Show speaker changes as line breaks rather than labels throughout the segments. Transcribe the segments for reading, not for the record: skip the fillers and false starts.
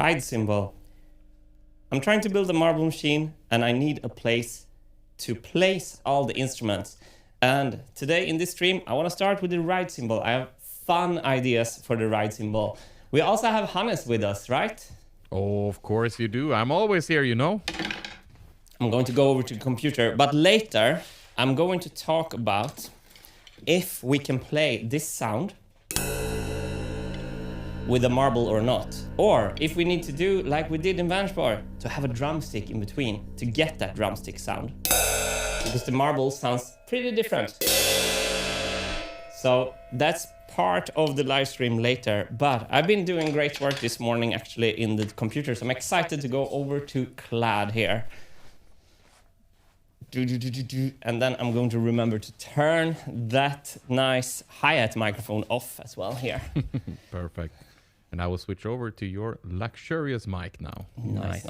ride cymbal. I'm trying to build a marble machine and I need a place to place all the instruments. And today in this stream, I want to start with the ride cymbal. I have fun ideas for the ride cymbal. We also have Hannes with us, right?
Oh, of course you do. I'm always here, you know.
I'm going to go over to the computer, but later I'm going to talk about if we can play this sound with a marble or not. Or if we need to do like we did in Vansbar, to have a drumstick in between to get that drumstick sound. Because the marble sounds pretty different. So that's part of the live stream later, but I've been doing great work this morning actually in the computer, so I'm excited to go over to Clad here. And then I'm going to remember to turn that nice hi-hat microphone off as well here.
Perfect. And I will switch over to your luxurious mic now.
Nice.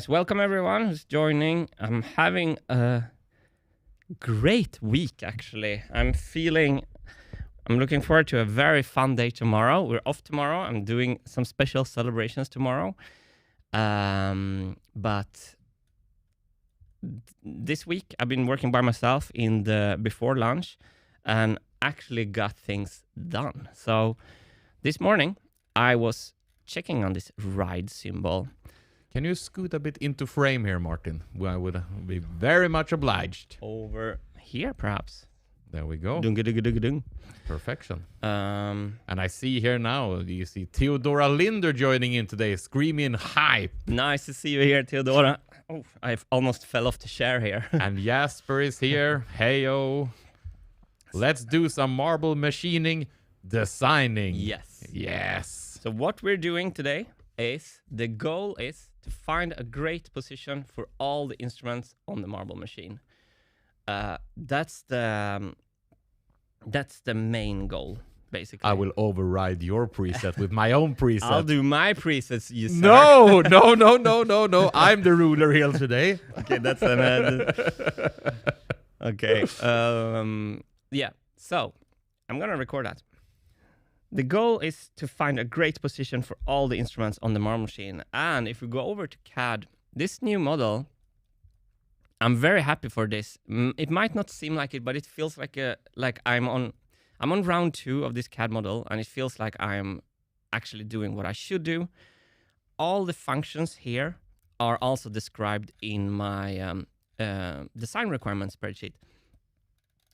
Welcome everyone who's joining. I'm having a great week actually. I'm looking forward to a very fun day tomorrow. We're off tomorrow. I'm doing some special celebrations tomorrow. But this week I've been working by myself in the before lunch and actually got things done. So this morning I was checking on this ride cymbal.
Can you scoot a bit into frame here, Martin? Well, I would be very much obliged.
Over here, perhaps.
There we go.
Dung.
Perfection. And I see here now, you see Theodora Linder joining in today, screaming hype.
Nice to see you here, Theodora. Oh, I almost fell off the chair here.
And Jasper is here. Heyo. Let's do some marble machining, designing. Yes.
So what we're doing today is, the goal is to find a great position for all the instruments on the marble machine. That's the main goal, basically.
I will override your preset with my own preset.
I'll do my presets, you sir.
No. I'm the ruler here today.
Okay, that's an Okay. Yeah, so I'm going to record that. The goal is to find a great position for all the instruments on the marble machine. And if we go over to CAD, this new model, I'm very happy for this. It might not seem like it, but it feels like I'm on round 2 of this CAD model, and it feels like I'm actually doing what I should do. All the functions here are also described in my design requirements spreadsheet.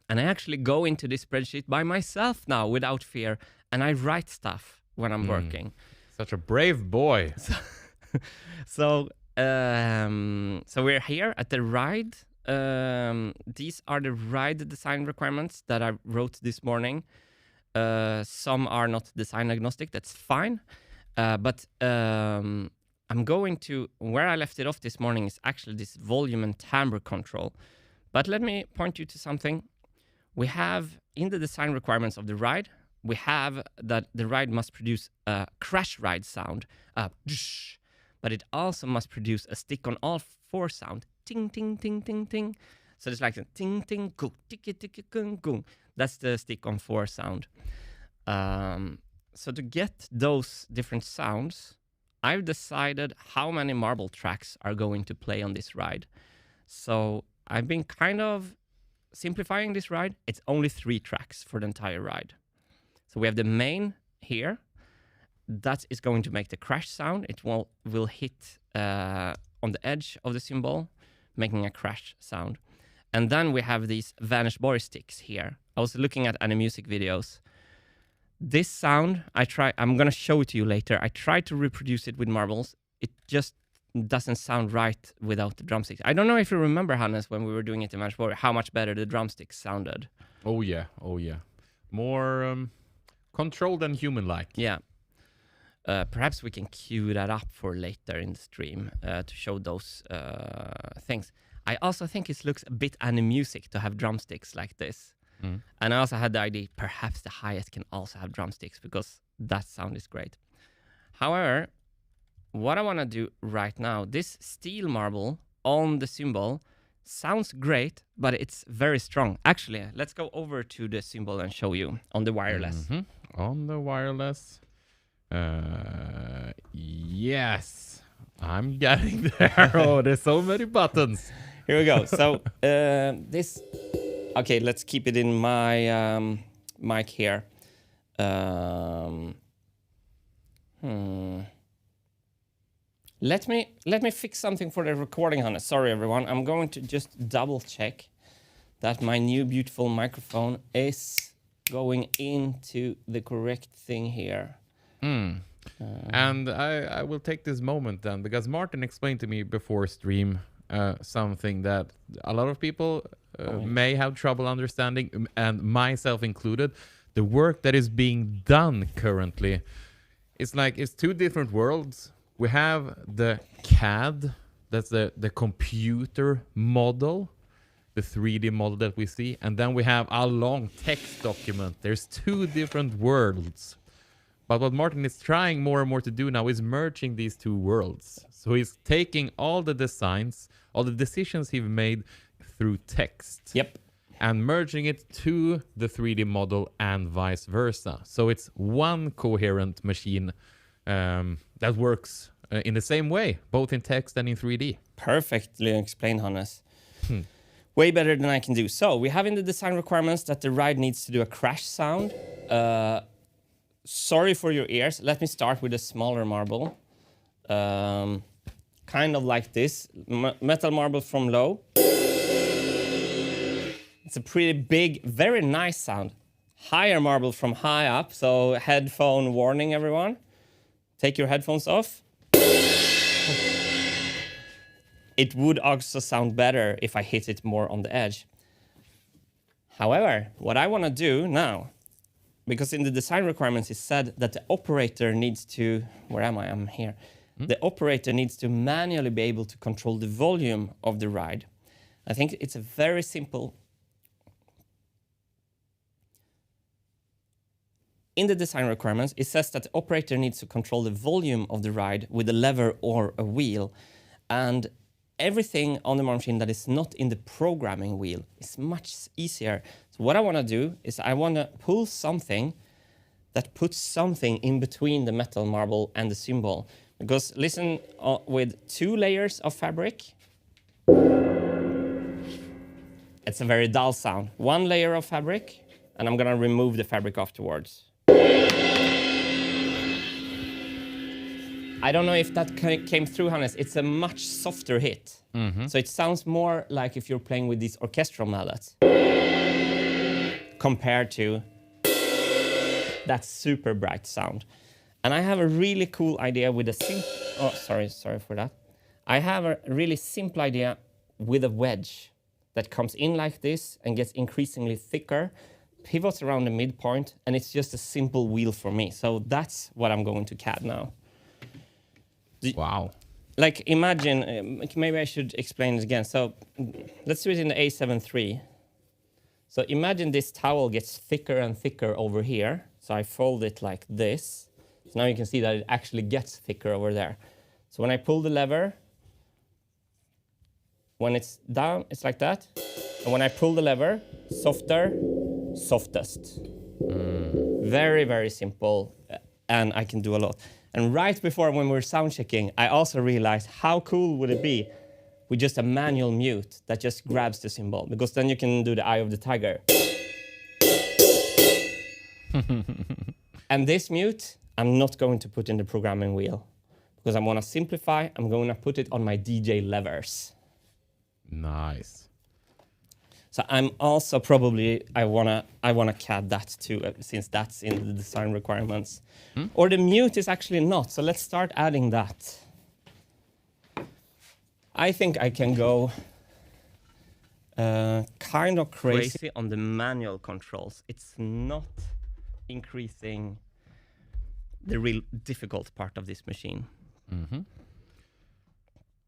And I actually go into this spreadsheet by myself now without fear, and I write stuff when I'm working.
Such a brave boy.
So we're here at the ride. These are the ride design requirements that I wrote this morning. Some are not design agnostic, that's fine. But I'm going to, where I left it off this morning is actually this volume and timbre control. But let me point you to something. We have, in the design requirements of the ride, we have that the ride must produce a crash ride sound, but it also must produce a stick on all 4 sound, ting, ting, ting, ting, ting. So it's like a ting, ting, go, tiki, tiki, gung, gung. That's the stick on 4 sound. So to get those different sounds, I've decided how many marble tracks are going to play on this ride. So I've been kind of simplifying this ride. It's only 3 tracks for the entire ride. So we have the main here. That is going to make the crash sound. It will hit on the edge of the cymbal, making a crash sound. And then we have these Vanisborg sticks here. I was looking at any music videos. This sound, I'm going to show it to you later. I tried to reproduce it with marbles. It just doesn't sound right without the drumsticks. I don't know if you remember, Hannes, when we were doing it in Vanisborg, how much better the drumsticks sounded.
Oh yeah. More controlled and human-like.
Yeah. Perhaps we can cue that up for later in the stream to show those things. I also think it looks a bit animusic to have drumsticks like this. And I also had the idea, perhaps the hi-hat can also have drumsticks because that sound is great. However, what I want to do right now, this steel marble on the cymbal sounds great, but it's very strong. Actually, let's go over to the cymbal and show you on the wireless.
On the wireless. Yes, I'm getting there. Oh, there's so many buttons.
Here we go. So this. Okay, let's keep it in my mic here. Let me fix something for the recording, Hannes. Sorry, everyone. I'm going to just double check that my new beautiful microphone is going into the correct thing here.
And I will take this moment then, because Martin explained to me before stream something that a lot of people may have trouble understanding, and myself included. The work that is being done currently, it's two different worlds. We have the CAD, that's the computer model, the 3D model that we see, and then we have a long text document. There's two different worlds. But what Martin is trying more and more to do now is merging these two worlds. So he's taking all the designs, all the decisions he's made through text.
Yep.
And merging it to the 3D model and vice versa. So it's one coherent machine that works in the same way, both in text and in 3D.
Perfectly explained, Hannes. Way better than I can do. So we have in the design requirements that the ride needs to do a crash sound. Sorry for your ears. Let me start with a smaller marble. Kind of like this. Metal marble from low. It's a pretty big, very nice sound. Higher marble from high up. So headphone warning, everyone. Take your headphones off. It would also sound better if I hit it more on the edge. However, what I want to do now, because in the design requirements it said that the operator needs to, where am I? I'm here. The operator needs to manually be able to control the volume of the ride. I think it's a very simple. In the design requirements, it says that the operator needs to control the volume of the ride with a lever or a wheel. And everything on the machine that is not in the programming wheel is much easier. So what I want to do is I want to pull something that puts something in between the metal marble and the cymbal. Because listen, with 2 layers of fabric, it's a very dull sound. 1 layer of fabric, and I'm going to remove the fabric afterwards. I don't know if that came through, Hannes. It's a much softer hit. So it sounds more like if you're playing with these orchestral mallets compared to that super bright sound. And I have a really cool idea with a sorry for that. I have a really simple idea with a wedge that comes in like this and gets increasingly thicker, pivots around the midpoint, and it's just a simple wheel for me. So that's what I'm going to CAD now.
Wow.
Like imagine, maybe I should explain it again. So let's do it in the A7 III. So imagine this towel gets thicker and thicker over here. So I fold it like this. So now you can see that it actually gets thicker over there. So when I pull the lever, when it's down, it's like that. And when I pull the lever, softer, softest. Very, very simple. And I can do a lot. And right before when we were sound checking, I also realized how cool would it be with just a manual mute that just grabs the cymbal, because then you can do the eye of the tiger. And this mute, I'm not going to put in the programming wheel because I want to simplify. I'm going to put it on my DJ levers.
Nice.
So I'm also probably, I wanna CAD that too, since that's in the design requirements. Or the mute is actually not, so let's start adding that. I think I can go kind of crazy on the manual controls. It's not increasing the real difficult part of this machine.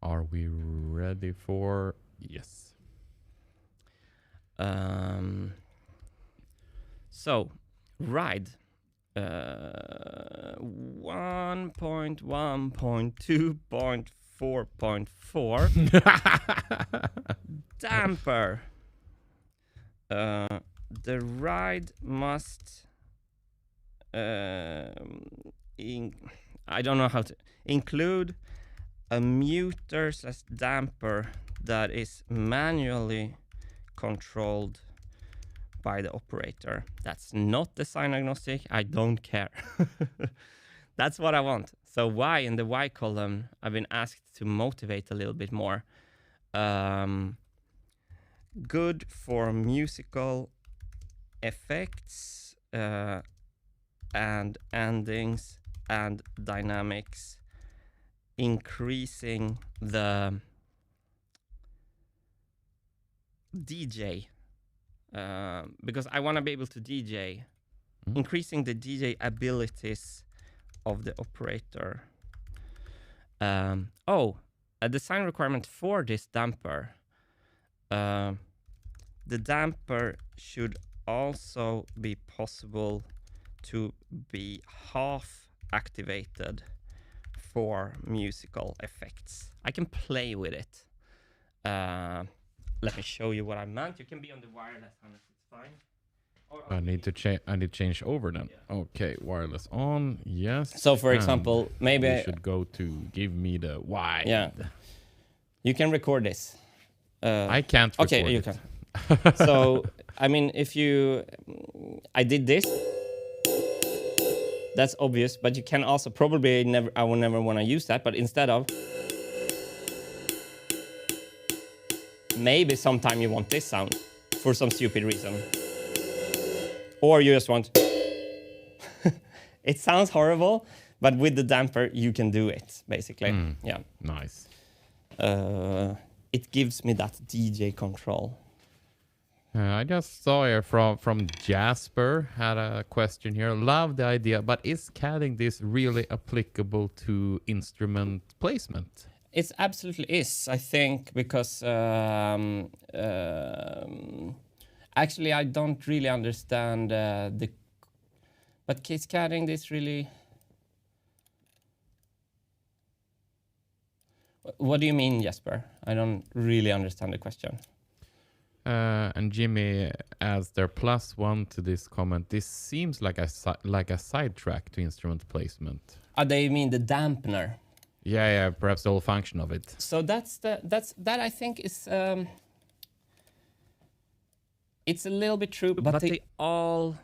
Are we ready for... Yes.
So, ride 1.1.2.4.4 damper. The ride must I don't know how to include a muter/damper that is manually controlled by the operator. That's not design agnostic. I don't care. That's what I want. So why in the why column, I've been asked to motivate a little bit more. Good for musical effects and endings and dynamics, increasing the DJ, because I want to be able to DJ, increasing the DJ abilities of the operator. A design requirement for this damper. The damper should also be possible to be half activated for musical effects. I can play with it. Let me show you what I meant. You can be on the wireless, Hannes, it's fine.
I need to change. I need to change over then. Yeah. Okay, wireless on. Yes.
So, for example, maybe
we should go to give me the wide.
Yeah. You can record this.
I can't. Record
okay, you can. So, I mean, if you, I did this. That's obvious, but you can also probably never. I will never want to use that. But instead of, maybe sometime you want this sound for some stupid reason. Or you just want... It sounds horrible, but with the damper, you can do it, basically. Yeah.
Nice.
It gives me that DJ control.
I just saw here from Jasper, had a question here. Love the idea, but is CADing this really applicable to instrument placement?
It absolutely is, I think, because... actually, I don't really understand but case CADing this really... What do you mean, Jesper? I don't really understand the question.
And Jimmy adds their +1 to this comment. This seems like a sidetrack to instrument placement.
They mean the dampener.
Yeah, perhaps the whole function of it.
So that I think is... It's a little bit true, but they all,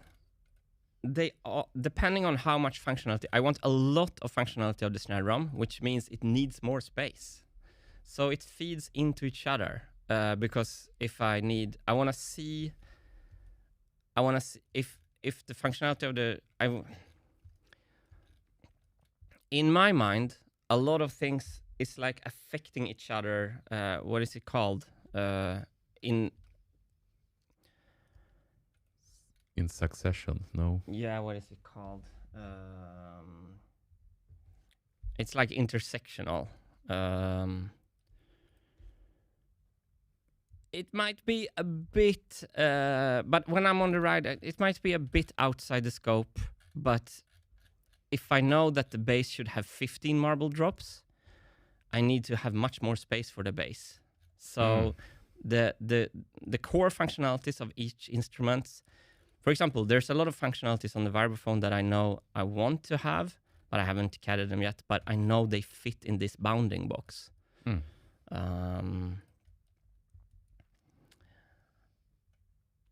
depending on how much functionality, I want a lot of functionality of the snare drum, which means it needs more space. So it feeds into each other, because if I want to see if the functionality of in my mind, a lot of things is like affecting each other. What is it called?
In succession, no.
Yeah, what is it called? It's like intersectional. It might be a bit, but when I'm on the ride, it might be a bit outside the scope. But if I know that the bass should have 15 marble drops, I need to have much more space for the bass. So the core functionalities of each instrument. For example, there's a lot of functionalities on the vibraphone that I know I want to have, but I haven't CADed them yet, but I know they fit in this bounding box.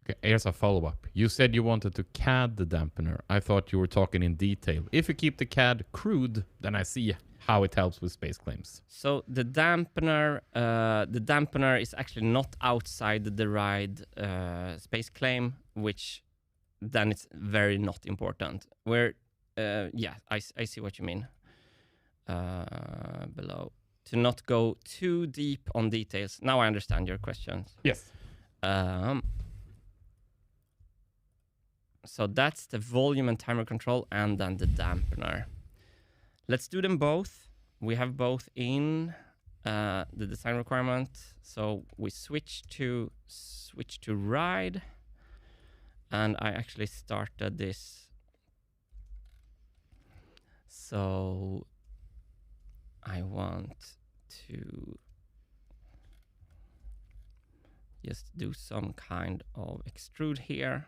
Okay, here's a follow-up. You said you wanted to CAD the dampener. I thought you were talking in detail. If you keep the CAD crude, then I see how it helps with space claims.
So the dampener is actually not outside the ride space claim, which then it's very not important. Where, I see what you mean. Below. To not go too deep on details. Now I understand your questions.
Yes.
So that's the volume and timer control, and then the dampener. Let's do them both. We have both in the design requirement. So we switch to ride. And I actually started this. So I want to just do some kind of extrude here.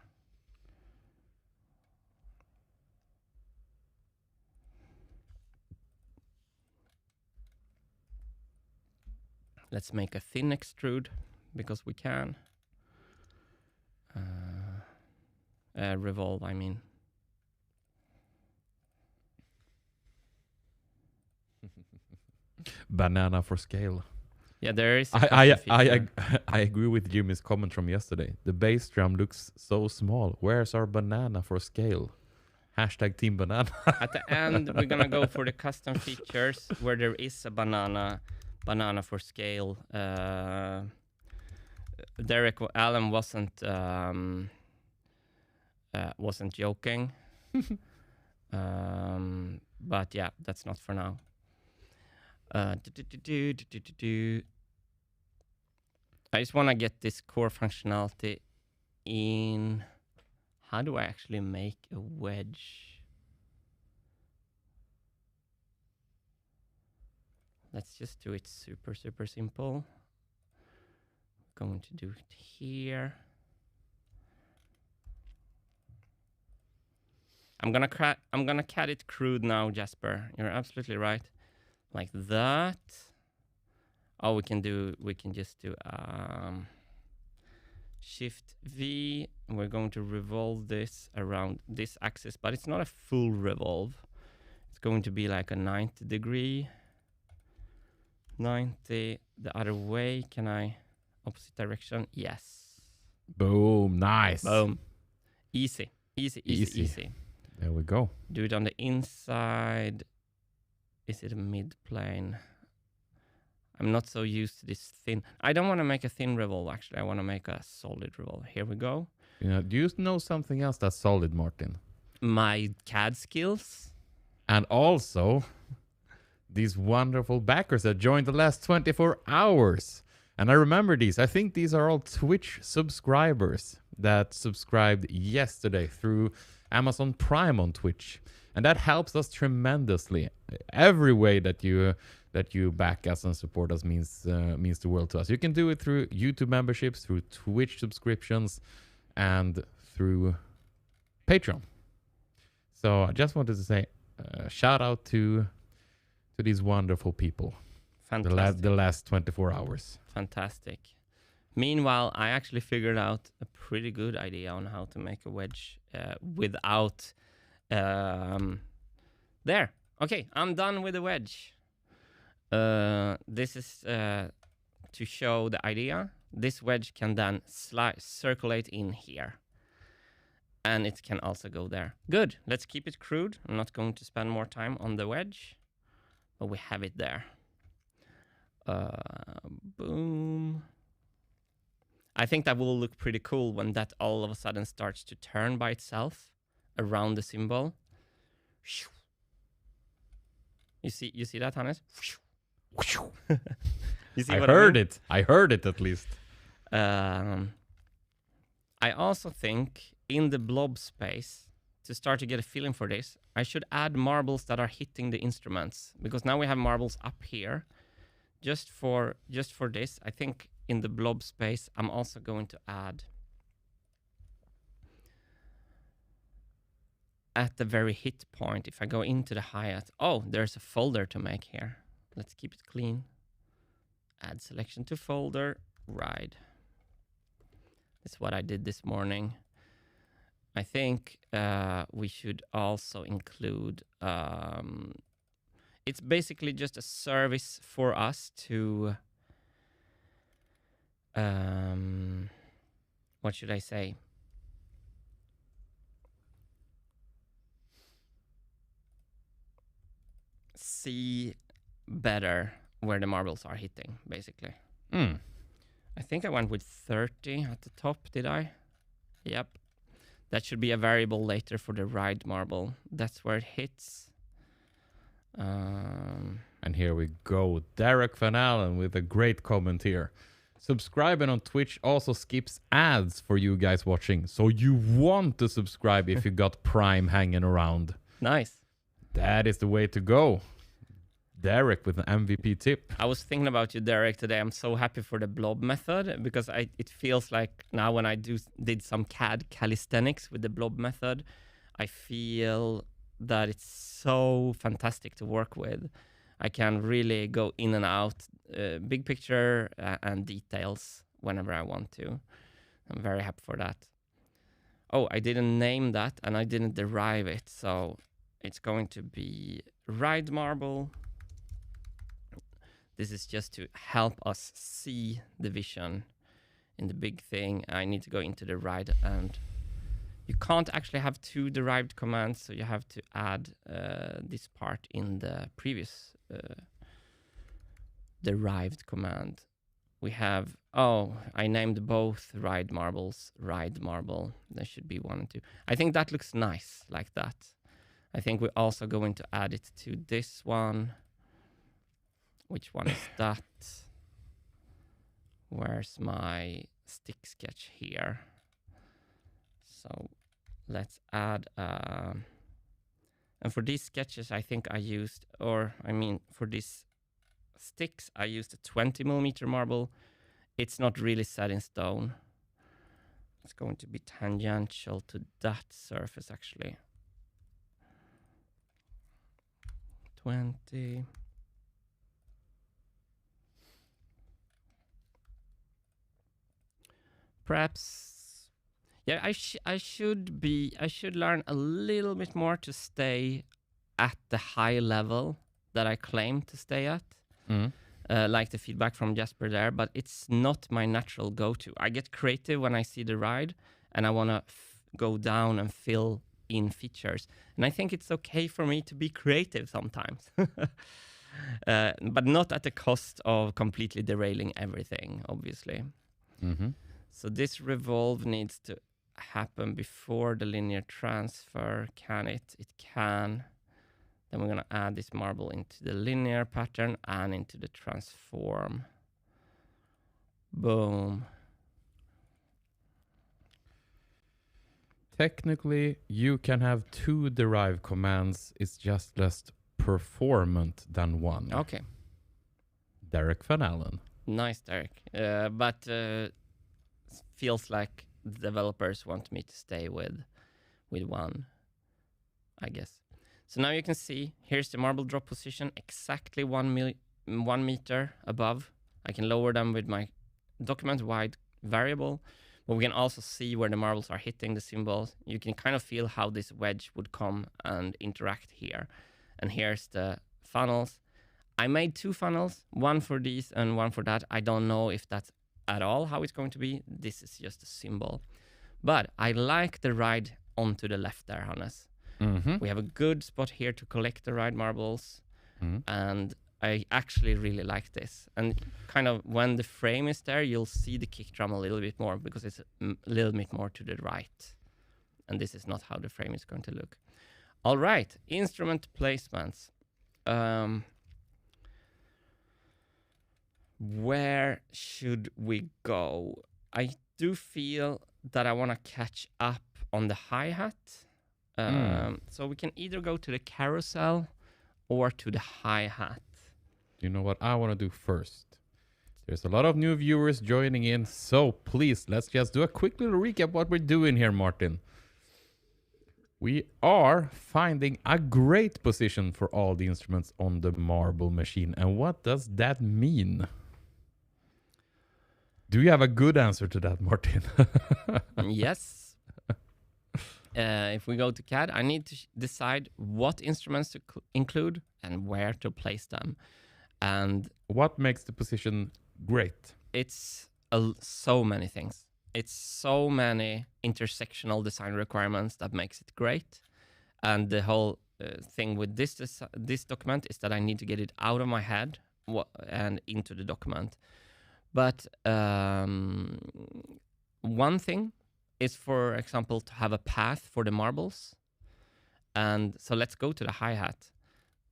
Let's make a thin extrude because we can. Revolve, I mean.
Banana for scale.
Yeah, there is.
I agree with Jimmy's comment from yesterday. The bass drum looks so small. Where's our banana for scale? Hashtag Team Banana.
At the end, we're gonna go for the custom features where there is a banana for scale. Alan wasn't joking. But yeah, that's not for now. I just want to get this core functionality in. How do I actually make a wedge? Let's just do it super simple. Going to do it here. I'm gonna cut it crude now, Jasper. You're absolutely right. Like that. Oh, we can just do Shift V. We're going to revolve this around this axis, but it's not a full revolve. It's going to be like a 90 degree. 90 the other way. Can I? Opposite direction? Yes.
Boom. Nice.
Boom. Easy.
There we go.
Do it on the inside. Is it a mid-plane? I'm not so used to this thin. I don't want to make a thin revolve, actually. I want to make a solid revolve. Here we go.
Yeah, do you know something else that's solid, Martin?
My CAD skills.
And also, these wonderful backers that joined the last 24 hours. And I remember these. I think these are all Twitch subscribers that subscribed yesterday through Amazon Prime on Twitch. And that helps us tremendously. Every way that you back us and support us means the world to us. You can do it through YouTube memberships, through Twitch subscriptions, and through Patreon. So I just wanted to say shout out to these wonderful people.
Fantastic.
The last 24 hours.
Fantastic. Meanwhile, I actually figured out a pretty good idea on how to make a wedge without... there. Okay, I'm done with the wedge. This is to show the idea. This wedge can then circulate in here. And it can also go there. Good. Let's keep it crude. I'm not going to spend more time on the wedge. But we have it there. Boom. I think that will look pretty cool when that all of a sudden starts to turn by itself around the cymbal. You see that, Hannes? You see
I
what
heard
I mean?
it. I heard it at least.
I also think in the blob space, to start to get a feeling for this, I should add marbles that are hitting the instruments, because now we have marbles up here. Just for this, I think in the blob space, I'm also going to add at the very hit point, if I go into the hi-hat, oh, there's a folder to make here. Let's keep it clean. Add selection to folder, ride. That's what I did this morning. I think we should also include, it's basically just a service for us to, what should I say? See better where the marbles are hitting, basically. I think I went with 30 at the top, did I? Yep. That should be a variable later for the ride marble. That's where it hits.
And here we go. Derek Van Allen with a great comment here. Subscribing on Twitch also skips ads for you guys watching. So you want to subscribe if you got Prime hanging around.
Nice.
That is the way to go. Derek with an MVP tip.
I was thinking about you, Derek, today. I'm so happy for the blob method because it feels like now when I did some CAD calisthenics with the blob method, I feel that it's so fantastic to work with. I can really go in and out, big picture and details whenever I want to. I'm very happy for that. Oh, I didn't name that and I didn't derive it. So it's going to be ride marble. This is just to help us see the vision in the big thing. I need to go into the ride, and you can't actually have two derived commands, so you have to add this part in the previous derived command. We have, I named both ride marbles ride marble. There should be 1 and 2. I think that looks nice like that. I think we're also going to add it to this one. Which one is that? Where's my stick sketch here? So let's add, and for these sketches, I think I used, for these sticks, I used a 20mm marble. It's not really set in stone. It's going to be tangential to that surface, actually. 20. Perhaps, yeah, I should learn a little bit more to stay at the high level that I claim to stay at. Like the feedback from Jasper there, but it's not my natural go-to. I get creative when I see the ride, and I want to go down and fill in features. And I think it's okay for me to be creative sometimes, but not at the cost of completely derailing everything, obviously. So this revolve needs to happen before the linear transfer. Can it? It can. Then we're going to add this marble into the linear pattern and into the transform. Boom.
Technically, you can have 2 derived commands. It's just less performant than one.
Okay.
Derek Van Allen.
Nice, Derek. But feels like the developers want me to stay with one, I guess. So now you can see, here's the marble drop position, exactly 1 meter above. I can lower them with my document wide variable, but we can also see where the marbles are hitting the cymbals. You can kind of feel how this wedge would come and interact here. And here's the funnels. I made 2 funnels, one for these and one for that. I don't know if that's at all how it's going to be. This is just a symbol. But I like the ride onto the left there, Hannes. We have a good spot here to collect the ride marbles. And I actually really like this. And kind of when the frame is there, you'll see the kick drum a little bit more because it's a little bit more to the right. And this is not how the frame is going to look. All right, instrument placements. Where should we go? I do feel that I want to catch up on the hi-hat. So we can either go to the carousel or to the hi-hat.
You know what I want to do first? There's a lot of new viewers joining in, so please, let's just do a quick little recap what we're doing here, Martin. We are finding a great position for all the instruments on the marble machine. And what does that mean? Do you have a good answer to that, Martin?
Yes. If we go to CAD, I need to decide what instruments to include and where to place them. And
what makes the position great?
It's so many things. It's so many intersectional design requirements that makes it great. And the whole thing with this document is that I need to get it out of my head and into the document. But one thing is, for example, to have a path for the marbles. And so let's go to the hi-hat.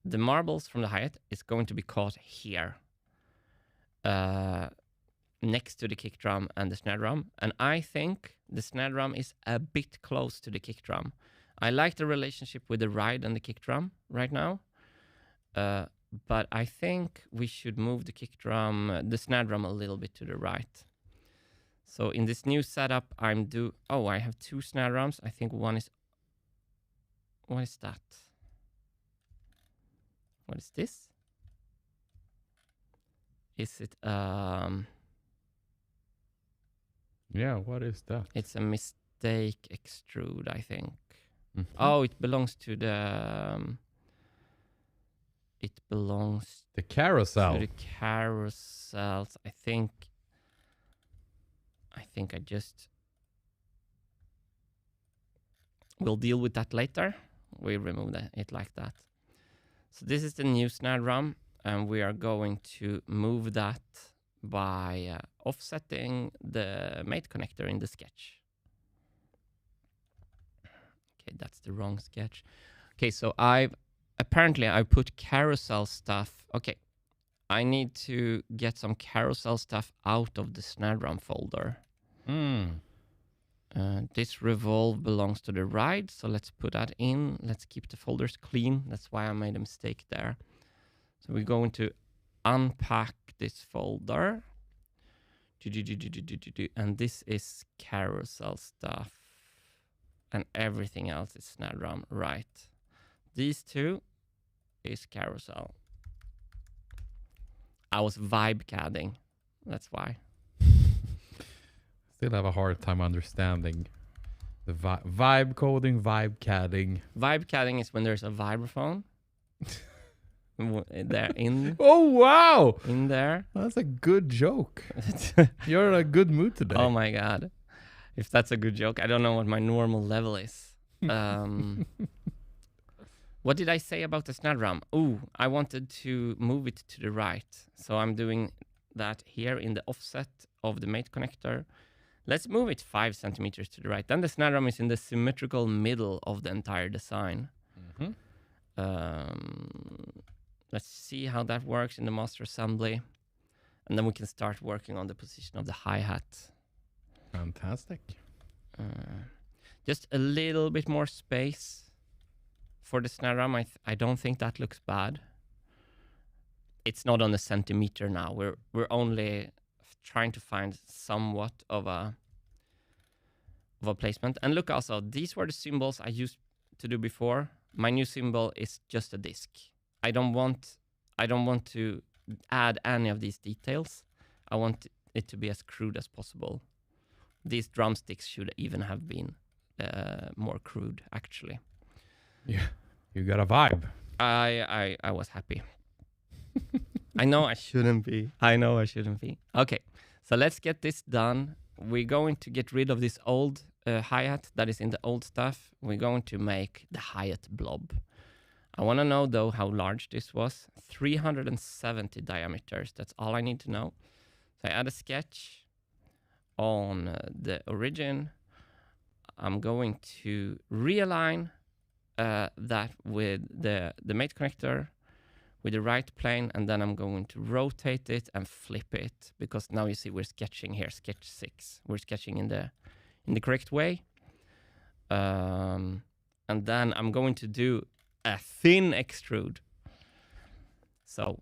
The marbles from the hi-hat is going to be caught here, next to the kick drum and the snare drum. And I think the snare drum is a bit close to the kick drum. I like the relationship with the ride and the kick drum right now. But I think we should move the kick drum, the snare drum a little bit to the right. So in this new setup, I have 2 snare drums. I think one is, what is that? What is this? Is it
Yeah, what is that?
it's a mistake extrude, I think.
Mhm.
Oh, it belongs to the it belongs
The carousel.
to the carousels. I think I just we'll deal with that later. We remove it like that. So this is the new snare drum, and we are going to move that by offsetting the mate connector in the sketch. Okay, that's the wrong sketch. Okay, so apparently I put carousel stuff. Okay, I need to get some carousel stuff out of the snare drum folder. This revolve belongs to the ride, so let's put that in. Let's keep the folders clean. That's why I made a mistake there. So we're going to unpack this folder. And this is carousel stuff. And everything else is snare drum, right? These two is carousel. I was vibe cadding. That's why.
Still have a hard time understanding the vibe coding, vibe cadding.
Vibe cadding is when there's a vibraphone. There in.
Oh wow!
In there.
That's a good joke. You're in a good mood today.
Oh my god. If that's a good joke, I don't know what my normal level is. What did I say about the snare drum? Ooh, I wanted to move it to the right. So I'm doing that here in the offset of the mate connector. Let's move it 5 centimeters to the right. Then the snare drum is in the symmetrical middle of the entire design. Let's see how that works in the master assembly. And then we can start working on the position of the hi-hat.
Fantastic.
Just a little bit more space for the snare drum. I don't think that looks bad. It's not on a centimeter now. We're only trying to find somewhat of a placement. And look also, these were the cymbals I used to do before. My new cymbal is just a disc. I don't want to add any of these details. I want it to be as crude as possible. These drumsticks should even have been more crude, actually.
Yeah, you got a vibe.
I was happy. I know I shouldn't be. Okay, so let's get this done. We're going to get rid of this old hi-hat that is in the old stuff. We're going to make the hi-hat blob. I want to know, though, how large this was. 370 diameters. That's all I need to know. So I add a sketch on the origin. I'm going to realign that with the mate connector with the right plane, and then I'm going to rotate it and flip it, because now you see we're sketching here, sketch 6. We're sketching in the correct way. And then I'm going to do a thin extrude. So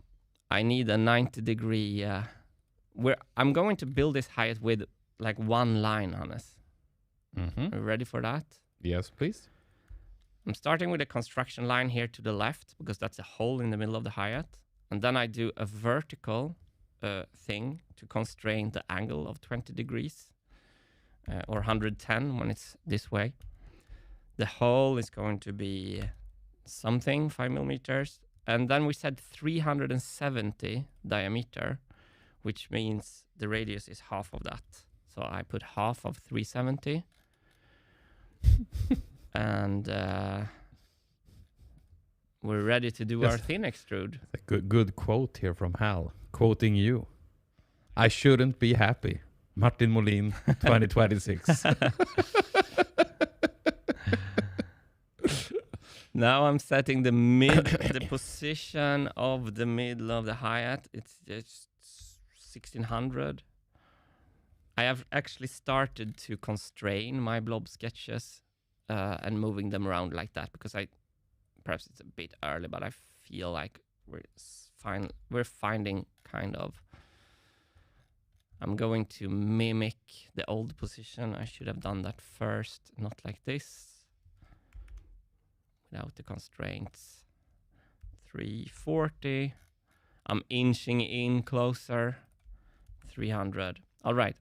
I need a 90-degree. I'm going to build this height with like one line, Hannes. Are you ready for that?
Yes, please.
I'm starting with a construction line here to the left, because that's a hole in the middle of the hi-hat. And then I do a vertical thing to constrain the angle of 20 degrees or 110 when it's this way. The hole is going to be something, 5 millimeters. And then we said 370 diameter, which means the radius is half of that. So I put half of 370. And we're ready to do our thin extrude.
A good quote here from Hal, quoting you. I shouldn't be happy. Martin Molin, 2026.
Now I'm setting the position of the middle of the hi-hat. It's just 1600. I have actually started to constrain my blob sketches and moving them around like that, because perhaps it's a bit early, but I feel like we're finding kind of. I'm going to mimic the old position. I should have done that first, not like this, without the constraints. 340. I'm inching in closer. 300. All right.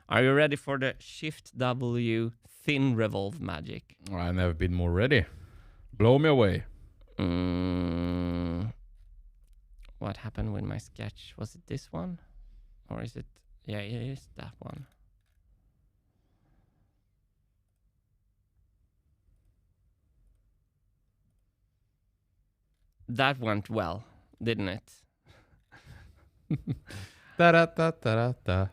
Are you ready for the Shift W thin revolve magic?
I've never been more ready. Blow me away.
What happened with my sketch? Was it this one? Or is it... Yeah, it is that one. That went well, didn't it?
Da-da-da-da-da-da.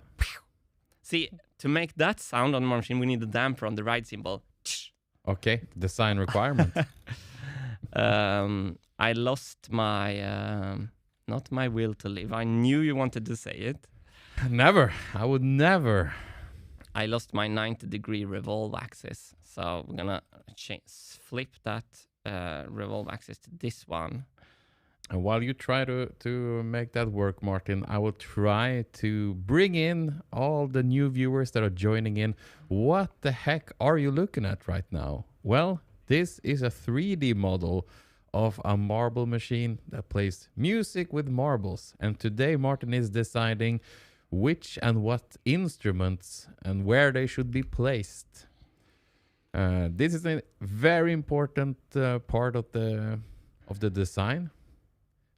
See, to make that sound on the machine, we need a damper on the ride cymbal.
Okay, design requirement.
I lost my... not my will to live. I knew you wanted to say it.
Never. I would never.
I lost my 90-degree revolve axis. So we're gonna flip that revolve axis to this one.
And while you try to make that work, Martin, I will try to bring in all the new viewers that are joining in. What the heck are you looking at right now? Well, this is a 3D model of a marble machine that plays music with marbles. And today Martin is deciding which and what instruments and where they should be placed. This is a very important part of the design.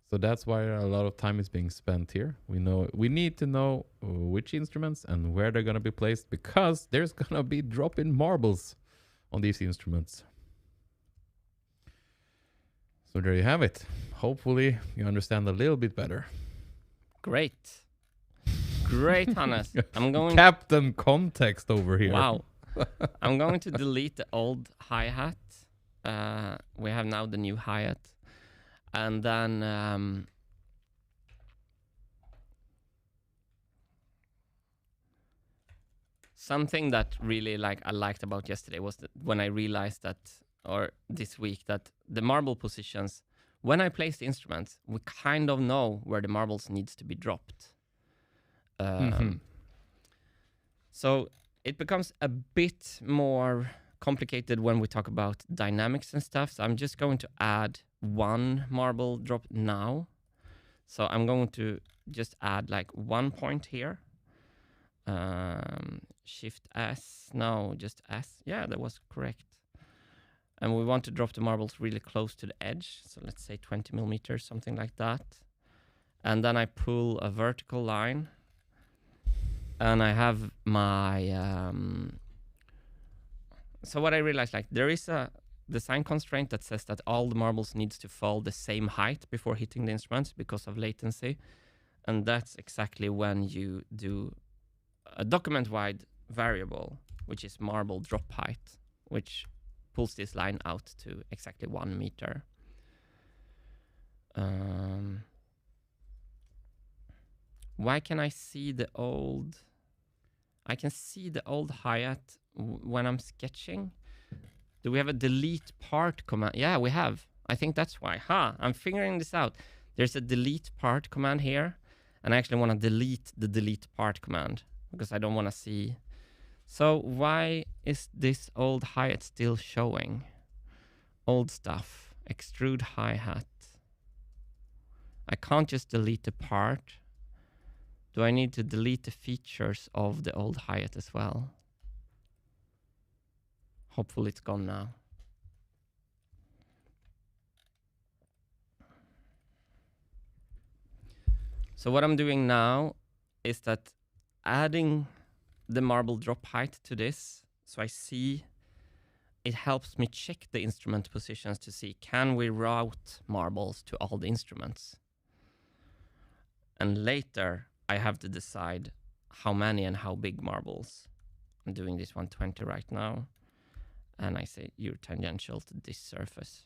So that's why a lot of time is being spent here. We need to know which instruments and where they're going to be placed, because there's going to be drop-in marbles on these instruments. So there you have it. Hopefully you understand a little bit better.
Great, Hannes. I'm going...
Captain Context over here.
Wow. I'm going to delete the old hi-hat. We have now the new hi-hat. And then something that really I liked about yesterday was that when I realized that, or this week, that the marble positions, when I place the instruments, we kind of know where the marbles needs to be dropped. So it becomes a bit more complicated when we talk about dynamics and stuff. So I'm just going to add one marble drop now. So I'm going to just add 1 point here. Shift S. No, just S. Yeah, that was correct. And we want to drop the marbles really close to the edge. So let's say 20 millimeters, something like that. And then I pull a vertical line. And I have my... So what I realized, there is a design constraint that says that all the marbles needs to fall the same height before hitting the instruments because of latency. And that's exactly when you do a document-wide variable, which is marble drop height, which pulls this line out to exactly 1 meter. Why can I see the old... I can see the old hi-hat when I'm sketching. Do we have a delete part command? Yeah, we have. I think that's why. I'm figuring this out. There's a delete part command here, and I actually want to delete the delete part command because I don't want to see. So why is this old hi-hat still showing? Old stuff. Extrude hi-hat. I can't just delete the part. Do I need to delete the features of the old hi-hat as well? Hopefully it's gone now. So what I'm doing now is that adding the marble drop height to this, so I see it helps me check the instrument positions to see, can we route marbles to all the instruments? And later I have to decide how many and how big marbles. I'm doing this 120 right now. And I say you're tangential to this surface.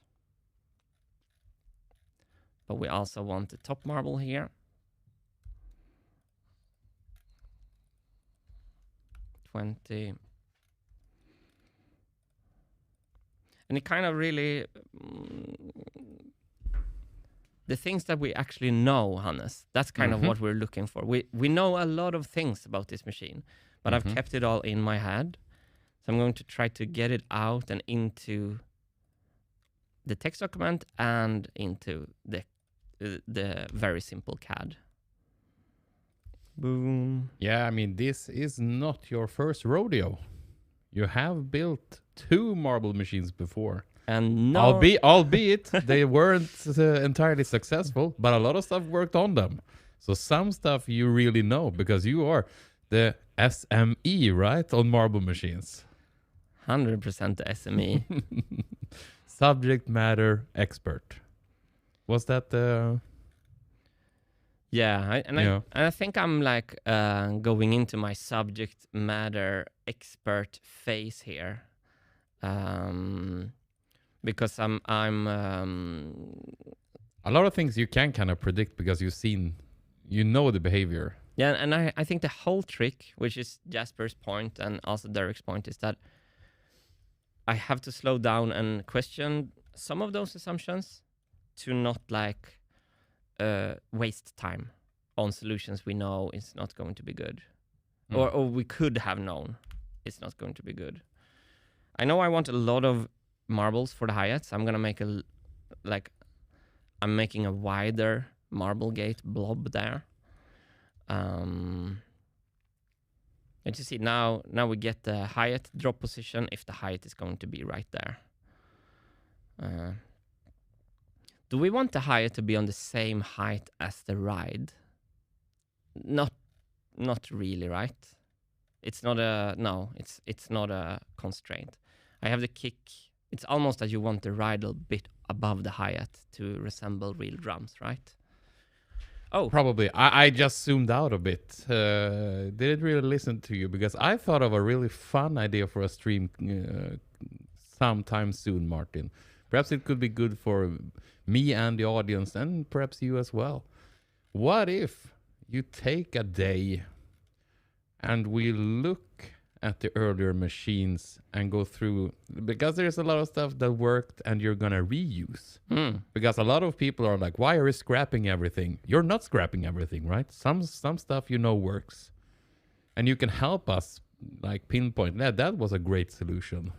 But we also want the top marble here. 20. And it kind of really... the things that we actually know, Hannes, that's kind of what we're looking for. We know a lot of things about this machine, but I've kept it all in my head. So I'm going to try to get it out and into the text document and into the the very simple CAD. Boom.
Yeah, I mean, this is not your first rodeo. You have built 2 marble machines before.
And no,
albeit they weren't entirely successful, but a lot of stuff worked on them. So some stuff you really know because you are the SME, right, on marble machines.
100% the SME.
Subject matter expert. Was that the...
Yeah, I think I'm like going into my subject matter expert phase here, because I'm
a lot of things you can kind of predict because you know the behavior.
Yeah, and I think the whole trick, which is Jasper's point and also Derek's point, is that I have to slow down and question some of those assumptions to not like waste time on solutions we know is not going to be good. Or we could have known it's not going to be good. I know I want a lot of marbles for the hi-hats. I'm gonna make I'm making a wider marble gate blob there. And you see now we get the hi-hat drop position if the hi-hat is going to be right there. Do we want the hi-hat to be on the same height as the ride? Not really, right? It's not a it's not a constraint. I have the kick. It's almost that you want the ride a bit above the hi-hat to resemble real drums, right? Oh,
probably. I just zoomed out a bit. Didn't really listen to you because I thought of a really fun idea for a stream sometime soon, Martin. Perhaps it could be good for me and the audience and perhaps you as well. What if you take a day and we look at the earlier machines and go through, because there's a lot of stuff that worked and you're gonna reuse. Because a lot of people are like, why are you scrapping everything? You're not scrapping everything, right? Some stuff you know works, and you can help us like pinpoint that was a great solution.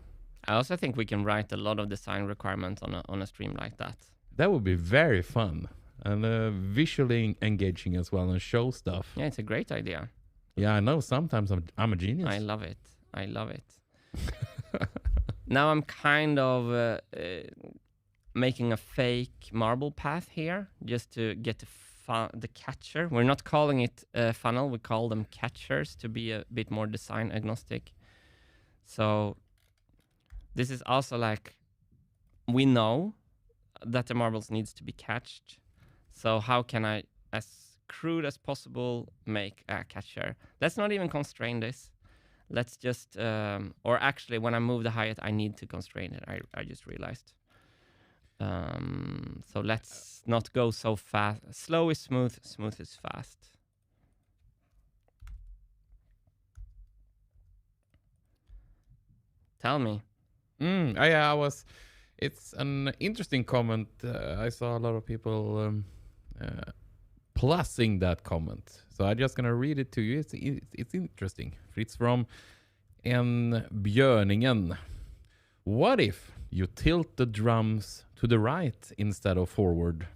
I also think we can write a lot of design requirements on a stream like that.
That would be very fun and visually engaging as well and show stuff.
Yeah, it's a great idea.
Yeah, I know. Sometimes I'm a genius.
I love it. Now I'm kind of making a fake marble path here just to get the catcher. We're not calling it a funnel. We call them catchers to be a bit more design agnostic. So this is also like, we know that the marbles needs to be catched. So how can I, as crude as possible, make a catcher? Let's not even constrain this. Let's just, or actually when I move the hi-hat, I need to constrain it. I just realized. So let's not go so fast. Slow is smooth, smooth is fast. Tell me.
It's an interesting comment. I saw a lot of people plussing that comment. So I'm just gonna read it to you. It's interesting. It's from Björningen. What if you tilt the drums to the right instead of forward?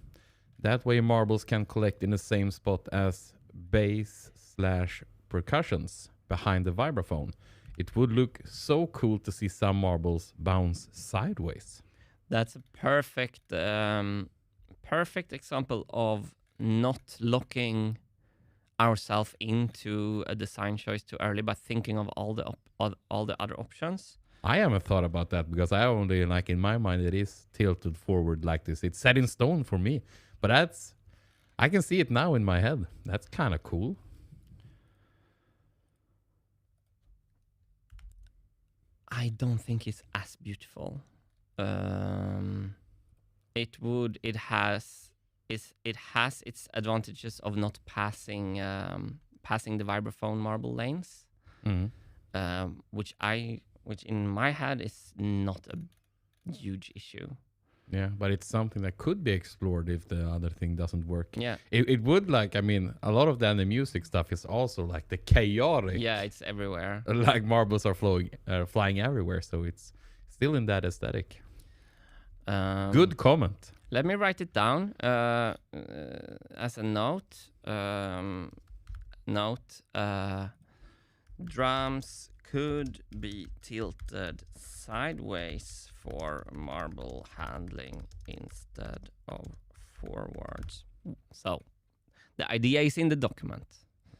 That way marbles can collect in the same spot as bass/percussions behind the vibraphone. It would look so cool to see some marbles bounce sideways.
That's a perfect example of not locking ourselves into a design choice too early, but thinking of all the other options.
I haven't thought about that because I only, like, in my mind it is tilted forward like this. It's set in stone for me, but I can see it now in my head. That's kind of cool.
I don't think it's as beautiful. It has its advantages of not passing the vibraphone marble lanes, which in my head is not a huge issue.
Yeah, but it's something that could be explored if the other thing doesn't work.
Yeah,
it would, like, I mean, a lot of the music stuff is also like the chaotic.
Yeah, it's everywhere.
Like marbles are flying everywhere, so it's still in that aesthetic. Good comment.
Let me write it down as a note. Drums could be tilted sideways for marble handling instead of forwards. So the idea is in the document.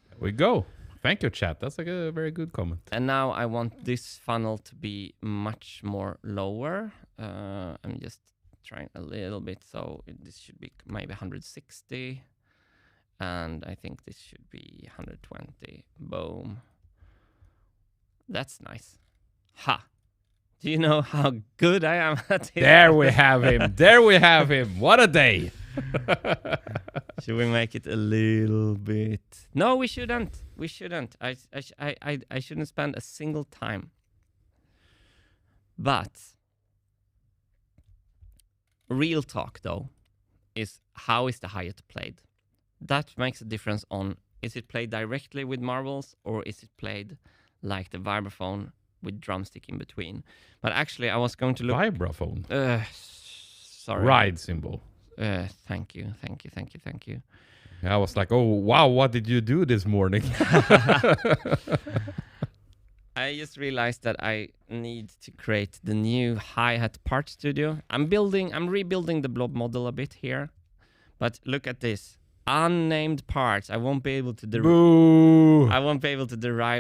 There we go. Thank you, chat. That's like a very good comment.
And now I want this funnel to be much more lower. I'm just trying a little bit. So this should be maybe 160. And I think this should be 120. Boom. That's nice. Ha! Do you know how good I am at it?
There we have him. There we have him. What a day.
Should we make it a little bit? No, we shouldn't. We shouldn't. I shouldn't spend a single time. But real talk, though, is how is the hi-hat played? That makes a difference on is it played directly with marbles or is it played like the vibraphone with drumstick in between. But actually, I was going to look...
Vibraphone?
Sorry.
Ride cymbal.
Thank you.
I was like, oh, wow, what did you do this morning?
I just realized that I need to create the new hi-hat part studio. I'm rebuilding the blob model a bit here. But look at this. Unnamed parts. I won't be able to derive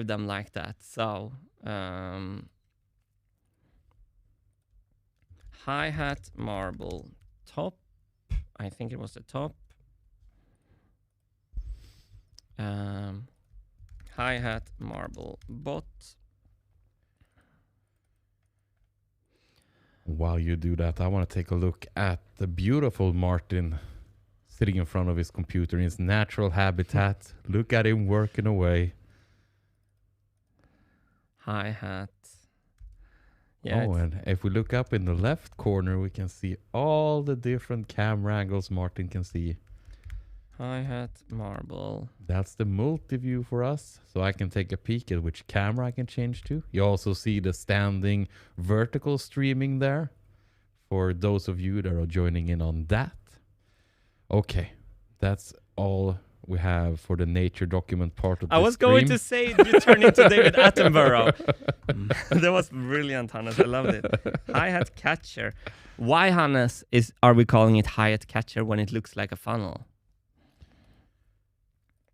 them like that. So hi-hat marble top. I think it was the top. Hi-hat marble bot.
While you do that, I want to take a look at the beautiful Martin sitting in front of his computer in his natural habitat. Look at him working away.
Hi-hat. Yeah,
oh, and if we look up in the left corner, we can see all the different camera angles Martin can see.
Hi-hat marble.
That's the multi-view for us. So I can take a peek at which camera I can change to. You also see the standing vertical streaming there for those of you that are joining in on that. Okay, that's all we have for the nature document part of the
I was
stream.
going to say you turned into David Attenborough. That was brilliant, Hannes. I loved it. Hi-hat catcher. Why, Hannes, are we calling it hi-hat catcher when it looks like a funnel?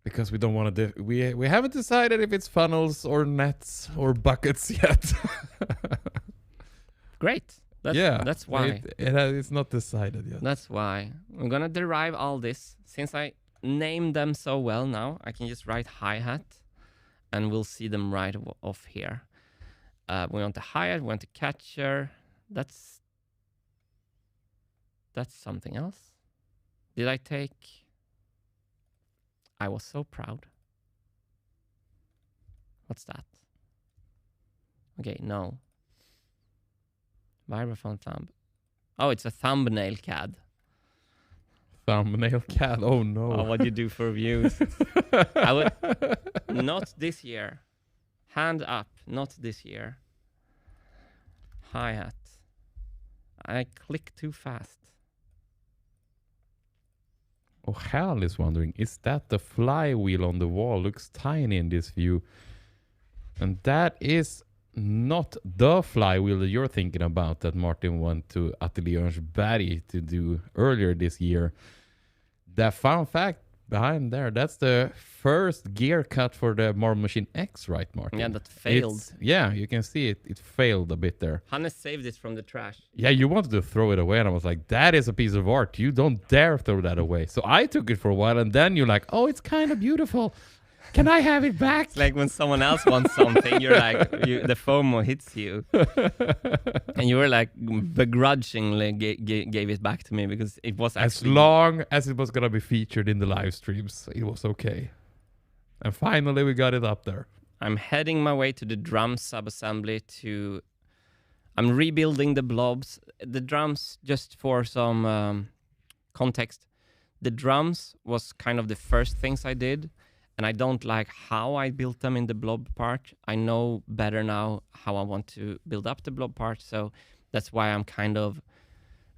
Because we don't want to... we haven't decided if it's funnels or nets or buckets yet.
Great. That's why.
It's not decided yet.
That's why. I'm going to derive all this. Since I named them so well now, I can just write hi-hat and we'll see them right off here. We want the hi-hat, we want the catcher. That's something else. Did I take... I was so proud. What's that? Okay, no. Vibraphone thumb. Oh, it's a thumbnail CAD.
Thumbnail CAD. Oh no.
Oh, what do you do for views? I would not this year. Hand up, not this year. Hi-hat. I click too fast.
Oh, Hal is wondering, is that the flywheel on the wall? Looks tiny in this view. And that is not the flywheel that you're thinking about that Martin went to Atelier Örnsberg to do earlier this year. The fun fact behind there, that's the first gear cut for the Marble Machine X, right, Martin?
Yeah, that failed.
Yeah, you can see it. It failed a bit there.
Hannes saved it from the trash.
Yeah, you wanted to throw it away, and I was like, that is a piece of art. You don't dare throw that away. So I took it for a while, and then you're like, oh, it's kind of beautiful. Can I have it back?
It's like when someone else wants something, you're like, the FOMO hits you. And you were like, begrudgingly gave it back to me because it was actually...
As long as it was going to be featured in the live streams, it was okay. And finally, we got it up there.
I'm heading my way to the drum sub-assembly to... I'm rebuilding the blobs. The drums, just for some context, the drums was kind of the first things I did. And I don't like how I built them in the blob part. I know better now how I want to build up the blob part. So that's why I'm kind of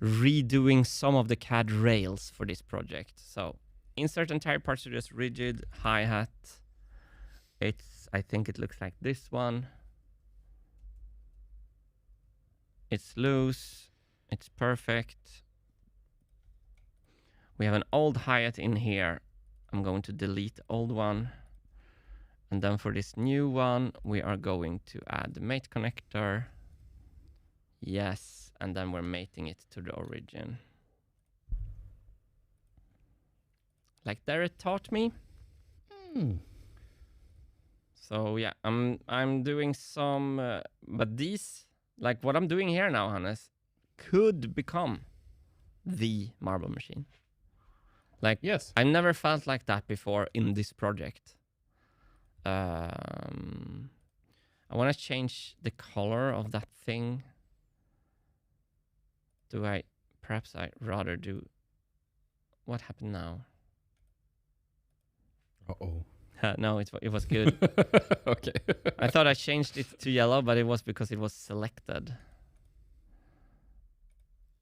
redoing some of the CAD rails for this project. So insert entire parts to just rigid hi-hat. I think it looks like this one. It's loose. It's perfect. We have an old hi-hat in here. I'm going to delete the old one. And then for this new one, we are going to add the mate connector. Yes, and then we're mating it to the origin. Like Derek taught me. So yeah, I'm doing some, but these, like what I'm doing here now, Hannes, could become the marble machine. Like,
yes,
I've never felt like that before in this project. I want to change the color of that thing. Perhaps I rather do, what happened now?
Uh-oh.
No, it was good.
Okay.
I thought I changed it to yellow, but it was because it was selected.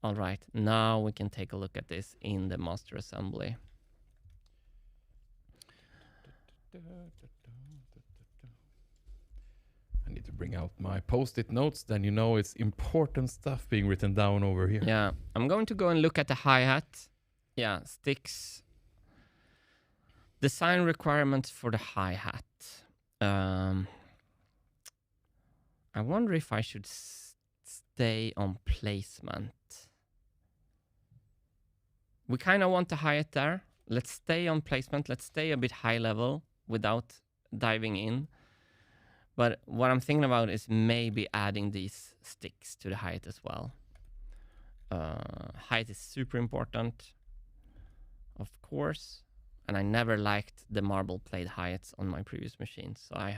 All right, now we can take a look at this in the master assembly.
I need to bring out my post-it notes, then you know it's important stuff being written down over here.
Yeah, I'm going to go and look at the hi-hat. Yeah, sticks. Design requirements for the hi-hat. I wonder if I should stay on placement. We kind of want the hi-hat there. Let's stay on placement. Let's stay a bit high level without diving in. But what I'm thinking about is maybe adding these sticks to the hi-hat as well. Hi-hat is super important, of course. And I never liked the marble played hi-hats on my previous machines. So I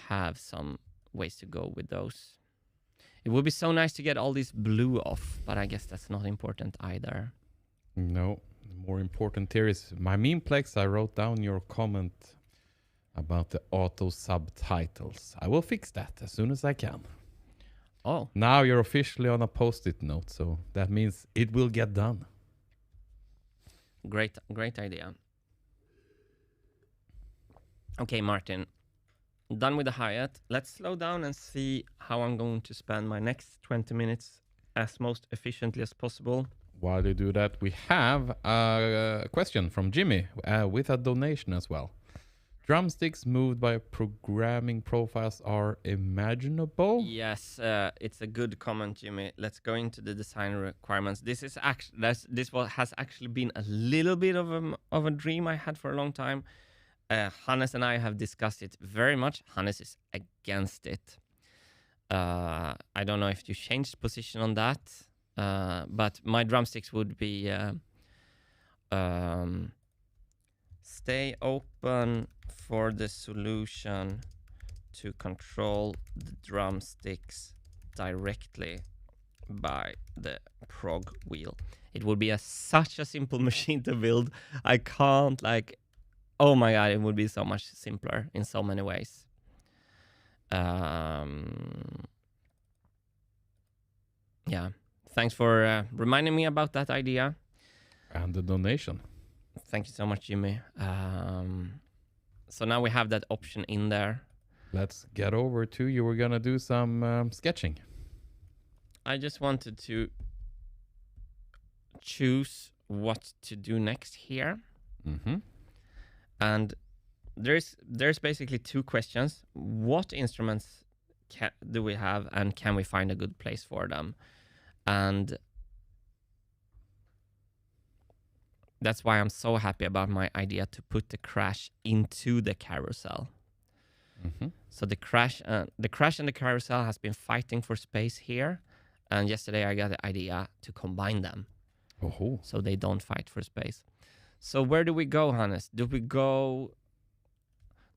have some ways to go with those. It would be so nice to get all this blue off, but I guess that's not important either.
No, the more important here is my memeplex. I wrote down your comment about the auto subtitles. I will fix that as soon as I can.
Oh.
Now you're officially on a post-it note, so that means it will get done.
Great idea. Okay, Martin. Done with the hi-hat. Let's slow down and see how I'm going to spend my next 20 minutes as most efficiently as possible.
While you do that, we have a question from Jimmy with a donation as well. Drumsticks moved by programming profiles are imaginable?
Yes, it's a good comment, Jimmy. Let's go into the design requirements. This is has actually been a little bit of a dream I had for a long time. Hannes and I have discussed it very much. Hannes is against it. I don't know if you changed position on that, but my drumsticks would be stay open for the solution to control the drumsticks directly by the prog wheel. It would be such a simple machine to build. I can't oh my god, it would be so much simpler in so many ways. Yeah, thanks for reminding me about that idea.
And the donation.
Thank you so much, Jimmy. So now we have that option in there.
Let's get over to you. We're going to do some sketching.
I just wanted to choose what to do next here.
Mm-hmm.
And there's basically two questions. What instruments do we have, and can we find a good place for them? And that's why I'm so happy about my idea to put the crash into the carousel.
Mm-hmm.
So the crash and the carousel has been fighting for space here. And yesterday I got the idea to combine them.
Oh.
So they don't fight for space. So where do we go, Hannes? Do we go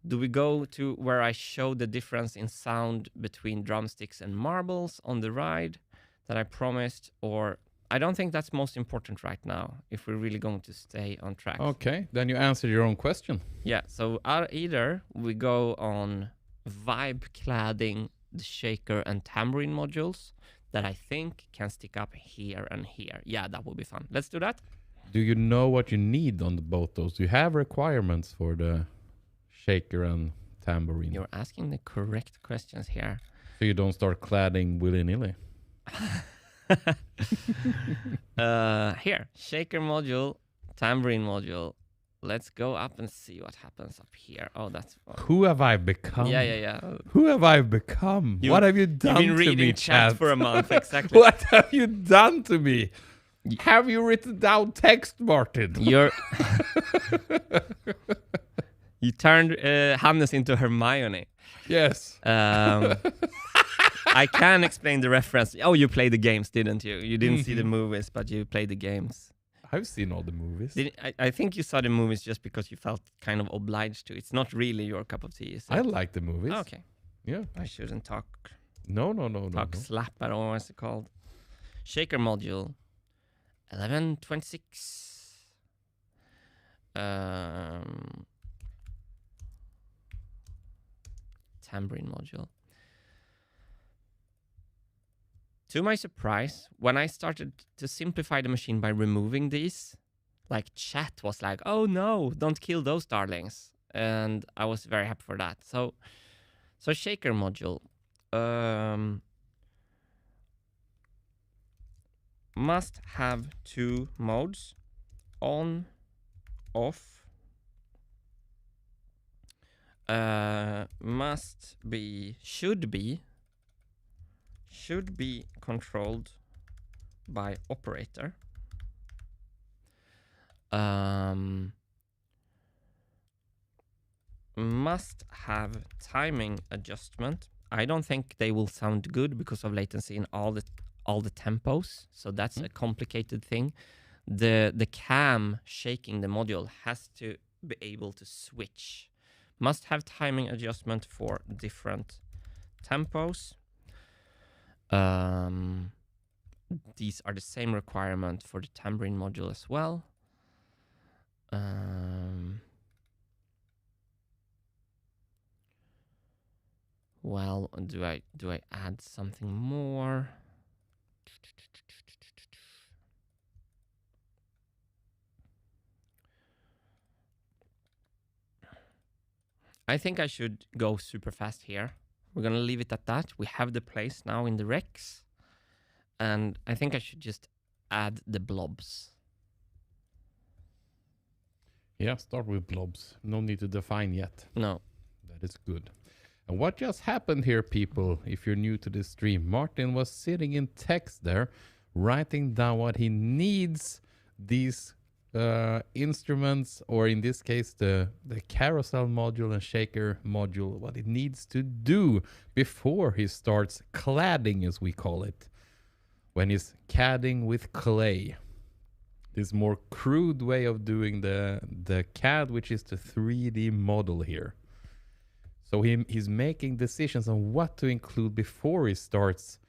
to where I show the difference in sound between drumsticks and marbles on the ride that I promised? Or I don't think that's most important right now if we're really going to stay on track.
Okay, then you answered your own question.
Yeah, so either we go on vibe cladding the shaker and tambourine modules that I think can stick up here and here. Yeah, that would be fun. Let's do that.
Do you know what you need on both those? Do you have requirements for the shaker and tambourine?
You're asking the correct questions here.
So you don't start cladding willy-nilly.
Here, shaker module, tambourine module. Let's go up and see what happens up here. Oh, that's fun.
Who have I become?
Yeah.
Who have I become? What have you done to me,
You've been reading chat
chat?
for a month, exactly.
What have you done to me? Have you written down text, Martin?
You turned Hannes into Hermione.
Yes.
I can explain the reference. Oh, you played the games, didn't you? You didn't see the movies, but you played the games.
I've seen all the movies.
I think you saw the movies just because you felt kind of obliged to. It's not really your cup of tea, is it?
I like the movies.
Oh, okay.
Yeah.
I shouldn't talk
No.
slap at all, what's it called? Shaker module. 1126. Tambourine module. To my surprise, when I started to simplify the machine by removing these, like chat was like, "Oh no, don't kill those darlings," and I was very happy for that. So shaker module must have two modes: on, off. Should be controlled by operator. Must have timing adjustment. I don't think they will sound good because of latency in all the tempos. So that's a complicated thing. The cam shaking the module has to be able to switch. Must have timing adjustment for different tempos. These are the same requirement for the tambourine module as well. Well, do I add something more? I think I should go super fast here. We're gonna leave it at that. We have the place now in the Rex. And I think I should just add the blobs.
Yeah, start with blobs. No need to define yet.
No.
That is good. And what just happened here, people, if you're new to this stream, Martin was sitting in text there, writing down what he needs these instruments, or in this case, the carousel module and shaker module, what it needs to do before he starts cladding, as we call it. When he's CADing with clay. This more crude way of doing the CAD, which is the 3D model here. So he's making decisions on what to include before he starts,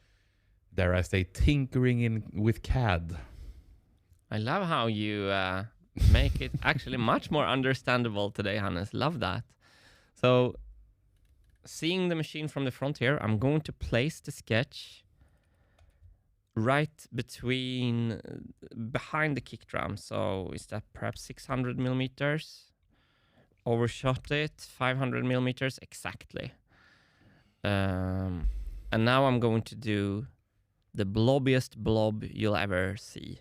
dare I say, tinkering with CAD.
I love how you make it actually much more understandable today, Hannes. Love that. So, seeing the machine from the front here, I'm going to place the sketch right behind the kick drum. So is that perhaps 600 millimeters? Overshot it, 500 millimeters exactly. And now I'm going to do the blobbiest blob you'll ever see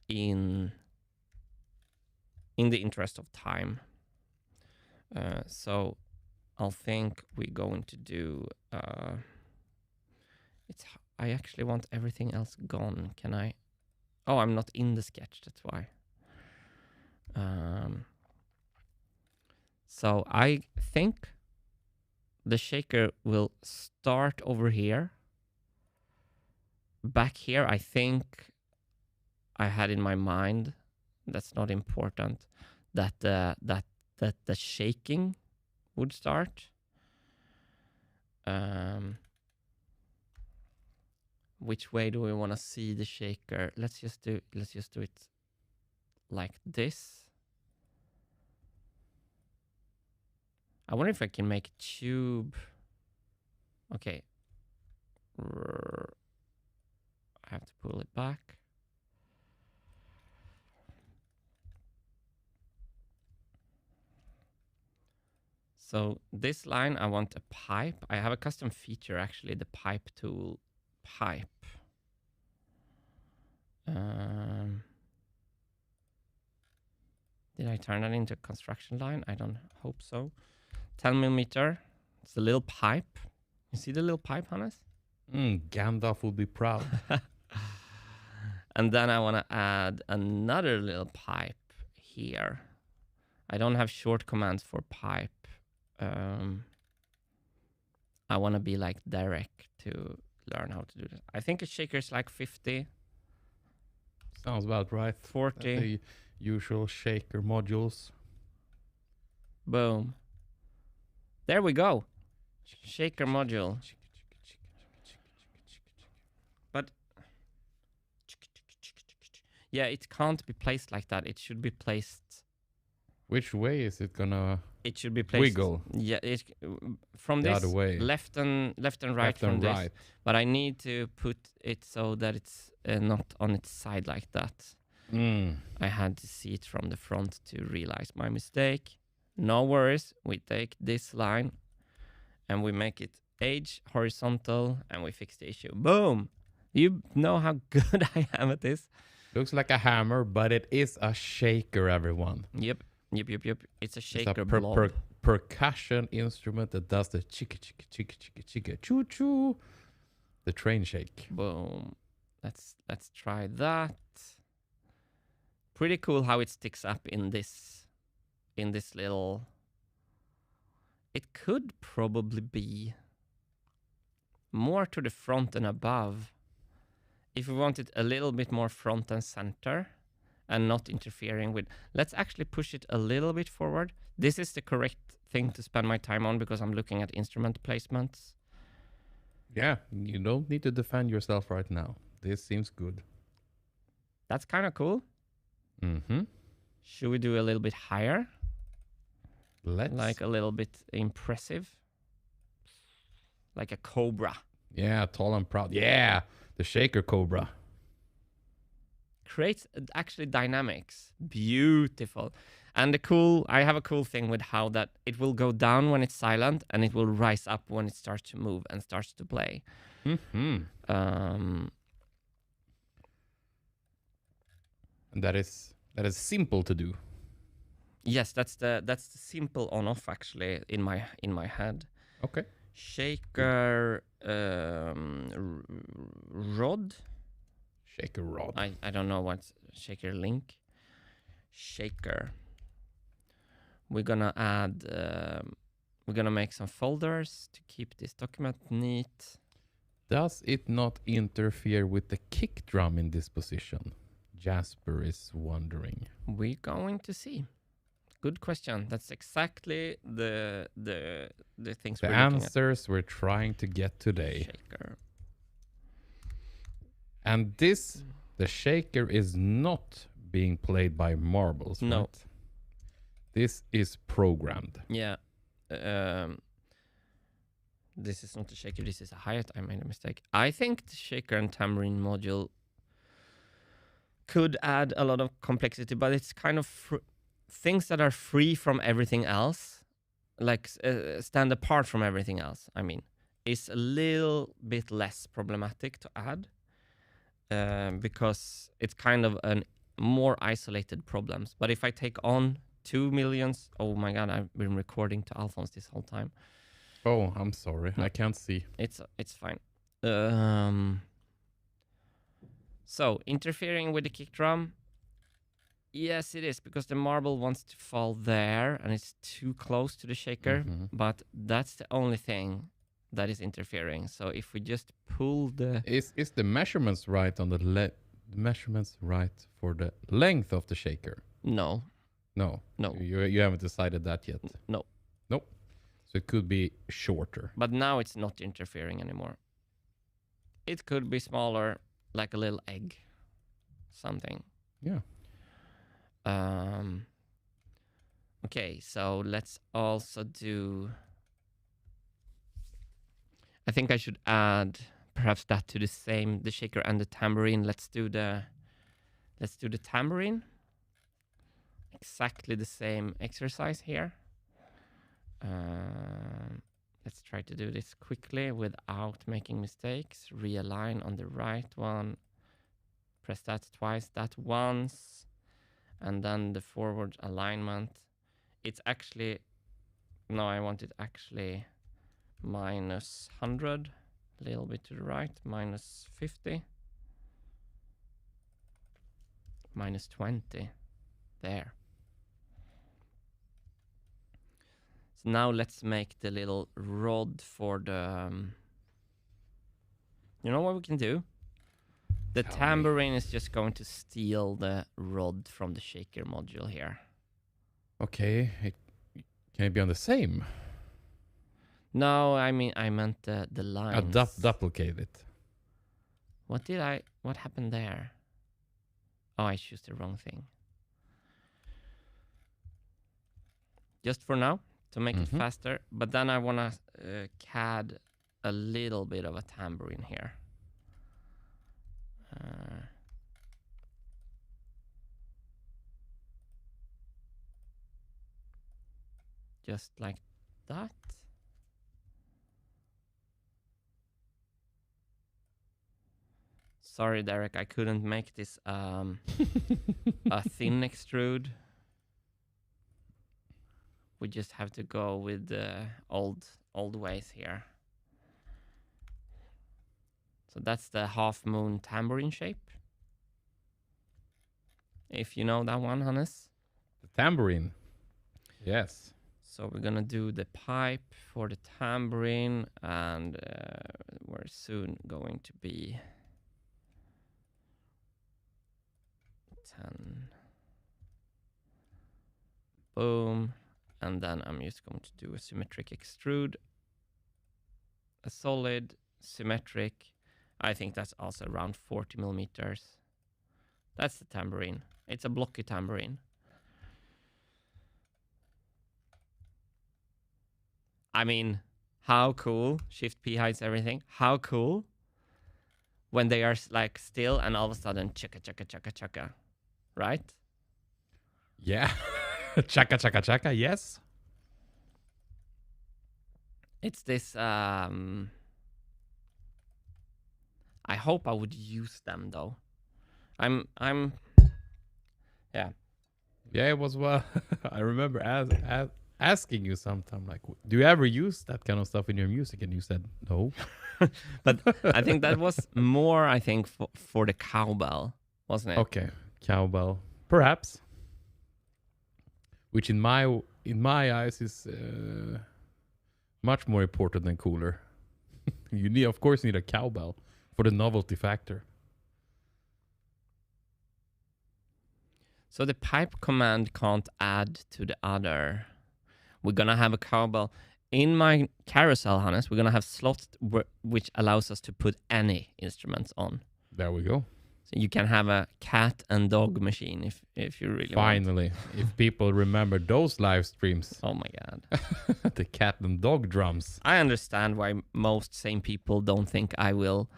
in the interest of time. So I'll think we're going to do I actually want everything else gone. Can I? Oh, I'm not in the sketch. That's why. So I think the shaker will start over here. Back here, I think I had in my mind, that's not important, that the shaking would start. Which way do we want to see the shaker? Let's just do it like this. I wonder if I can make a tube. Okay. have to pull it back. So this line, I want a pipe. I have a custom feature, actually, the pipe tool pipe. Did I turn that into a construction line? I don't hope so. 10 millimeter. It's a little pipe. You see the little pipe, Hannes?
Gandalf would be proud.
And then I want to add another little pipe here. I don't have short commands for pipe. I want to be like direct to learn how to do this. I think a shaker is like 50.
Sounds about right.
40.
The usual shaker modules.
Boom. There we go. Shaker module. But yeah, it can't be placed like that. It should be placed.
Which way is it gonna?
It should be placed.
Wiggle.
Yeah, from
The
this
other way.
left and right
Left
from
and
this.
right.
But I need to put it so that it's not on its side like that. I had to see it from the front to realize my mistake. No worries. We take this line and we make it edge horizontal and we fix the issue. Boom! You know how good I am at this.
Looks like a hammer, but it is a shaker, everyone.
Yep. It's a shaker
It's a
blob.
percussion instrument that does the chicka chicka chicka chicka chicka choo choo. The train shake.
Boom. Let's try that. Pretty cool how it sticks up in this little. It could probably be more to the front and above. If we want it a little bit more front and center and not interfering with. Let's actually push it a little bit forward. This is the correct thing to spend my time on because I'm looking at instrument placements.
Yeah, you don't need to defend yourself right now. This seems good.
That's kind of cool.
Mm-hmm.
Should we do a little bit higher?
Let's.
Like a little bit impressive? Like a cobra.
Yeah, tall and proud. Yeah, the shaker cobra.
Creates actually dynamics. Beautiful. And I have a cool thing with how that it will go down when it's silent and it will rise up when it starts to move and starts to play.
Mm-hmm. And that is simple to do.
Yes, that's the simple on off actually in my head.
Okay.
Shaker rod.
Shaker rod.
I don't know what's shaker link. Shaker. We're gonna add. We're gonna make some folders to keep this document neat.
Does it not interfere with the kick drum in this position? Jasper is wondering.
We're going to see. Good question. That's exactly the things
The
we're looking
answers we're trying to get
at.
today.
Shaker.
And this, the shaker is not being played by marbles,
No.
right? This is programmed.
Yeah. This is not a shaker. This is a hi-hat. I made a mistake. I think the shaker and tambourine module could add a lot of complexity, but it's kind of things that are free from everything else, like stand apart from everything else. I mean, is a little bit less problematic to add because it's kind of a more isolated problems. But if I take on 2 millions, oh my god, I've been recording to Alphonse this whole time.
Oh, I'm sorry. I can't see.
It's fine. So interfering with the kick drum. Yes, it is, because the marble wants to fall there and it's too close to the shaker, but that's the only thing that is interfering. So if we just pull the...
Is the measurements right on the measurements right for the length of the shaker?
No.
No.
No.
You haven't decided that yet?
No.
Nope. So it could be shorter.
But now it's not interfering anymore. It could be smaller, like a little egg. Something.
Yeah.
Okay, so let's also do... I think I should add perhaps that to the shaker and the tambourine. Let's do the tambourine. Exactly the same exercise here. Let's try to do this quickly without making mistakes. Realign on the right one. Press that twice, that once. And then the forward alignment. It's actually... No, I want it actually minus 100. A little bit to the right. Minus 50. Minus 20. There. So now let's make the little rod for the... you know what we can do? The tambourine is just going to steal the rod from the shaker module here.
Okay. Can it be on the same?
No, I meant the lines.
Duplicate it.
What happened there? Oh, I chose the wrong thing. Just for now, to make it faster. But then I want to CAD a little bit of a tambourine here. Just like that. Sorry, Derek, I couldn't make this a thin extrude. We just have to go with the old ways here. So that's the half moon tambourine shape. If you know that one, Hannes.
The tambourine. Yes.
So we're gonna do the pipe for the tambourine, and we're soon going to be 10. Boom. And then I'm just going to do a symmetric extrude. A solid, symmetric. I think that's also around 40 millimeters. That's the tambourine. It's a blocky tambourine. I mean, how cool. Shift P hides everything. How cool. When they are like still and all of a sudden chaka chaka chaka chaka. Right?
Yeah. Chaka chaka chaka, yes.
It's this I hope I would use them though. I'm yeah.
Yeah, it was well. I remember asking you sometime, like, do you ever use that kind of stuff in your music? And you said no.
But I think that was more, I think, for the cowbell, wasn't it?
Okay, cowbell, perhaps. Which in my eyes is much more important than cooler. You of course need a cowbell for the novelty factor.
So the pipe command can't add to the other. We're gonna have a cowbell in my carousel, Hannes. We're gonna have slots which allows us to put any instruments on.
There we go.
So you can have a cat and dog machine if you really
Finally,
want.
if people remember those live streams.
Oh my god.
The cat and dog drums.
I understand why most sane people don't think I will.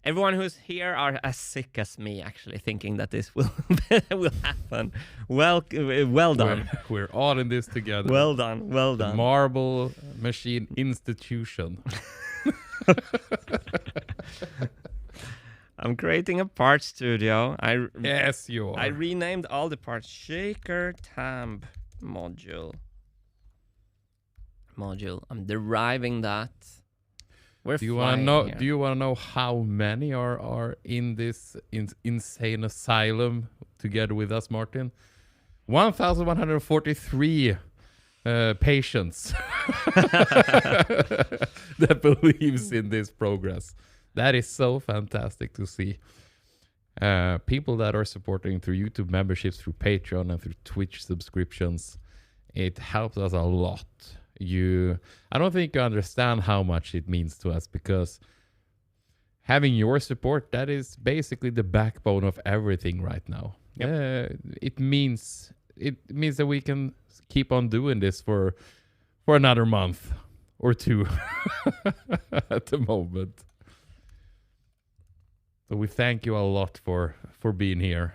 Everyone who's here are as sick as me, actually, thinking that this will happen. Well done.
We're all in this together.
Well done. Well done.
The Marble Machine Institution.
I'm creating a part studio.
Yes, you are.
I renamed all the parts. Shaker Tamb module. I'm deriving that.
Do you want to know? Do you want to know how many are in this insane asylum together with us, Martin? 1,143 patients that believes in this progress. That is so fantastic to see. People that are supporting through YouTube memberships, through Patreon, and through Twitch subscriptions. It helps us a lot. I don't think you understand how much it means to us, because having your support, that is basically the backbone of everything right now. Yep. It means that we can keep on doing this for another month or two at the moment. So we thank you a lot for being here,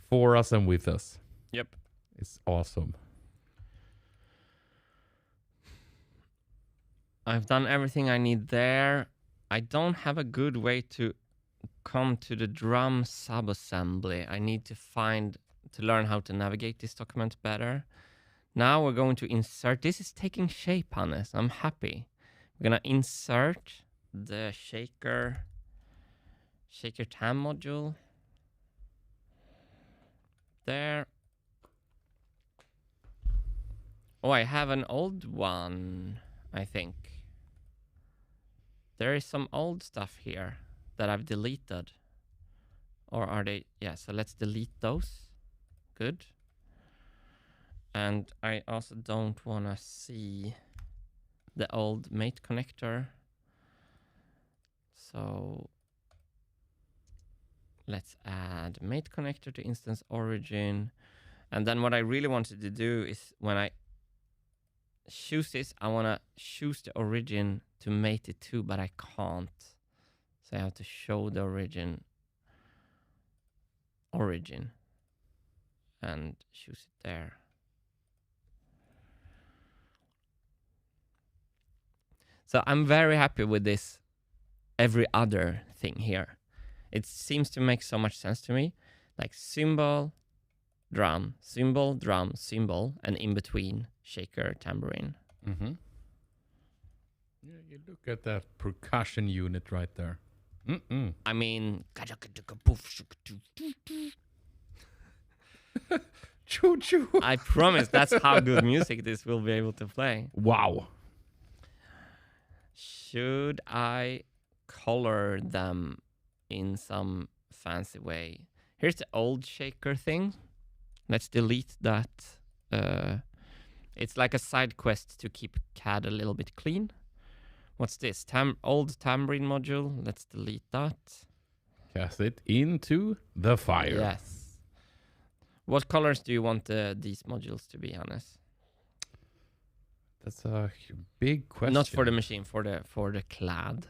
for us and with us.
Yep.
It's awesome.
I've done everything I need there. I don't have a good way to come to the drum subassembly. I need to learn how to navigate this document better. Now we're going to insert. This is taking shape, Hannes. I'm happy. We're gonna insert the shaker tam module there. Oh, I have an old one, I think. There is some old stuff here that I've deleted. Or are they? Yeah, so let's delete those. Good. And I also don't want to see the old mate connector. So let's add mate connector to instance origin. And then what I really wanted to do is when I choose this, I want to choose the origin to mate it to, but I can't. So I have to show the origin and choose it there. So I'm very happy with this every other thing here. It seems to make so much sense to me. Like cymbal, drum, cymbal, drum, cymbal, and in between shaker, tambourine.
Mm-hmm. Yeah, you look at that percussion unit right there. Mm-mm.
I mean,
choo choo.
I promise that's how good music this will be able to play.
Wow.
Should I color them in some fancy way? Here's the old shaker thing. Let's delete that. It's like a side quest to keep CAD a little bit clean. What's this? Old tambourine module. Let's delete that.
Cast it into the fire.
Yes. What colors do you want these modules to be, Hannes?
That's a big question.
Not for the machine, for the clad.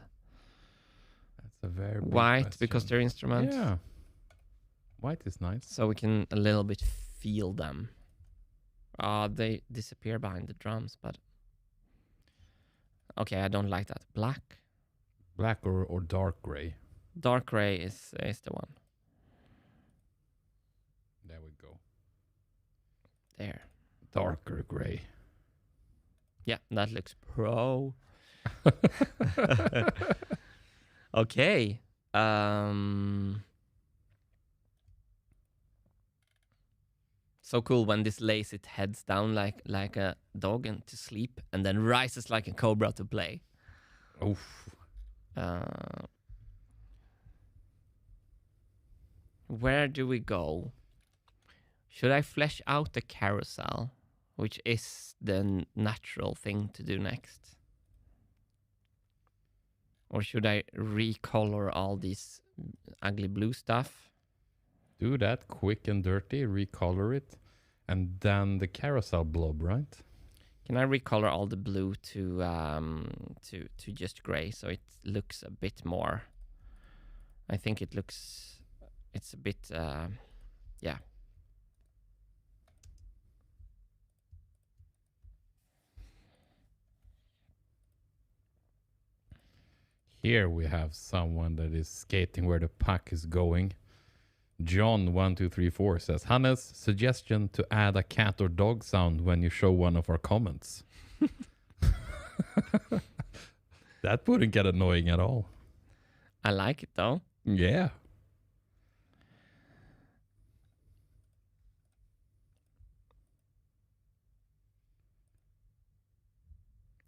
That's a very big
white
question.
Because they're instruments.
Yeah. White is nice.
So we can a little bit feel them. They disappear behind the drums, but okay, I don't like that. Black.
Black or dark gray.
Dark gray is the one.
There we go.
There.
Darker gray.
Yeah, that looks pro. Okay. So cool when this lays its heads down like a dog and to sleep, and then rises like a cobra to play.
Oof.
Where do we go? Should I flesh out the carousel, which is the natural thing to do next? Or should I recolor all this ugly blue stuff?
Do that quick and dirty, recolor it, and then the carousel blob, right?
Can I recolor all the blue to just gray so it looks a bit more? I think it's a bit yeah.
Here we have someone that is skating where the puck is going. John1234 says, Hannes, suggestion to add a cat or dog sound when you show one of our comments. That wouldn't get annoying at all.
I like it though.
Yeah.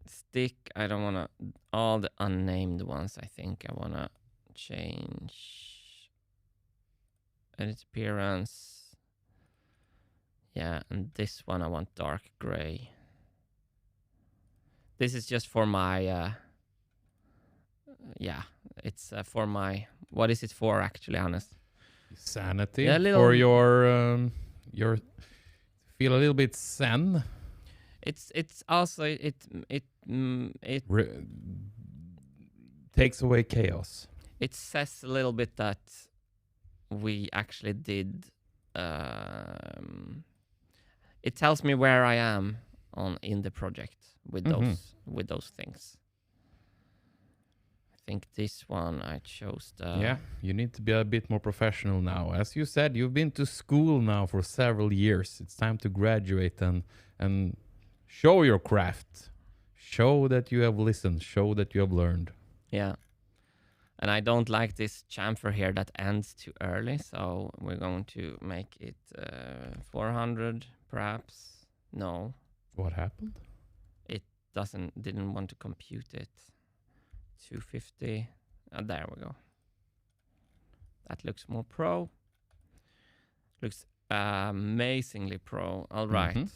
Stick, I don't want to, all the unnamed ones, I think I want to change. Edit appearance. Yeah, and this one I want dark gray. This is just for my, yeah, it's for my, what is it for actually, Hannes?
Sanity.
Yeah,
for your feel a little bit zen.
It's also it
takes away chaos.
It says a little bit that we actually did. It tells me where I am in the project with those things. I think this one I chose the.
Yeah, you need to be a bit more professional now. As you said, you've been to school now for several years. It's time to graduate and show your craft. Show that you have listened. Show that you have learned.
Yeah. And I don't like this chamfer here that ends too early, so we're going to make it 400 perhaps. No.
What happened?
It didn't want to compute it. 250. There we go. That looks more pro. Looks amazingly pro. All right.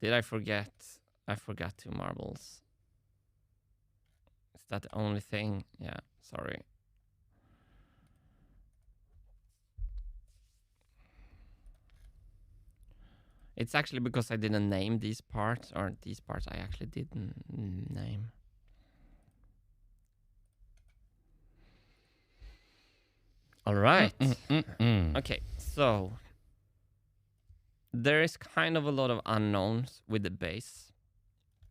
Did I forget? I forgot 2 marbles. Is that the only thing? Yeah, sorry. It's actually because I didn't name these parts, or these parts I actually didn't name. All right. Okay, so there is kind of a lot of unknowns with the bass.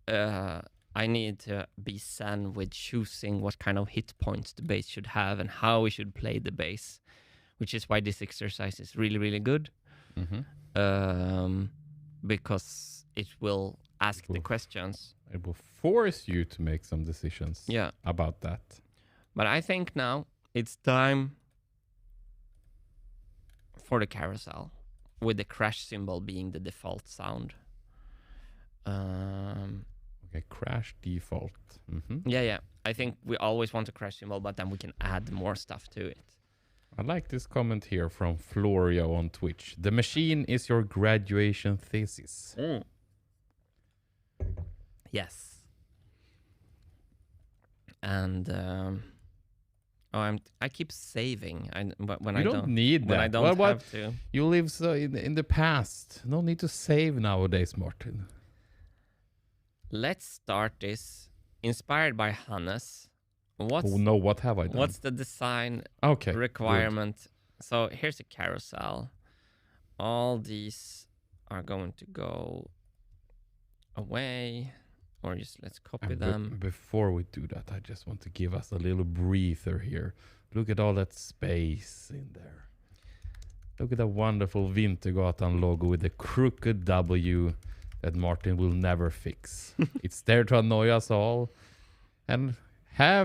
I need to be zen with choosing what kind of hit points the bass should have and how we should play the bass, which is why this exercise is really, really good. Because it will ask the questions.
It will force you to make some decisions about that.
But I think now it's time for the carousel, with the crash cymbal being the default sound.
Okay, crash default.
Yeah. I think we always want a crash cymbal, but then we can add more stuff to it.
I like this comment here from Florio on Twitch. The machine is your graduation thesis.
Yes. And I keep saving. When
you
I
don't need that.
When I don't have to.
You live so in the past. No need to save nowadays, Martin.
Let's start this. Inspired by Hannes. What
have I done?
What's the design requirement? Good. So here's a carousel. All these are going to go away, or just let's copy them.
Before we do that, I just want to give us a little breather here. Look at all that space in there. Look at the wonderful Wintergatan logo with the crooked W that Martin will never fix. It's there to annoy us all. And I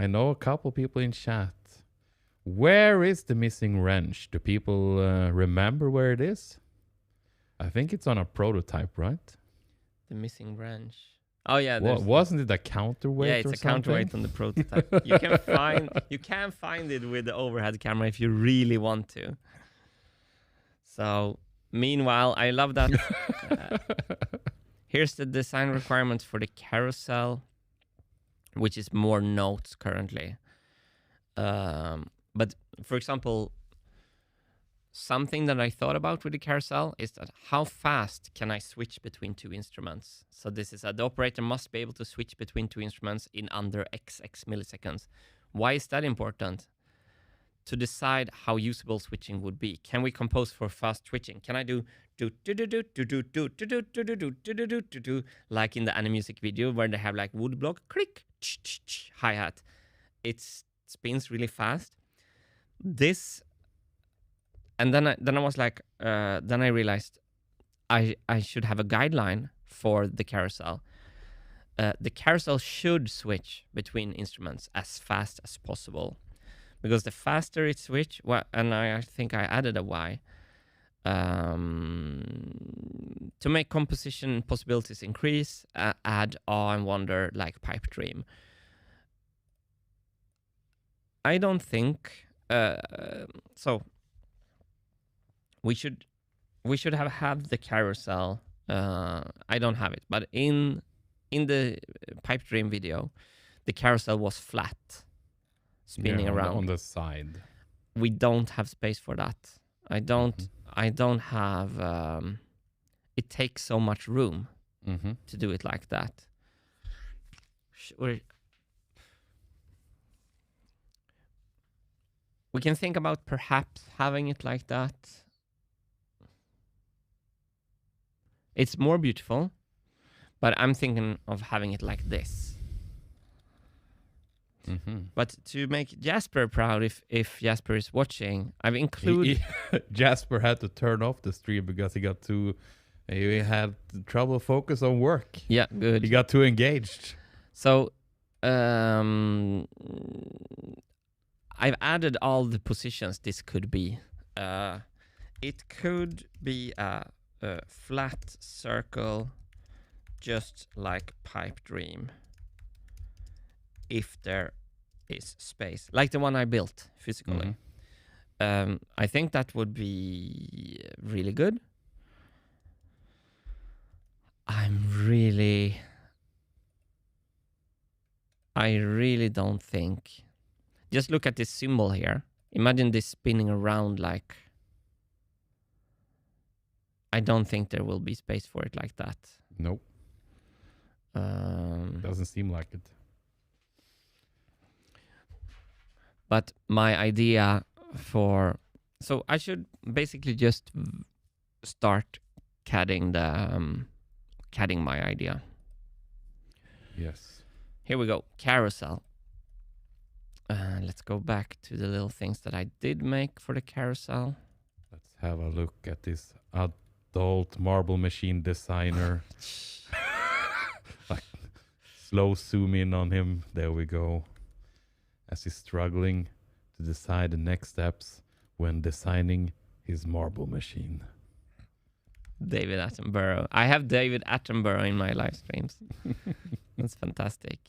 know a couple people in chat. Where is the missing wrench? Do people remember where it is? I think it's on a prototype, right?
The missing wrench. Oh yeah,
wasn't it a counterweight?
Yeah, it's a counterweight on the prototype. You can find it with the overhead camera if you really want to. So, meanwhile, I love that. Here's the design requirements for the carousel, which is more notes currently. But for example, something that I thought about with the carousel is that how fast can I switch between 2 instruments? So this is the operator must be able to switch between 2 instruments in under XX milliseconds. Why is that important? To decide how usable switching would be. Can we compose for fast switching? Can I do like in the anime music video where they have like wood block, click, hi-hat. It spins really fast. This, and then I was like, then I realized I should have a guideline for the carousel. The carousel should switch between instruments as fast as possible, because the faster it switch, and I think I added a Y, to make composition possibilities increase, add awe and wonder like Pipe Dream. I don't think so. We should have the carousel. I don't have it, but in the Pipe Dream video, the carousel was flat, spinning around
on the side.
We don't have space for that. I don't have. It takes so much room to do it like that. we can think about perhaps having it like that. It's more beautiful, but I'm thinking of having it like this. But to make Jasper proud, if Jasper is watching, I've included...
Jasper had to turn off the stream because he had trouble focus on work.
Yeah, good.
He got too engaged.
So, I've added all the positions this could be. It could be a flat circle, just like Pipe Dream, if there is space, like the one I built physically. I think that would be really good. I really don't think. Just look at this cymbal here. Imagine this spinning around like... I don't think there will be space for it like that.
Nope. Doesn't seem like it.
But my idea for... So I should basically just start CADing my idea.
Yes.
Here we go. Carousel. Let's go back to the little things that I did make for the carousel.
Let's have a look at this adult marble machine designer. Like, slow zoom in on him. There we go. As he's struggling to decide the next steps when designing his marble machine.
David Attenborough. I have David Attenborough in my live streams. That's fantastic.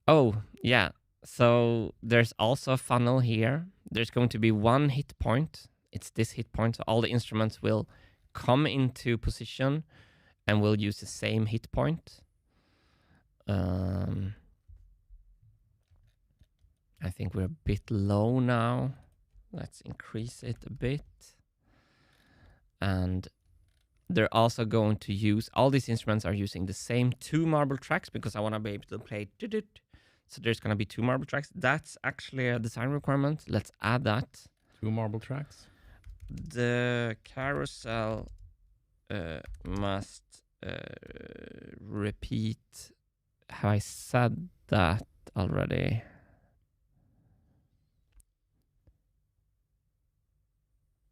Oh, yeah. So there's also a funnel here. There's going to be one hit point. It's this hit point. So all the instruments will come into position and will use the same hit point. I think we're a bit low now. Let's increase it a bit. And they're also going to use, all these instruments are using the same 2 marble tracks because I want to be able to play. So there's going to be 2 marble tracks. That's actually a design requirement. Let's add that.
2 marble tracks?
The carousel must repeat. Have I said that already?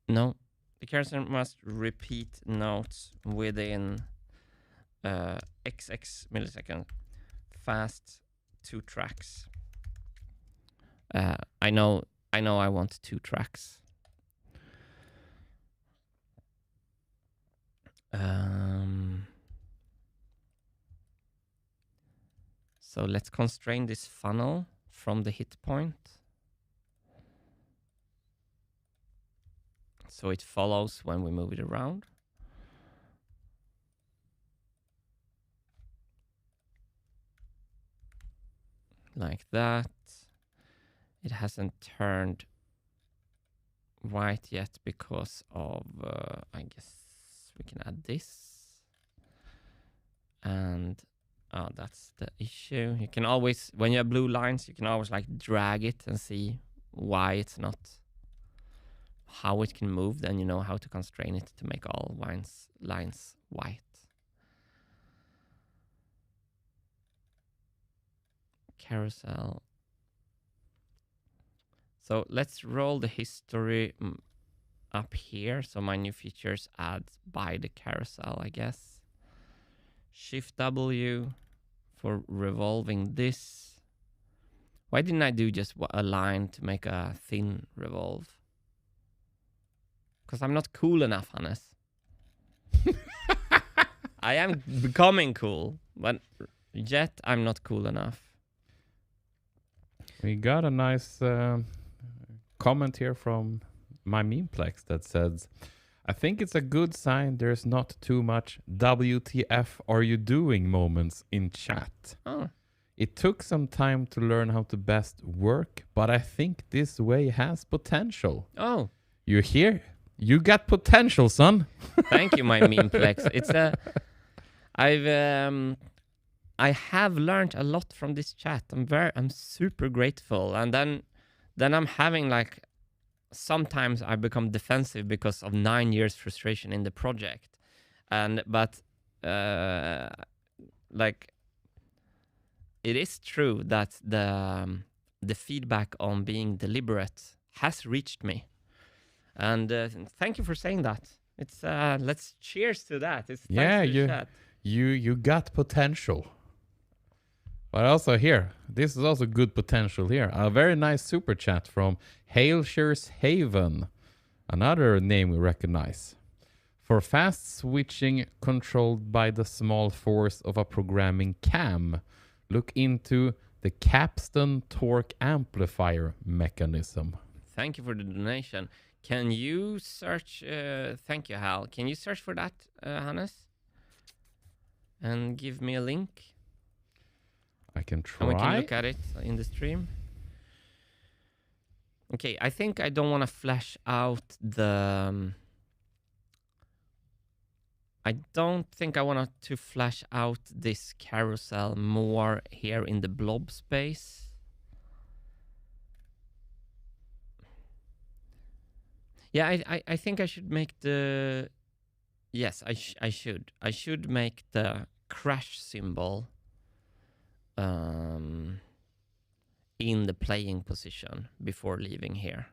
No. The carousel must repeat notes within XX millisecond. Fast 2 tracks. I know I want 2 tracks. So let's constrain this funnel from the hit point. So it follows when we move it around. Like that. It hasn't turned white yet because of, I guess we can add this. And that's the issue. You can always, when you have blue lines, you can always like drag it and see why it's not, how it can move. Then you know how to constrain it to make all lines white. Carousel. So let's roll the history up here. So my new features add by the carousel, I guess. Shift W for revolving this. Why didn't I do just a line to make a thin revolve? Because I'm not cool enough, Hannes. I am becoming cool, but yet I'm not cool enough.
We got a nice comment here from my memeplex that says, I think it's a good sign there's not too much WTF are you doing moments in chat.
Oh.
It took some time to learn how to best work, but I think this way has potential.
Oh.
You hear? You got potential, son.
Thank you, my memeplex. It's I have learned a lot from this chat. I'm super grateful. And then then I'm having like, sometimes I become defensive because of 9 years frustration in the project. But like, it is true that the feedback on being deliberate has reached me. And thank you for saying that. It's let's cheers to that. It's
Yeah,
thanks to the chat.
you got potential. But also here, this is also good potential here. A very nice super chat from Hailshire's Haven, another name we recognize. For fast switching controlled by the small force of a programming cam, look into the capstan torque amplifier mechanism.
Thank you for the donation. Can you search? Thank you, Hal. Can you search for that, Hannes? And give me a link.
I can try.
And we can look at it in the stream. Okay, I think I don't want to flesh out the... I don't think I want to flesh out this carousel more here in the blob space. Yeah, I think I should make the... Yes, I should. I should make the crash cymbal in the playing position before leaving here.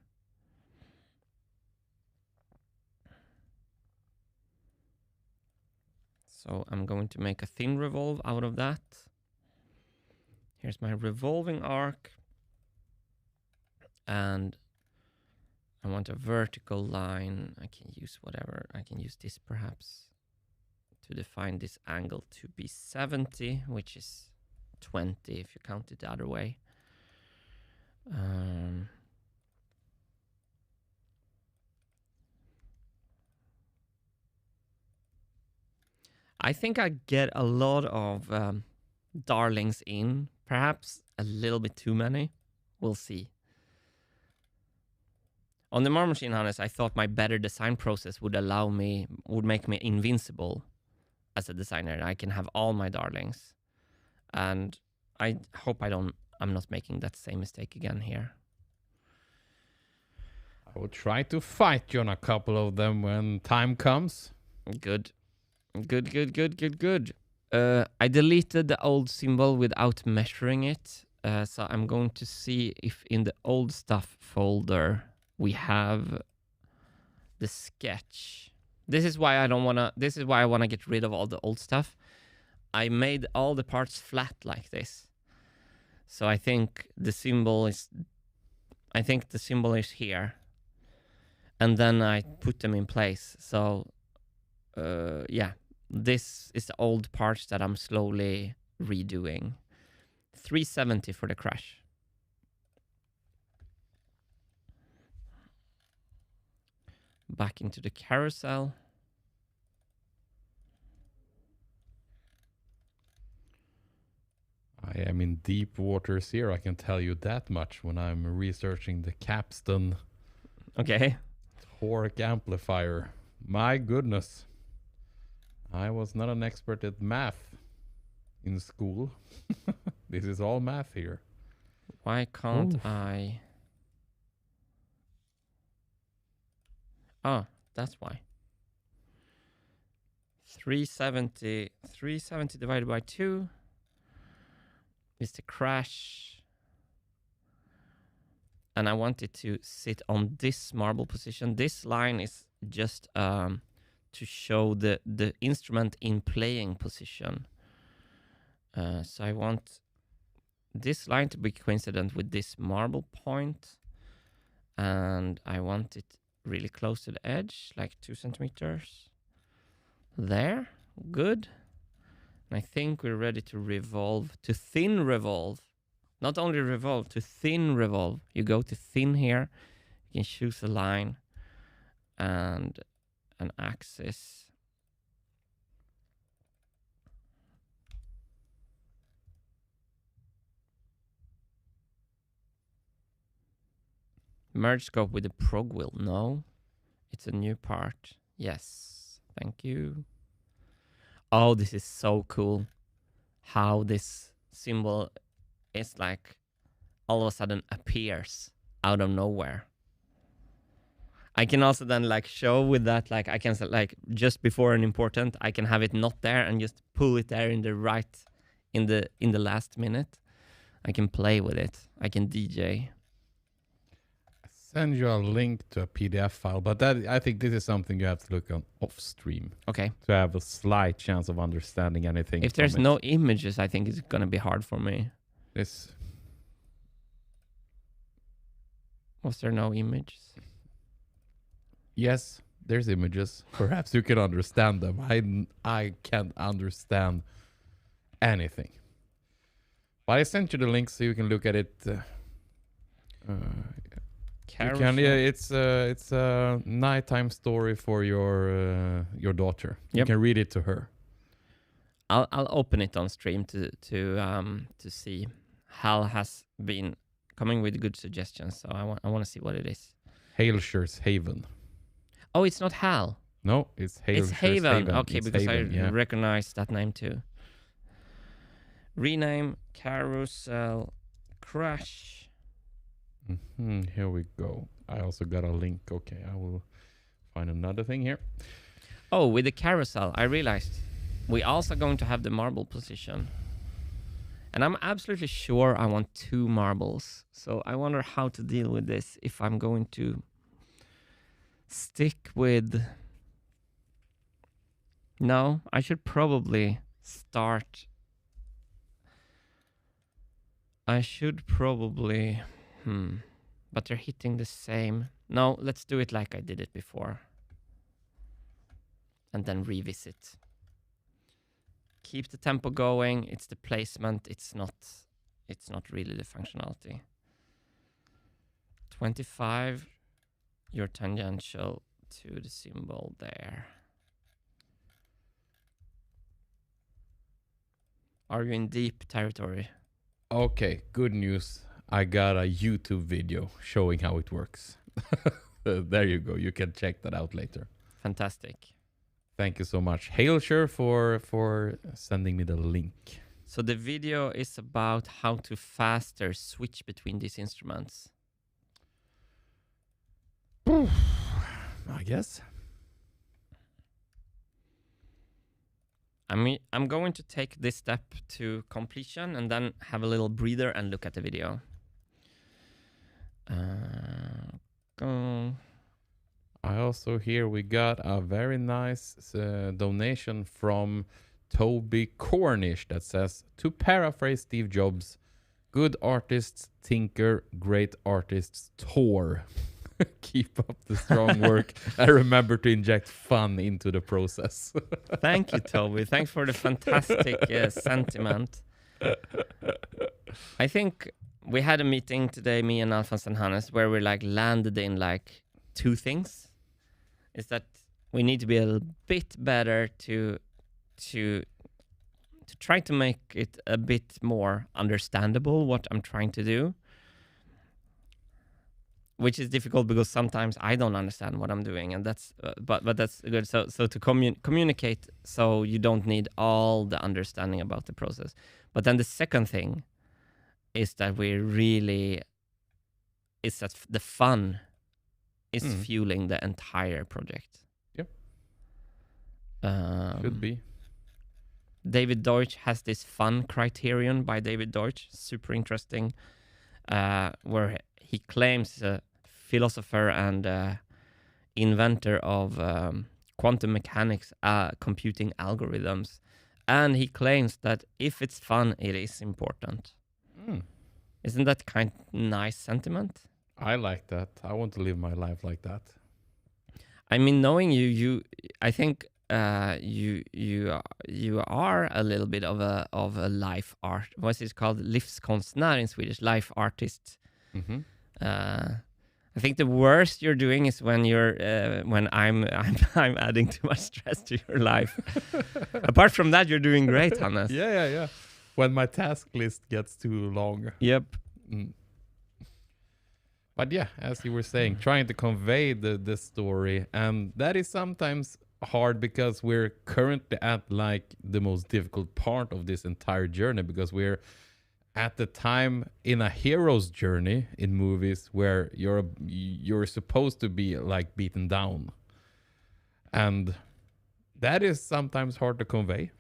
So I'm going to make a thin revolve out of that. Here's my revolving arc. And I want a vertical line. I can use whatever. I can use this perhaps to define this angle to be 70, which is 20 if you count it the other way. I think I get a lot of darlings in, perhaps a little bit too many. We'll see. On the Marble Machine, Hannes, I thought my better design process would make me invincible as a designer. I can have all my darlings. And I hope I'm not making that same mistake again here.
I will try to fight you on a couple of them when time comes.
Good. Good. I deleted the old cymbal without measuring it. So I'm going to see if in the old stuff folder we have the sketch. This is why I want to get rid of all the old stuff. I made all the parts flat like this. So I think the cymbal is here. And then I put them in place. So yeah, this is the old parts that I'm slowly redoing. 370 for the crash. Back into the carousel.
I am in deep waters here, I can tell you that much when I'm researching the capstan torque amplifier. My goodness. I was not an expert at math in school. This is all math here.
Why can't I? Oh, that's why. 370 divided by 2 is the crash. And I want it to sit on this marble position. This line is just to show the instrument in playing position. So I want this line to be coincident with this marble point. And I want it really close to the edge, like 2 centimeters. There, good. And I think we're ready to revolve, to thin revolve. Not only revolve, to thin revolve. You go to thin here, you can choose a line and an axis. Merge scope with the prog wheel. No, it's a new part. Yes, thank you. Oh, this is so cool. How this cymbal is like all of a sudden appears out of nowhere. I can also then like show with that, like I can like just before an important, I can have it not there and just pull it there in the right, in the last minute. I can play with it. I can DJ.
Send you a link to a PDF file, but that I think this is something you have to look on off stream.
Okay.
To have a slight chance of understanding anything.
If there's no images, I think it's gonna be hard for me.
This.
Was there no images?
Yes, there's images. Perhaps you can understand them. I can't understand anything. But I sent you the link so you can look at it.
Carousel.
It's a nighttime story for your daughter. You
Yep.
can read it to her.
I'll open it on stream to see. Hal has been coming with good suggestions, so I want to see what it is.
Hailshire's Haven.
Oh, it's not Hal.
No, it's Hailshire's
It's Haven. Okay,
it's
because
Haven,
I recognize that name too. Rename Carousel Crash.
Here we go. I also got a link. Okay, I will find another thing here.
Oh, with the carousel, I realized we also going to have the marble position. And I'm absolutely sure I want 2 marbles. So I wonder how to deal with this, if I'm going to stick with... No, I should probably start... I should probably... But they're hitting the same. No, let's do it like I did it before. And then revisit. Keep the tempo going. It's the placement. It's not really the functionality. 25. Your tangential to the cymbal there. Are you in deep territory?
Okay, good news. I got a YouTube video showing how it works. There you go. You can check that out later.
Fantastic.
Thank you so much, Hailshire, for sending me the link.
So the video is about how to faster switch between these instruments.
I guess.
I'm going to take this step to completion and then have a little breather and look at the video. Go.
I also hear we got a very nice donation from Toby Cornish that says, to paraphrase Steve Jobs, good artists tinker, great artists tour. Keep up the strong work and remember to inject fun into the process.
Thank you, Toby. Thanks for the fantastic sentiment. I think we had a meeting today, me and Alphonse and Hannes, where we like landed in like 2 things. Is that we need to be a bit better to try to make it a bit more understandable what I'm trying to do. Which is difficult because sometimes I don't understand what I'm doing, and that's but that's good. So to communicate, so you don't need all the understanding about the process. But then the second thing is that the fun is fueling the entire project.
Yep. Should be.
David Deutsch has this fun criterion by David Deutsch, super interesting, where he claims a philosopher and inventor of quantum mechanics, computing algorithms. And he claims that if it's fun, it is important. Isn't that kind of nice sentiment?
I like that. I want to live my life like that.
I mean, knowing I think you are a little bit of a life art. What's it called? Livskonstnär in Swedish, life artist. I think the worst you're doing is when when I'm adding too much stress to your life. Apart from that, you're doing great, Hannes.
Yeah. When my task list gets too long.
Yep.
But yeah, as you were saying, trying to convey the story, and that is sometimes hard because we're currently at like the most difficult part of this entire journey, because we're at the time in a hero's journey in movies where you're supposed to be like beaten down, and that is sometimes hard to convey,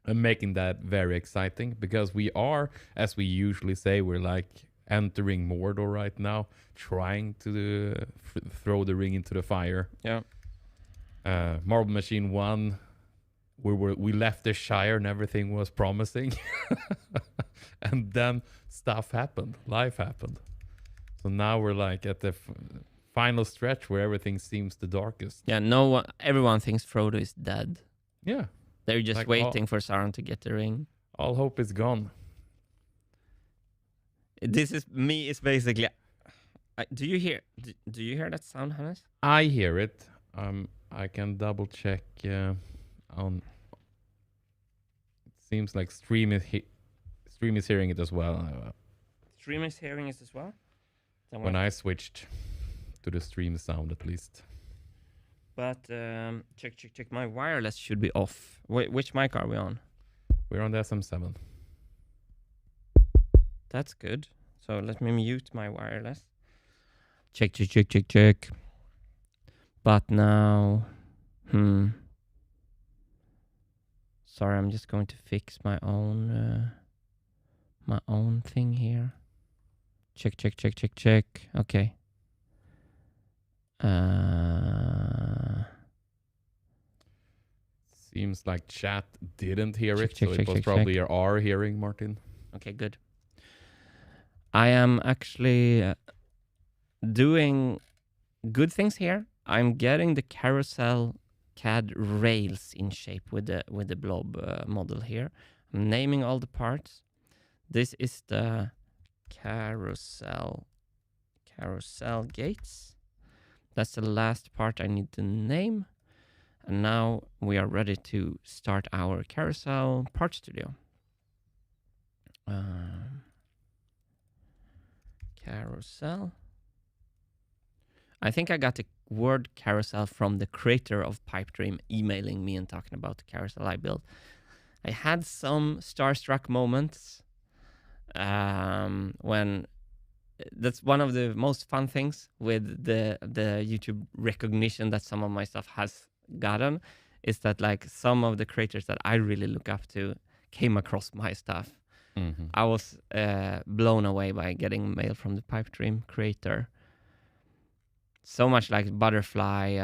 and making that very exciting, because we are, as we usually say, we're like entering Mordor right now, trying to throw the ring into the fire.
Yeah.
Marble Machine 1, we left the Shire and everything was promising. And then stuff happened. Life happened. So now we're like at the final stretch where everything seems the darkest.
Yeah, everyone thinks Frodo is dead.
Yeah.
They're just
Like,
waiting for Sauron to get the ring.
All hope is gone.
This is me. It's basically. Do you hear? Do you hear that sound, Hannes?
I hear it. I can double check on. It seems like Stream is hearing it as well.
Stream is hearing it as well.
When I switched to the stream sound, at least.
But check. My wireless should be off. Which mic are we on?
We're on the SM7.
That's good. So let me mute my wireless. Check. But now, sorry, I'm just going to fix my own thing here. Check. Okay.
Seems like chat didn't hear it, so it was probably our hearing, Martin.
Okay, good. I am actually doing good things here. I'm getting the Carousel CAD rails in shape with the blob model here. I'm naming all the parts. This is the Carousel gates. That's the last part I need to name. And now we are ready to start our Carousel part studio. Carousel. I think I got the word carousel from the creator of Pipe Dream emailing me and talking about the carousel I built. I had some starstruck moments when that's one of the most fun things with the YouTube recognition that some of my stuff has gotten, is that like some of the creators that I really look up to came across my stuff.
Mm-hmm.
I was blown away by getting mail from the Pipe Dream creator. So much like Butterfly,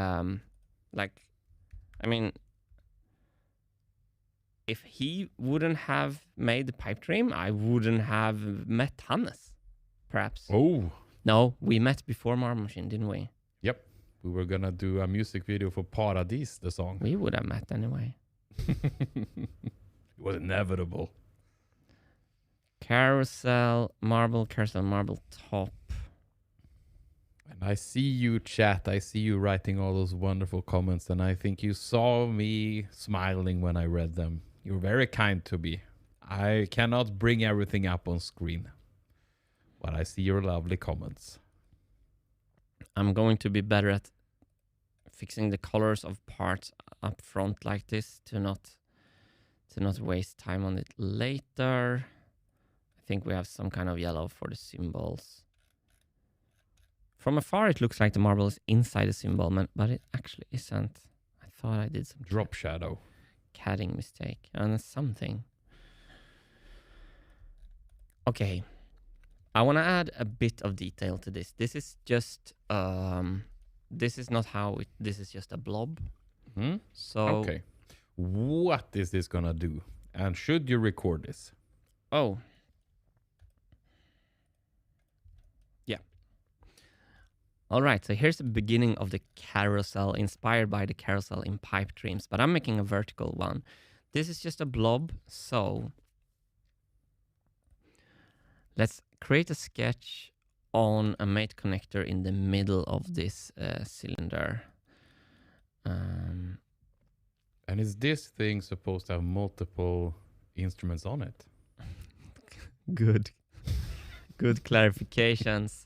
if he wouldn't have made the Pipe Dream, I wouldn't have met Hannes, perhaps.
Oh.
No, we met before Marble Machine, didn't we?
Yep. We were gonna do a music video for Paradis, the song.
We would have met anyway.
It was inevitable.
Carousel, marble top.
And I see you chat. I see you writing all those wonderful comments. And I think you saw me smiling when I read them. You're very kind to me. I cannot bring everything up on screen, but I see your lovely comments.
I'm going to be better at fixing the colors of parts up front like this to not waste time on it later. I think we have some kind of yellow for the cymbals. From afar, it looks like the marble is inside the cymbal, but it actually isn't. I thought I did some
drop shadow
CADing mistake and something. Okay, I want to add a bit of detail to this. This is just this is not how it. This is just a blob.
Mm-hmm.
So
okay, what is this gonna do? And should you record this?
Oh. All right, so here's the beginning of the carousel, inspired by the carousel in Pipe Dreams, but I'm making a vertical one. This is just a blob, so let's create a sketch on a mate connector in the middle of this cylinder.
And is this thing supposed to have multiple instruments on it?
Good clarifications.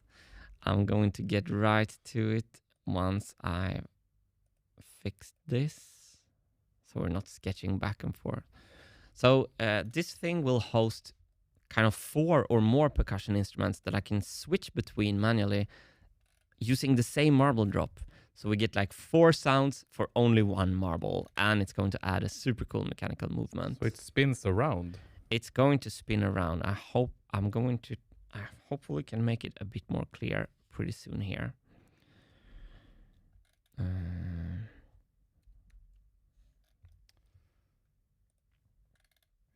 I'm going to get right to it once I've fixed this, so we're not sketching back and forth. So this thing will host kind of 4 or more percussion instruments that I can switch between manually using the same marble drop. So we get like 4 sounds for only 1 marble, and it's going to add a super cool mechanical movement.
So it spins around.
It's going to spin around. I hopefully can make it a bit more clear pretty soon here.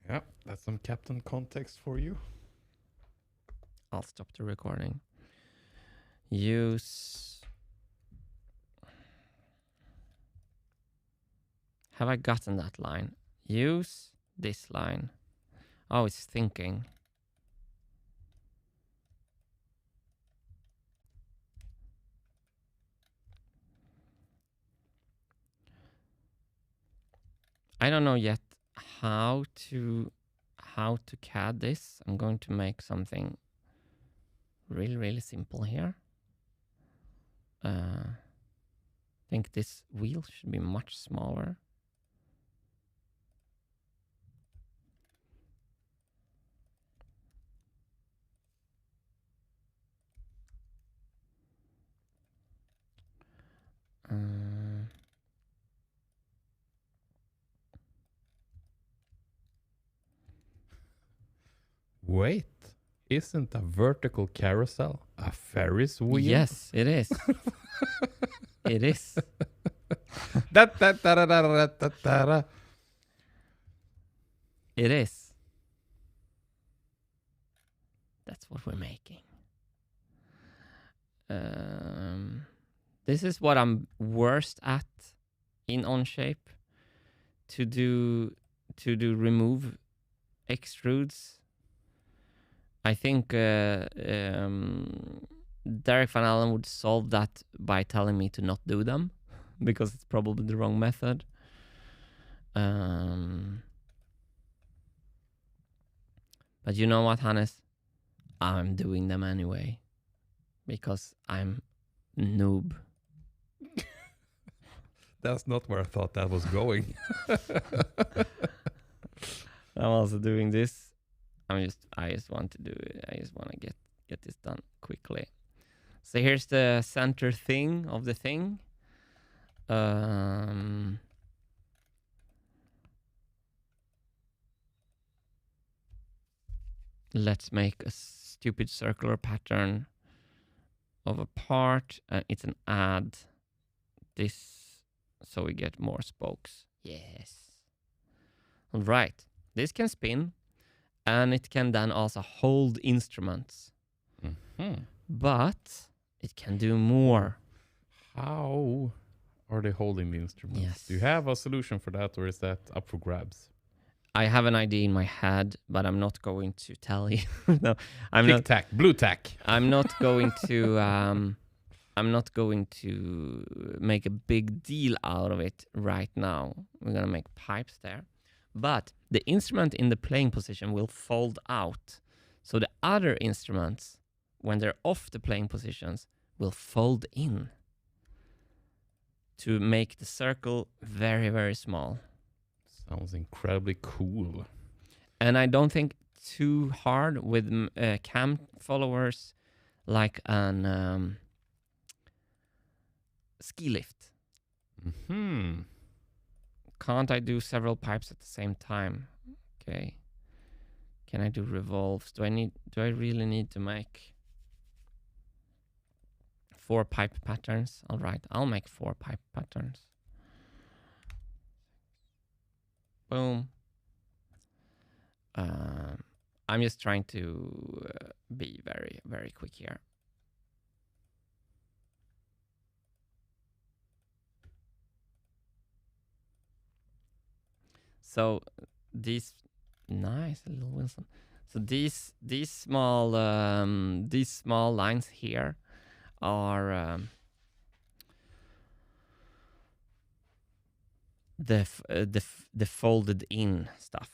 Yeah, that's some Captain context for you.
I'll stop the recording. Use. Have I gotten that line? Use this line. Oh, it's thinking. I don't know yet how to CAD this. I'm going to make something really simple here. I think this wheel should be much smaller.
Wait, isn't a vertical carousel a Ferris wheel?
Yes, it is. It is. It is. That's what we're making. This is what I'm worst at in Onshape. To do remove extrudes. I think Derek Van Allen would solve that by telling me to not do them, because it's probably the wrong method. But you know what, Hannes? I'm doing them anyway, because I'm noob.
That's not where I thought that was going.
I'm also doing this. I just want to do it. I just want to get this done quickly. So here's the center thing of the thing. Let's make a stupid circular pattern of a part. It's an add. This, so we get more spokes. Yes. All right. This can spin, and it can then also hold instruments.
Mm-hmm.
But it can do more.
How are they holding the instruments?
Yes.
Do you have a solution for that, or is that up for grabs?
I have an idea in my head, but I'm not going to tell you. No,
Tic tac, blue tack.
I'm not going to. I'm not going to make a big deal out of it right now. We're gonna make pipes there, but the instrument in the playing position will fold out, so the other instruments, when they're off the playing positions, will fold in to make the circle very small.
Sounds incredibly cool.
And I don't think too hard with cam followers like an ski lift.
Mm-hmm.
Can't I do several pipes at the same time? Okay. Can I do revolves? Do I really need to make 4 pipe patterns? All right, I'll make 4 pipe patterns. Boom. I'm just trying to be very quick here. So these nice little Wilson. So these small lines here are the folded in stuff.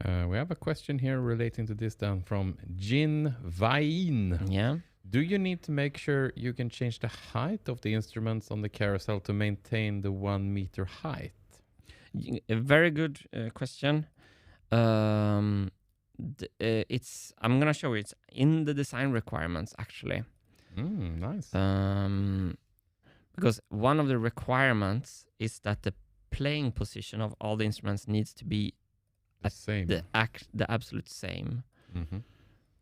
We have a question here relating to this down from Jin Vain.
Yeah.
Do you need to make sure you can change the height of the instruments on the carousel to maintain the 1 meter height?
A very good question. I'm gonna show you. It's in the design requirements actually.
Nice.
Because one of the requirements is that the playing position of all the instruments needs to be
The same.
the absolute same.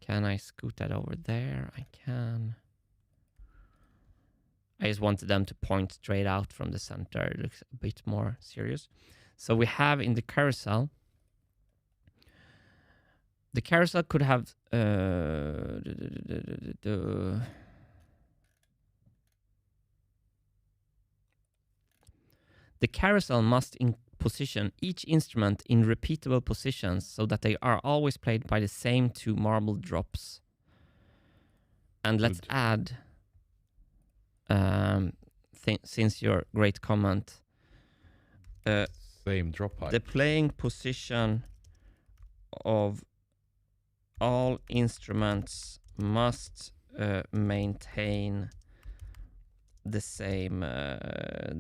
Can I scoot that over there? I can. I just wanted them to point straight out from the center. It looks a bit more serious. So we have in the carousel. The carousel could have the carousel must position each instrument in repeatable positions so that they are always played by the same 2 marble drops. And let's add, since your great comment,
same drop height.
the playing position of all instruments must maintain the same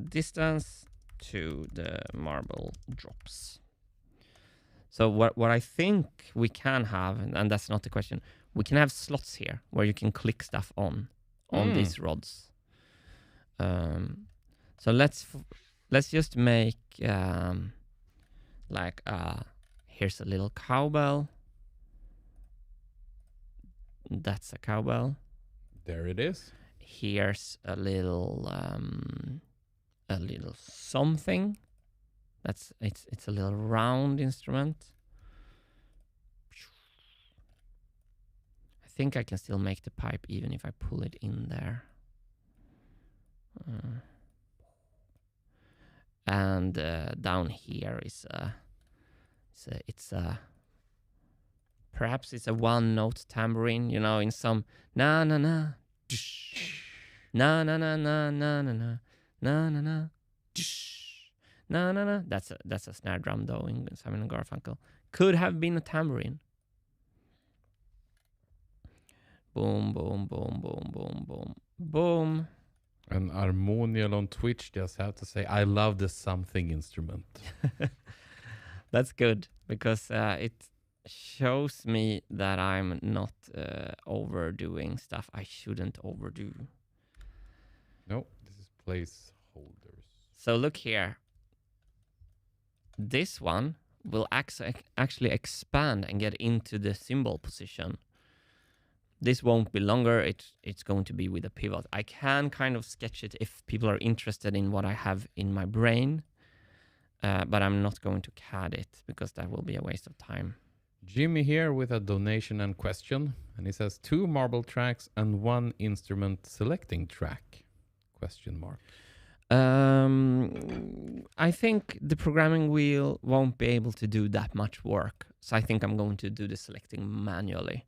distance to the marble drops. So what I think we can have, and that's not the question, we can have slots here where you can click stuff on these rods. So let's just make like here's a little cowbell. That's a cowbell.
There it is.
Here's a little something. It's a little round instrument. I think I can still make the pipe even if I pull it in there. And down here is perhaps it's a 1-note tambourine, you know, in some na na na na na na na na na na na na na na na na. That's a snare drum though in Simon and Garfunkel. Could have been a tambourine. Boom, boom, boom, boom, boom, boom, boom.
And Harmonial on Twitch just have to say, I love the something instrument.
That's good because it shows me that I'm not overdoing stuff I shouldn't overdo.
No, this is placeholders.
So look here. This one will actually expand and get into the cymbal position. This won't be longer. It's going to be with a pivot. I can kind of sketch it if people are interested in what I have in my brain, but I'm not going to CAD it because that will be a waste of time.
Jimmy here with a donation and question, and he says 2 marble tracks and 1 instrument selecting track? Question mark.
I think the programming wheel won't be able to do that much work, so I think I'm going to do the selecting manually.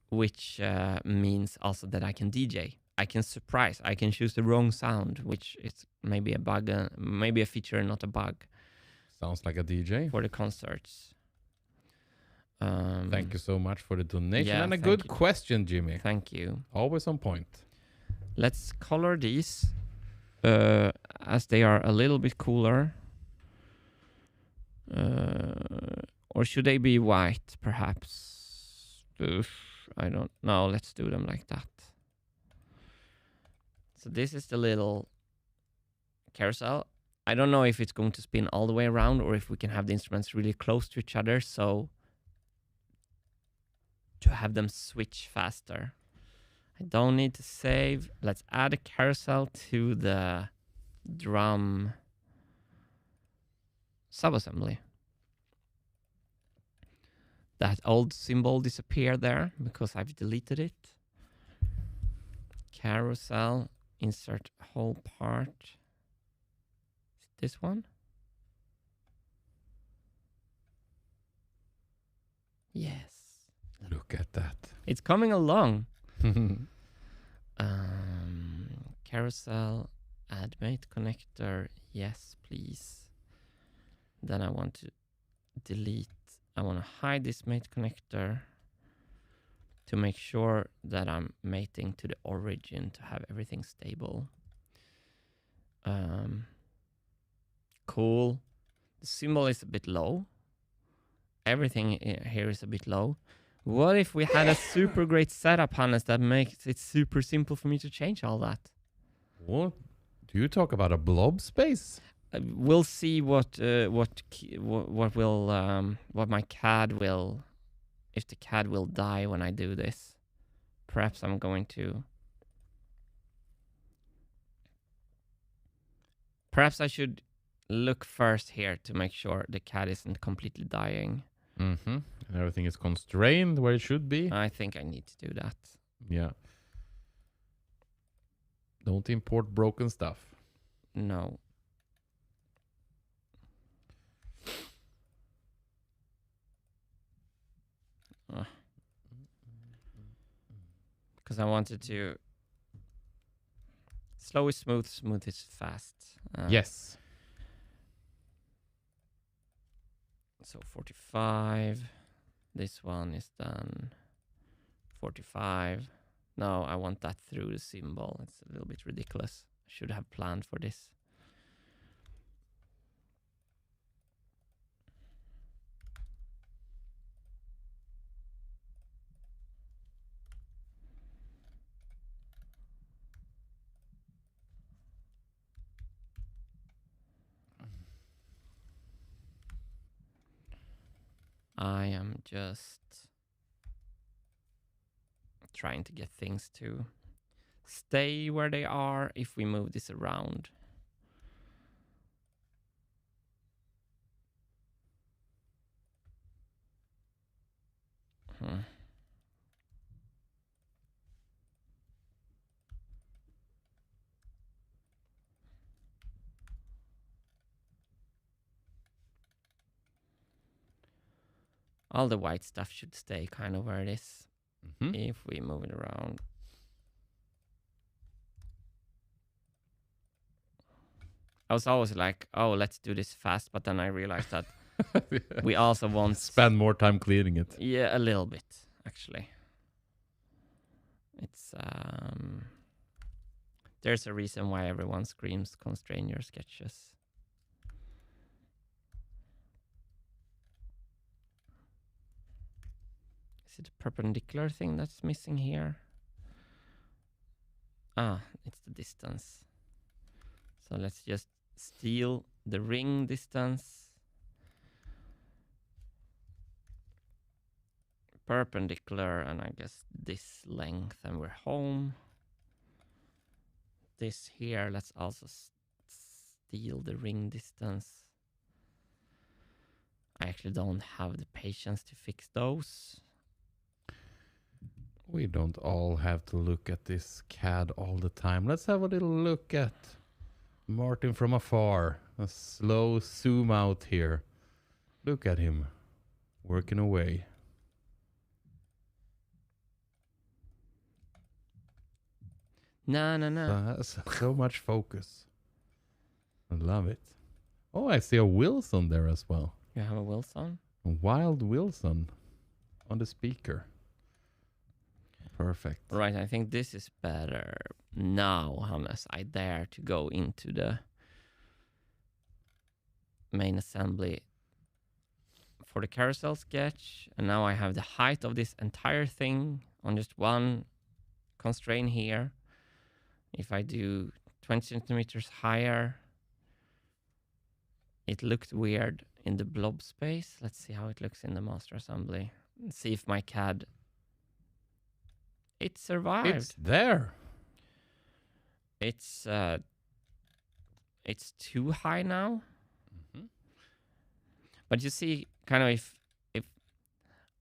Which means also that I can DJ. I can surprise. I can choose the wrong sound, which is maybe a bug, maybe a feature, not a bug.
Sounds like a DJ.
For the concerts.
Thank you so much for the donation.
Yeah,
and a good question, Jimmy.
Thank you.
Always on point.
Let's color these as they are a little bit cooler. Or should they be white, perhaps? I don't know. Let's do them like that. So this is the little carousel. I don't know if it's going to spin all the way around or if we can have the instruments really close to each other. So to have them switch faster. I don't need to save. Let's add a carousel to the drum subassembly. That old symbol disappeared there because I've deleted it. Carousel, insert whole part. Is it this one? Yes.
Look at that.
It's coming along. Carousel, add mate connector. Yes, please. Then I want to delete. I want to hide this mate connector to make sure that I'm mating to the origin to have everything stable. Cool. The cymbal is a bit low. everything here is a bit low. What if we had a super great setup, Hannes, that makes it super simple for me to change all that?
What? Do you talk about a blob space?
We'll see what my CAD will, if the CAD will die when I do this. Perhaps I'm going to. Perhaps I should look first here to make sure the CAD isn't completely dying.
Mm-hmm. And everything is constrained where it should be.
I think I need to do that.
Yeah. Don't import broken stuff.
No. Because I wanted to. Slow is smooth, smooth is fast.
Yes.
So 45. This one is done. 45. No, I want that through the cymbal. It's a little bit ridiculous. I should have planned for this. I am just trying to get things to stay where they are if we move this around. All the white stuff should stay kind of where it is.
Mm-hmm.
If we move it around. I was always like, oh, let's do this fast. But then I realized that we also want...
Spend more time cleaning it.
Yeah, a little bit, actually. It's... There's a reason why everyone screams, constrain your sketches. Is it a perpendicular thing that's missing here? Ah, it's the distance. So let's just steal the ring distance. Perpendicular, and I guess this length, and we're home. This here, let's also steal the ring distance. I actually don't have the patience to fix those.
We don't all have to look at this CAD all the time. Let's have a little look at Martin from afar. A slow zoom out here. Look at him working away.
No.
So much focus. I love it. Oh, I see a Wilson there as well.
You have a Wilson?
A wild Wilson on the speaker. Perfect.
Right, I think this is better. Now, Hannes, I dare to go into the main assembly for the carousel sketch. And now I have the height of this entire thing on just one constraint here. If I do 20 centimeters higher, it looked weird in the blob space. Let's see how it looks in the master assembly. Let's see if my CAD... It survived.
It's there.
It's too high now.
Mm-hmm.
But you see, kind of if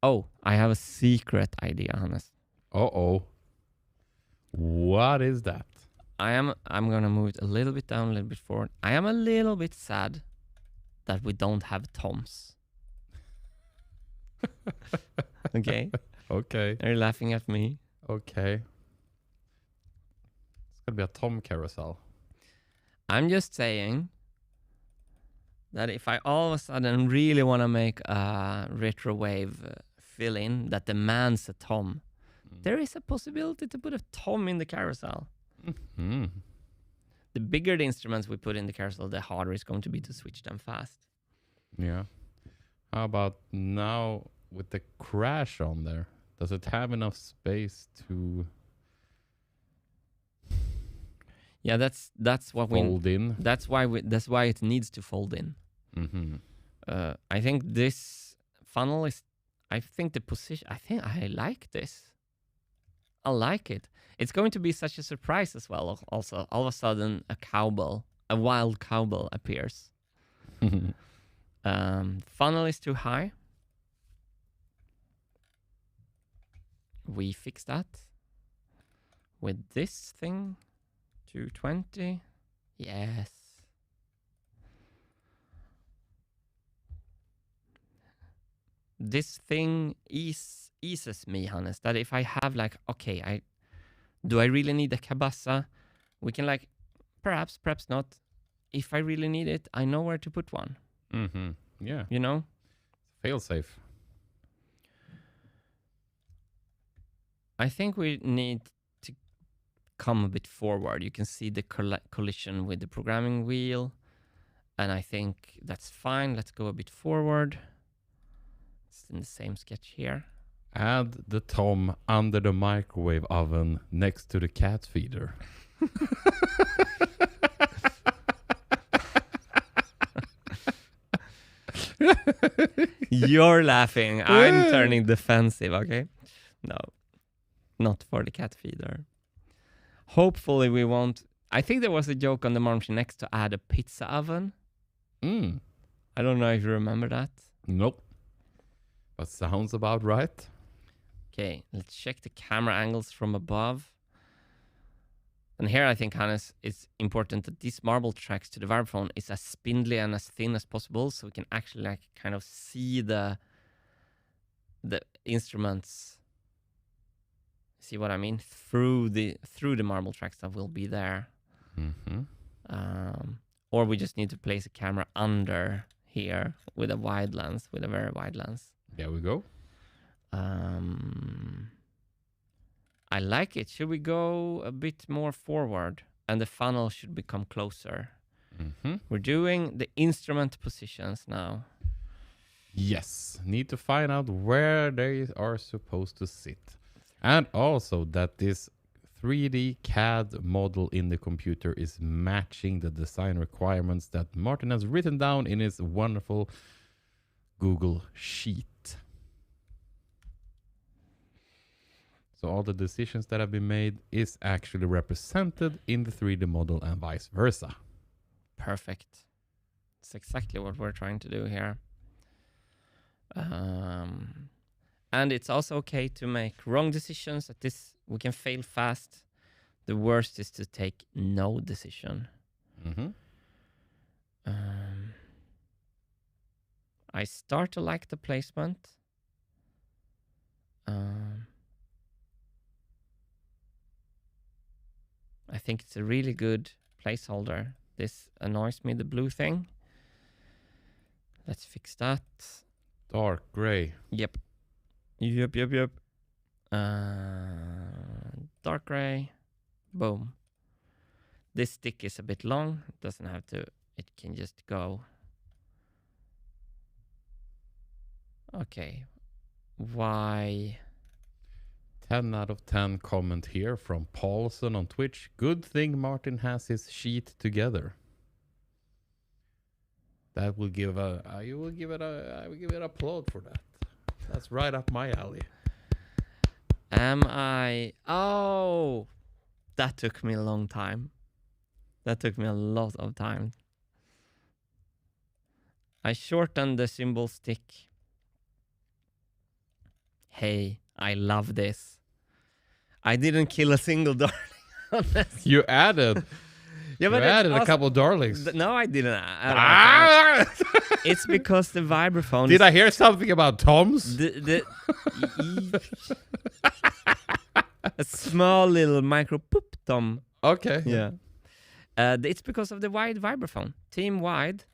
oh, I have a secret idea, Hannes.
Uh-oh. What is that?
I'm gonna move it a little bit down, a little bit forward. I am a little bit sad that we don't have toms. Okay.
Okay.
Are you laughing at me?
Okay. It's gonna be a Tom carousel.
I'm just saying that if I all of a sudden really want to make a retro wave fill-in that demands a tom, there is a possibility to put a tom in the carousel.
Mm-hmm.
The bigger the instruments we put in the carousel, the harder it's going to be to switch them fast.
Yeah. How about now with the crash on there? Does it have enough space to
Yeah, that's what
fold in?
that's why it needs to fold in.
Mm-hmm.
I think this funnel is. I think the position. I think I like this. I like it. It's going to be such a surprise as well. Also, all of a sudden, a wild cowbell appears. Funnel is too high. We fix that with this thing. 220. Yes. This thing eases me, Hannes, that if I have like, okay, do I really need a cabasa? We can like, perhaps not. If I really need it, I know where to put one.
Mm-hmm. Yeah.
You know?
Fail safe.
I think we need to come a bit forward. You can see the collision with the programming wheel. And I think that's fine. Let's go a bit forward. It's in the same sketch here.
Add the tom under the microwave oven next to the cat feeder.
You're laughing. I'm turning defensive, okay? No, not for the cat feeder. Hopefully we won't. I think there was a joke on the Marmchi next to add a pizza oven. I don't know if you remember that.
Nope. But sounds about right.
Okay, let's check the camera angles from above. And here I think, Hannes, it's important that these marble tracks to the vibraphone is as spindly and as thin as possible, so we can actually like kind of see the instruments. See what I mean? Through the marble tracks that will be there.
Mm-hmm.
Or we just need to place a camera under here with a wide lens, with a very wide lens.
There we go.
I like it. Should we go a bit more forward? And the funnel should become closer.
Mm-hmm.
We're doing the instrument positions now.
Yes. Need to find out where they are supposed to sit. And also that this 3D CAD model in the computer is matching the design requirements that Martin has written down in his wonderful Google Sheet. So all the decisions that have been made is actually represented in the 3D model and vice versa.
Perfect. It's exactly what we're trying to do here. And it's also okay to make wrong decisions. At this, we can fail fast. The worst is to take no decision.
Mm-hmm.
I start to like the placement. I think it's a really good placeholder. This annoys me, the blue thing. Let's fix that.
Dark gray.
Yep. Dark gray. Boom. This stick is a bit long. It doesn't have to. It can just go. Okay. Why?
10 out of 10 comment here from Paulson on Twitch. Good thing Martin has his sheet together. That will give I will give it an applaud for that. That's right up my alley.
Am I? Oh, that took me a long time. That took me a lot of time. I shortened the cymbal stick. Hey, I love this. I didn't kill a single darling on this.
You added.
Yeah,
you added a couple darlings.
No, I didn't. It's because the vibraphone.
Did I hear something about toms?
A small little micro poop tom.
Okay.
Yeah. It's because of the wide vibraphone. Team Wide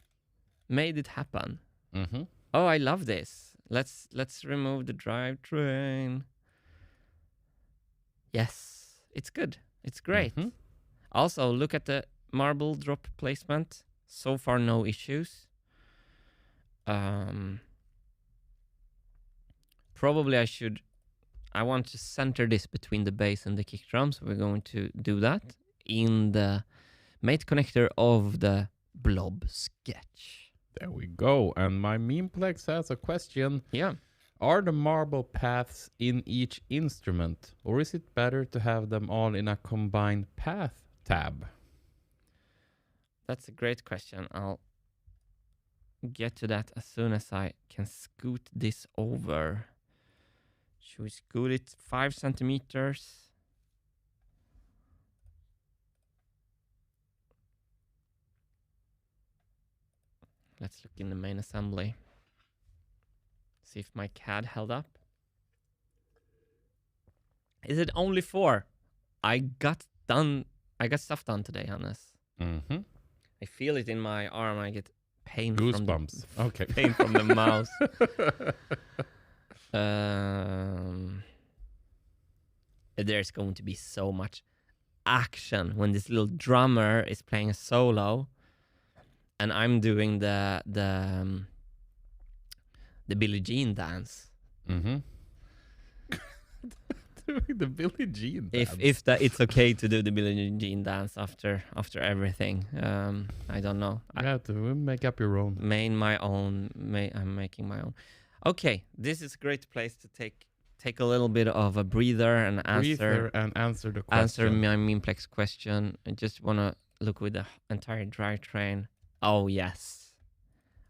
made it happen.
Mm-hmm.
Oh, I love this. Let's remove the drivetrain. Yes, it's good. It's great.
Mm-hmm.
Also, look at the marble drop placement. So far, no issues. probably I want to center this between the bass and the kick drum, so we're going to do that in the mate connector of the blob sketch.
There we go. And my Memeplex has a question.
Yeah.
Are the marble paths in each instrument, or is it better to have them all in a combined path tab?
That's a great question. I'll get to that as soon as I can scoot this over. Should we scoot it 5 centimeters? Let's look in the main assembly. See if my CAD held up. Is it only 4? I got stuff done today, Hannes.
Mm-hmm.
I feel it in my arm. I get pain
Goosebumps. Okay.
Pain from the mouse. There's going to be so much action when this little drummer is playing a solo, and I'm doing the Billie Jean dance.
Mm-hmm. Doing the Billie Jean dance.
If that it's okay to do the Billie Jean dance after everything. I don't know.
You have to make up your own.
I'm making my own. Okay, this is a great place to take a little bit of a breather and answer
the question.
my Memeplex question. I just want to look with the entire drivetrain. Oh yes,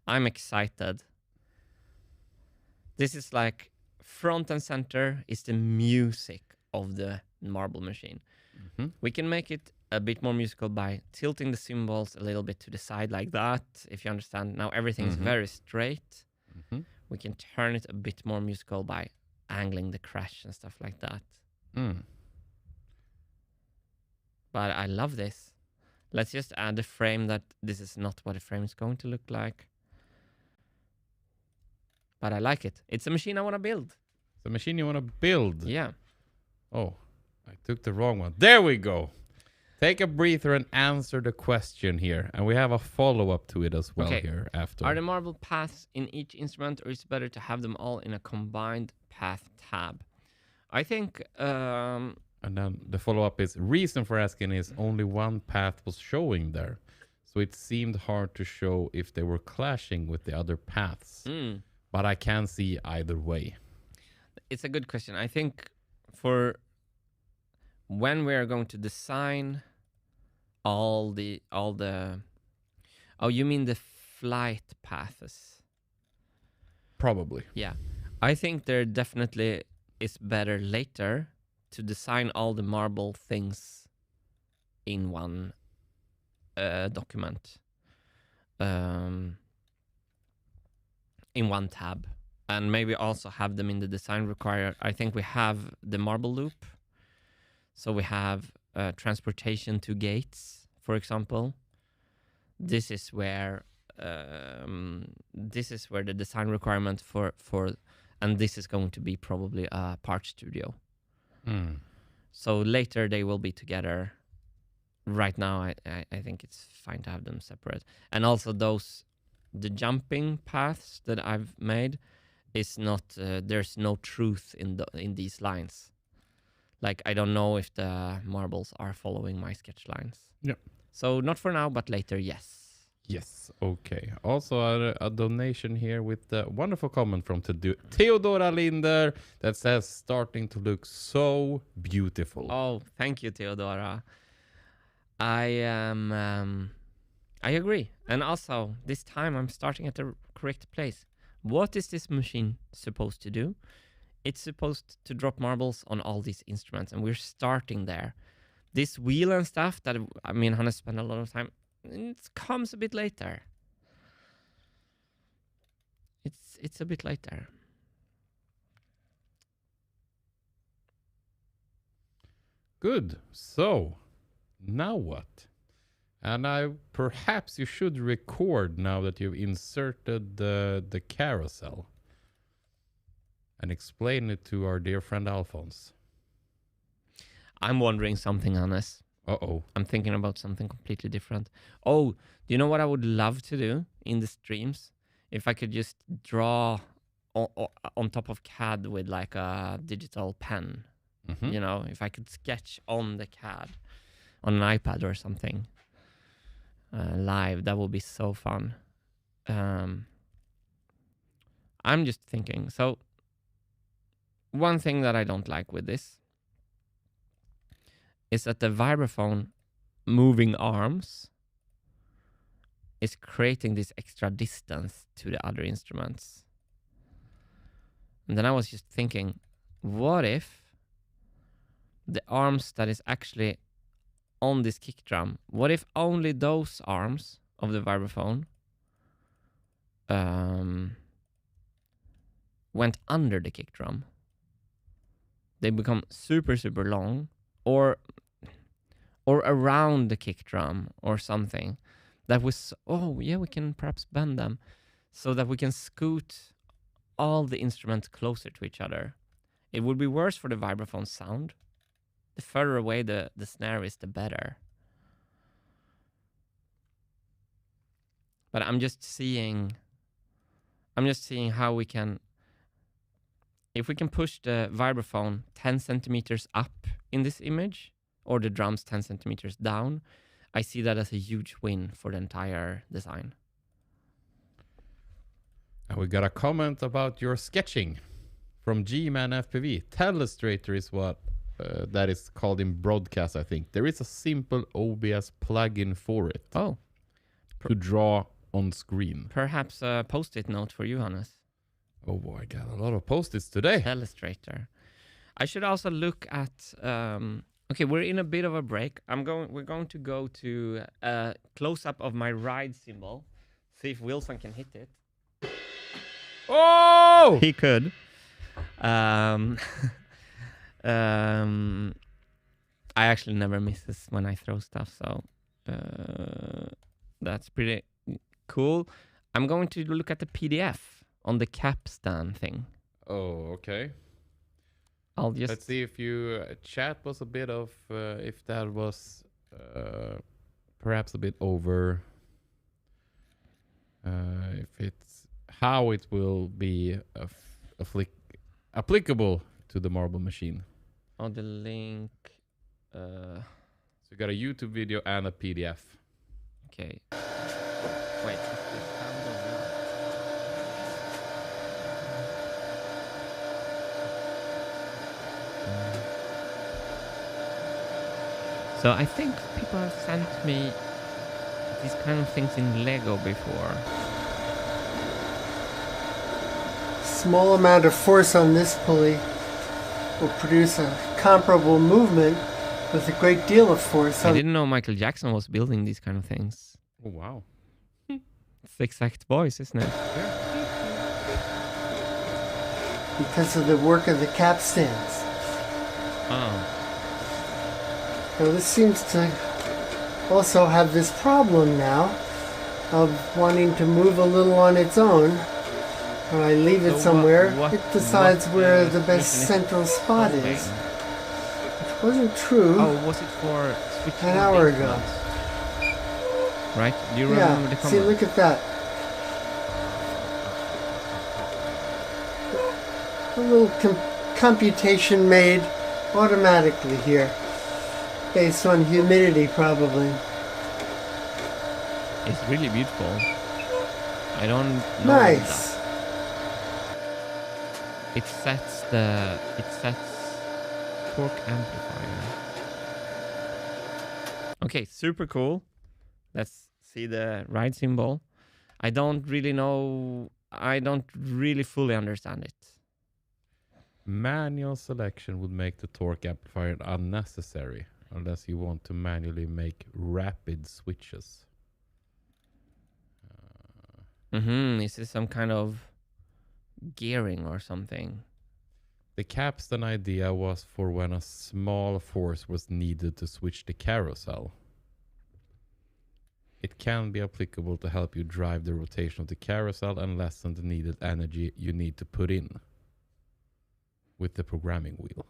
I'm excited. This is like front and center is the music of the marble machine.
Mm-hmm.
We can make it a bit more musical by tilting the cymbals a little bit to the side like that, if you understand. Now everything is very straight.
Mm-hmm.
We can turn it a bit more musical by angling the crash and stuff like that.
Mm.
But I love this. Let's just add the frame that this is not what the frame is going to look like. But I like it. It's a machine I want to build.
It's a machine you want to build?
Yeah.
Oh, I took the wrong one. There we go. Take a breather and answer the question here. And we have a follow-up to it as well here after.
Are the marble paths in each instrument, or is it better to have them all in a combined path tab? I think...
And then the follow-up is, reason for asking is only one path was showing there. So it seemed hard to show if they were clashing with the other paths. But I can see either way.
It's a good question. I think for when we are going to design all the oh, you mean the flight paths?
Probably.
Yeah. I think there definitely is better later to design all the marble things in one document. In one tab, and maybe also have them in the design require. I think we have the marble loop, so we have transportation to gates, for example. This is where the design requirement for and this is going to be probably a part studio. So later they will be together. Right now I think it's fine to have them separate. And also the jumping paths that I've made is not, there's no truth in these lines. Like, I don't know if the marbles are following my sketch lines.
Yeah.
So not for now, but later, yes.
Yes, okay. Also a donation here with a wonderful comment from Theodora Linder that says, starting to look so beautiful.
Oh, thank you, Theodora. I agree. And also, this time I'm starting at the correct place. What is this machine supposed to do? It's supposed to drop marbles on all these instruments, and we're starting there. This wheel and stuff that me and Hannes spend a lot of time, it comes a bit later. It's a bit later.
Good. So, now what? And perhaps you should record now that you've inserted the carousel and explain it to our dear friend Alphonse.
I'm wondering something, Hannes.
Uh-oh.
I'm thinking about something completely different. Oh, do you know what I would love to do in the streams? If I could just draw on top of CAD with like a digital pen. You know, if I could sketch on the CAD on an iPad or something live, that would be so fun. I'm just thinking. So one thing that I don't like with this is that the vibraphone moving arms is creating this extra distance to the other instruments. And then I was just thinking, what if the arms that is actually on this kick drum, what if only those arms of the vibraphone went under the kick drum? They become super, super long, or around the kick drum or something. That was, we can perhaps bend them so that we can scoot all the instruments closer to each other. It would be worse for the vibraphone sound. The further away the snare is, the better. But I'm just seeing how we can, if we can push the vibraphone 10 centimeters up in this image, or the drums 10 centimeters down, I see that as a huge win for the entire design.
And we got a comment about your sketching from G-Man FPV. Telestrator is what that is called in broadcast, I think. There is a simple OBS plugin for it.
Oh.
To draw on screen.
Perhaps a post-it note for you, Hannes.
Oh boy, I got a lot of post-its today.
Telestrator. I should also look at... okay, we're in a bit of a break. We're going to go to a close-up of my ride cymbal. See if Wilson can hit it.
Oh!
He could. I actually never miss this when I throw stuff, so that's pretty cool. I'm going to look at the PDF on the capstan thing.
Oh, okay.
I'll just...
Let's see if you... chat was a bit of... if that was perhaps a bit over... if it's... how it will be applicable to the marble machine.
Oh, the link...
So you got a YouTube video and a PDF.
Okay. Wait, is this sound or not? So I think people have sent me these kind of things in Lego before.
Small amount of force on this pulley will produce a comparable movement with a great deal of force.
I didn't know Michael Jackson was building these kind of things.
Oh, wow.
It's the exact voice, isn't it?
Yeah.
Because of the work of the capstans.
Oh.
Now this seems to also have this problem now of wanting to move a little on its own. When I leave it somewhere, it decides where the best central spot is. Which wasn't true.
Oh, was it for switching
an hour ago?
Right? Do you remember the comment?
See, look at that. A little computation made automatically here, based on humidity probably.
It's really beautiful. I don't know.
Nice.
It sets torque amplifier. Okay, super cool. Let's see the ride cymbal. I don't really fully understand it.
Manual selection would make the torque amplifier unnecessary unless you want to manually make rapid switches.
Is this some kind of gearing or something?
The capstan idea was for when a small force was needed to switch the carousel. It can be applicable to help you drive the rotation of the carousel and lessen the needed energy you need to put in with the programming wheel.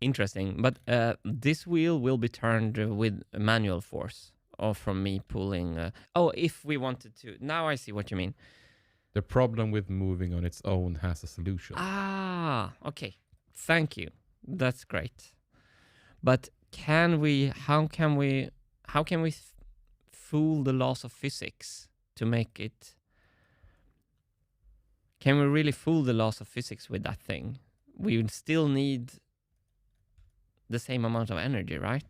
Interesting, but this wheel will be turned with manual force, or from me pulling. If we wanted to. Now I see what you mean.
The problem with moving on its own has a solution.
Ah, okay. Thank you. That's great. But how can we fool the laws of physics to make it? Can we really fool the laws of physics with that thing? We would still need the same amount of energy, right?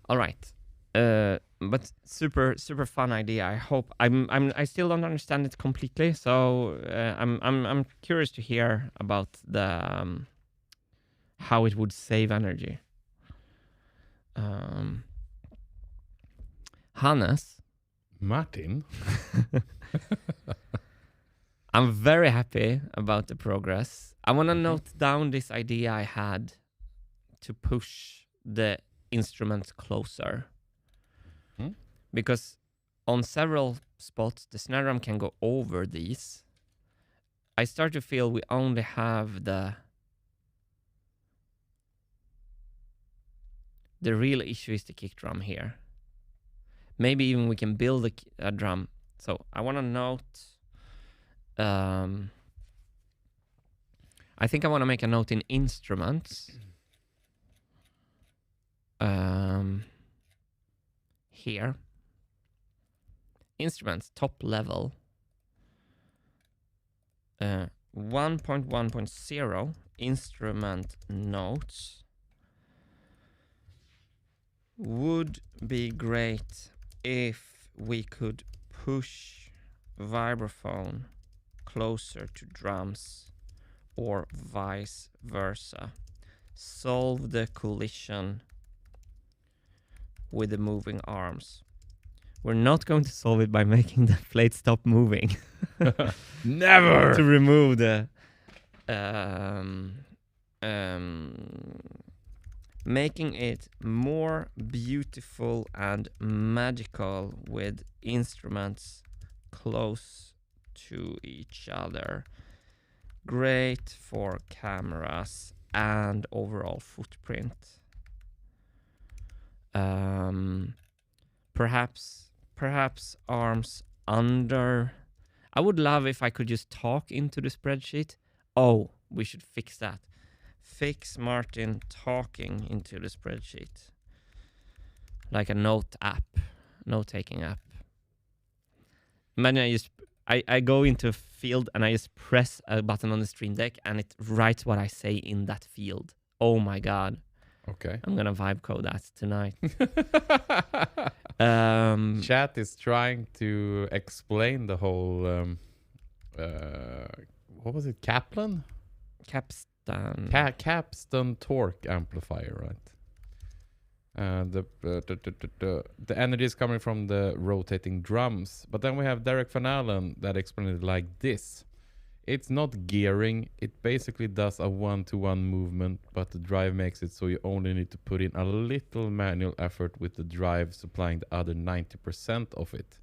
All right. But super fun idea. I hope I still don't understand it completely. So I'm curious to hear about the how it would save energy. Hannes,
Martin,
I'm very happy about the progress. I want to note down this idea I had to push the instruments closer. Because on several spots, the snare drum can go over these. I start to feel we only have the real issue is the kick drum here. Maybe even we can build a drum. So I want to note... I think I want to make a note in instruments. Here. Instruments, top level. 1.1.0 instrument notes. Would be great if we could push vibraphone closer to drums or vice versa. Solve the collision with the moving arms. We're not going to solve it by making the plate stop moving.
Never!
To remove the... making it more beautiful and magical with instruments close to each other. Great for cameras and overall footprint. Perhaps arms under. I would love if I could just talk into the spreadsheet. Oh, we should fix that. Fix Martin talking into the spreadsheet. Like a note-taking app. Imagine I go into a field and I just press a button on the Stream Deck and it writes what I say in that field. Oh my god.
Okay.
I'm gonna vibe code that tonight.
Chat is trying to explain the whole what was it? Kaplan? Capstan torque amplifier, right? The energy is coming from the rotating drums. But then we have Derek Van Allen that explained it like this. It's not gearing. It basically does a one-to-one movement, but the drive makes it so you only need to put in a little manual effort with the drive supplying the other 90% of it.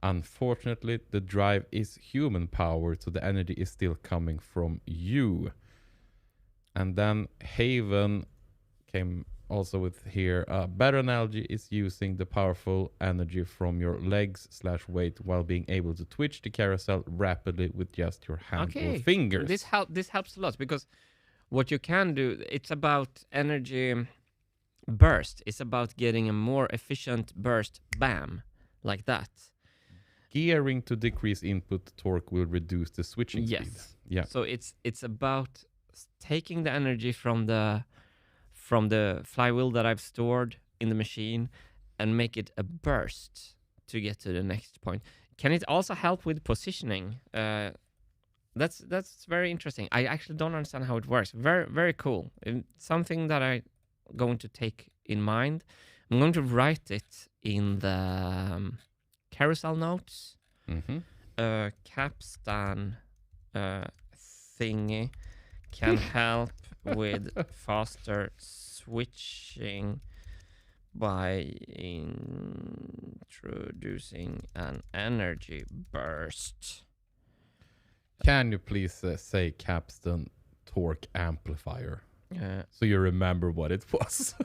Unfortunately, the drive is human powered, so the energy is still coming from you. And then Haven came also with here. A better analogy is using the powerful energy from your legs/weight while being able to twitch the carousel rapidly with just your hand or fingers.
This helps a lot because what you can do, it's about energy burst. It's about getting a more efficient burst. Bam, like that.
Gearing to decrease input torque will reduce the switching speed. Yeah.
So it's about taking the energy from the flywheel that I've stored in the machine and make it a burst to get to the next point. Can it also help with positioning? That's very interesting. I actually don't understand how it works. Very, very cool. Something that I'm going to take in mind. I'm going to write it in the carousel notes. Capstan thingy can help with faster switching by introducing an energy burst.
Can you please say capstan torque amplifier? So you remember what it was.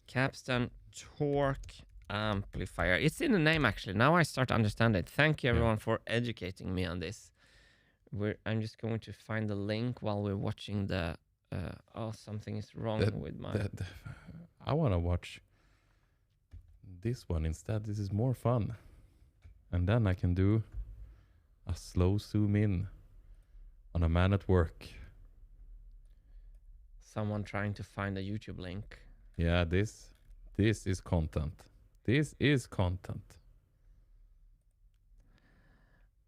Capstan torque amplifier. It's in the name, actually. Now I start to understand it. Thank you, everyone, for educating me on this. I'm just going to find the link while we're watching the... something is wrong with my...
I want to watch this one instead. This is more fun. And then I can do a slow zoom in on a man at work.
Someone trying to find a YouTube link.
Yeah, this is content. This is content.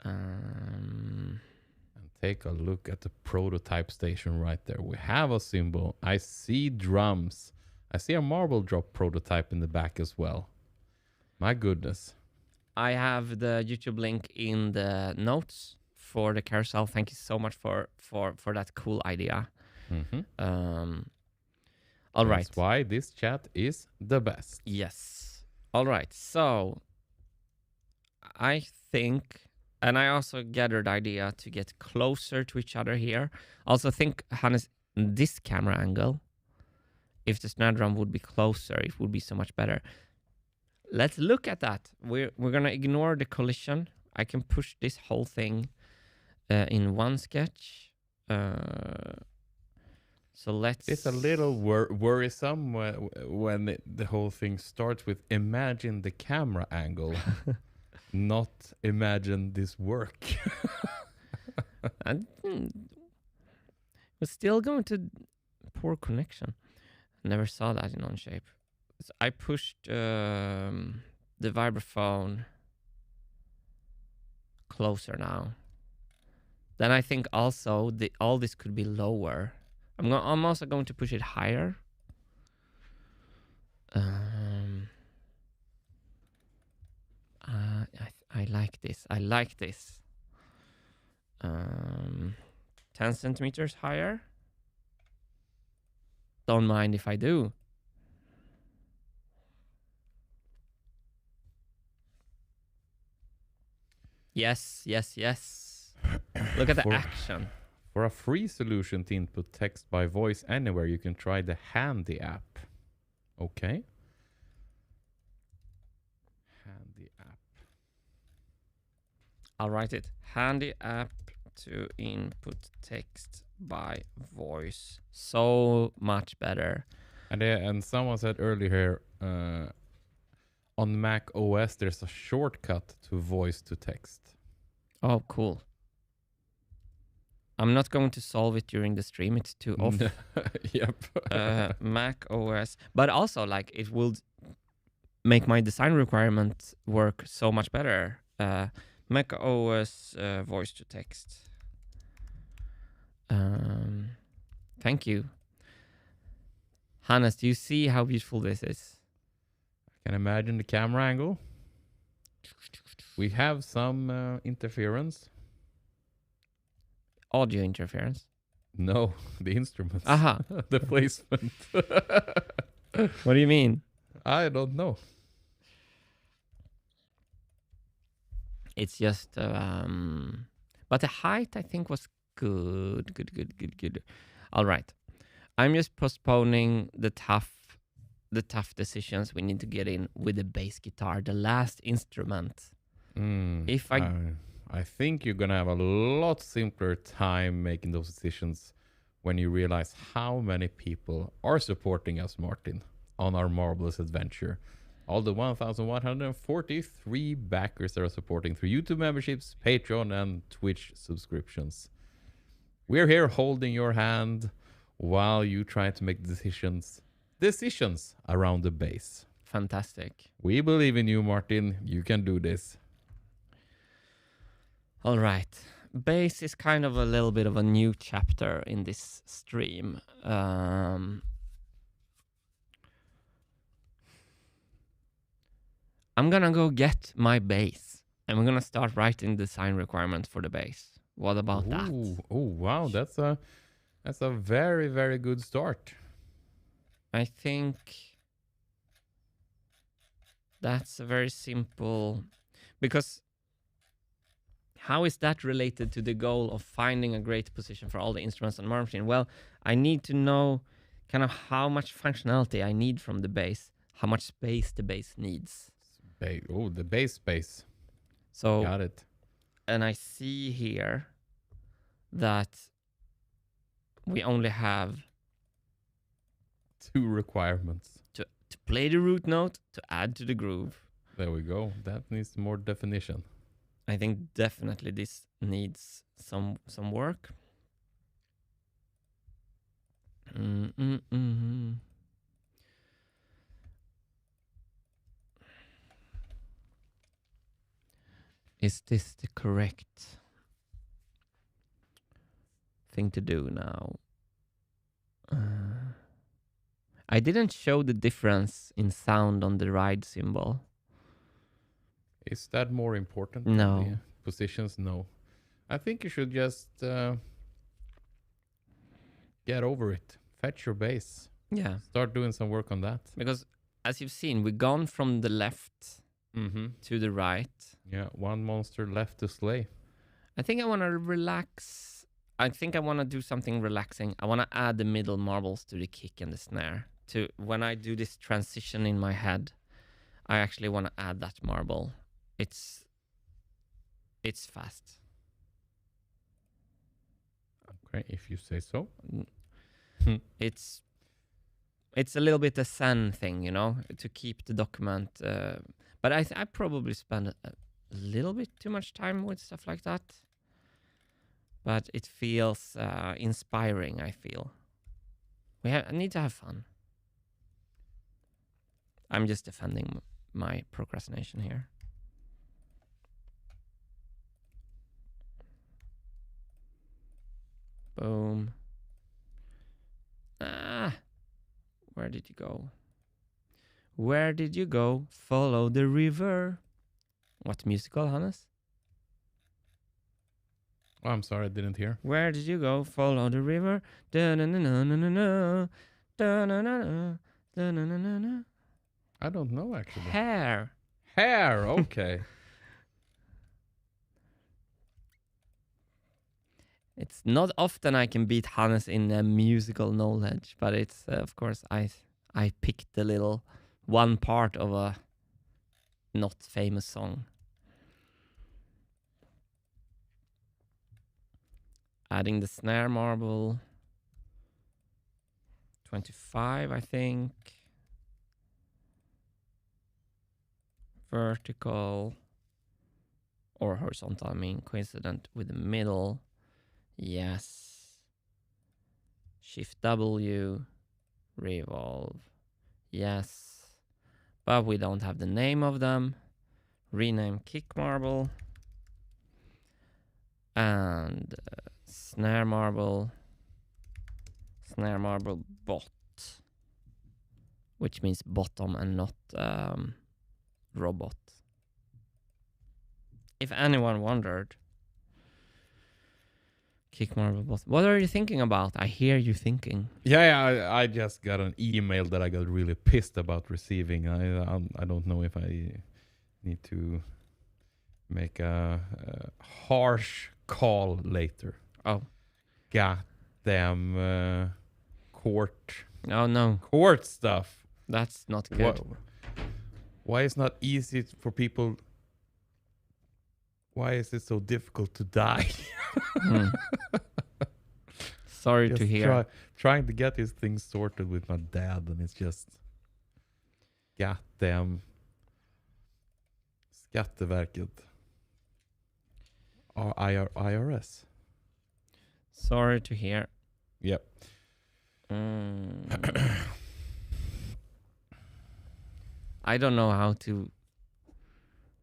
And take a look at the prototype station right there. We have a cymbal. I see drums. I see a marble drop prototype in the back as well. My goodness.
I have the YouTube link in the notes for the carousel. Thank you so much for that cool idea.
Mm-hmm.
All right.
That's why this chat is the best.
Yes. All right. So I think, and I also gathered the idea to get closer to each other here. Also think, Hannes, this camera angle, if the snare drum would be closer, it would be so much better. Let's look at that. We're gonna ignore the collision. I can push this whole thing in one sketch. So let's...
It's a little worrisome when the whole thing starts with imagine the camera angle, not imagine this work.
We're still going to poor connection. Never saw that in Onshape. So I pushed the vibraphone closer now. Then I think also all this could be lower. I'm also going to push it higher. I like this. I like this. 10 centimeters higher. Don't mind if I do. Yes, yes, yes. Look at the action.
For a free solution to input text by voice anywhere, you can try the Handy app. Okay. Handy app.
I'll write it. Handy app to input text by voice. So much better.
And someone said earlier, on Mac OS, there's a shortcut to voice to text.
Oh, cool. I'm not going to solve it during the stream. It's too off.
Yep.
Mac OS. But also, like, it will make my design requirement work so much better. Mac OS voice to text. Thank you. Hannes, do you see how beautiful this is?
I can imagine the camera angle. We have some interference.
Audio interference?
No, the instruments.
Aha.
The placement.
What do you mean?
I don't know.
It's just... but the height, I think, was good. Good. All right. I'm just postponing the tough decisions we need to get in with the bass guitar, the last instrument. If
I think you're going to have a lot simpler time making those decisions when you realize how many people are supporting us, Martin, on our marvelous adventure. All the 1,143 backers that are supporting through YouTube memberships, Patreon, and Twitch subscriptions. We're here holding your hand while you try to make decisions around the bass.
Fantastic.
We believe in you, Martin. You can do this.
All right. Bass is kind of a little bit of a new chapter in this stream. I'm gonna go get my bass and we're gonna start writing design requirements for the bass. What about that?
Oh wow, that's a very, very good start.
I think that's a very simple, because how is that related to the goal of finding a great position for all the instruments on Marble Machine? Well, I need to know kind of how much functionality I need from the bass, how much space the bass needs.
The bass space.
So,
Got it.
and I see here that we only have
2 requirements.
to play the root note, to add to the groove.
There we go. That needs more definition.
I think definitely this needs some work. Is this the correct thing to do now? I didn't show the difference in sound on the ride cymbal.
Is that more important?
No.
Than the positions? No. I think you should just get over it. Fetch your bass.
Yeah.
Start doing some work on that.
Because as you've seen, we've gone from the left to the right.
Yeah, one monster left to slay.
I think I want to relax. I think I want to do something relaxing. I want to add the middle marbles to the kick and the snare. To when I do this transition in my head, I actually want to add that marble. It's fast.
Okay, if you say so.
It's a little bit a Zen thing, you know, to keep the document. But I probably spend a little bit too much time with stuff like that. But it feels inspiring, I feel. I need to have fun. I'm just defending my procrastination here. Boom. Where did you go? Where did you go? Follow the river. What musical, Hannes?
Oh, I'm sorry, I didn't hear.
Where did you go? Follow the river. Da-na-na-na-na-na. Da-na-na-na. Da-na-na-na-na.
I don't know, actually.
Hair.
Hair, okay.
It's not often I can beat Hannes in musical knowledge, but it's, of course, I picked the little one part of a not famous song. Adding the snare marble. 25, I think. Vertical. Or horizontal, I mean, coincident with the middle. Yes. Shift W. Revolve. Yes. But we don't have the name of them. Rename kick marble. And snare marble. Snare marble bot. Which means bottom and not robot. If anyone wondered. Kick marble bot. What are you thinking about? I hear you thinking.
Yeah, I just got an email that I got really pissed about receiving. I don't know if I need to make a harsh call later.
Oh.
Goddamn court.
Oh no.
Court stuff.
That's not good.
Why is not easy for people? Why is it so difficult to die?
Sorry
just
to hear.
Trying to get these things sorted with my dad, and it's just goddamn Skatteverket. IRS.
Sorry to hear.
Yep.
I don't know how to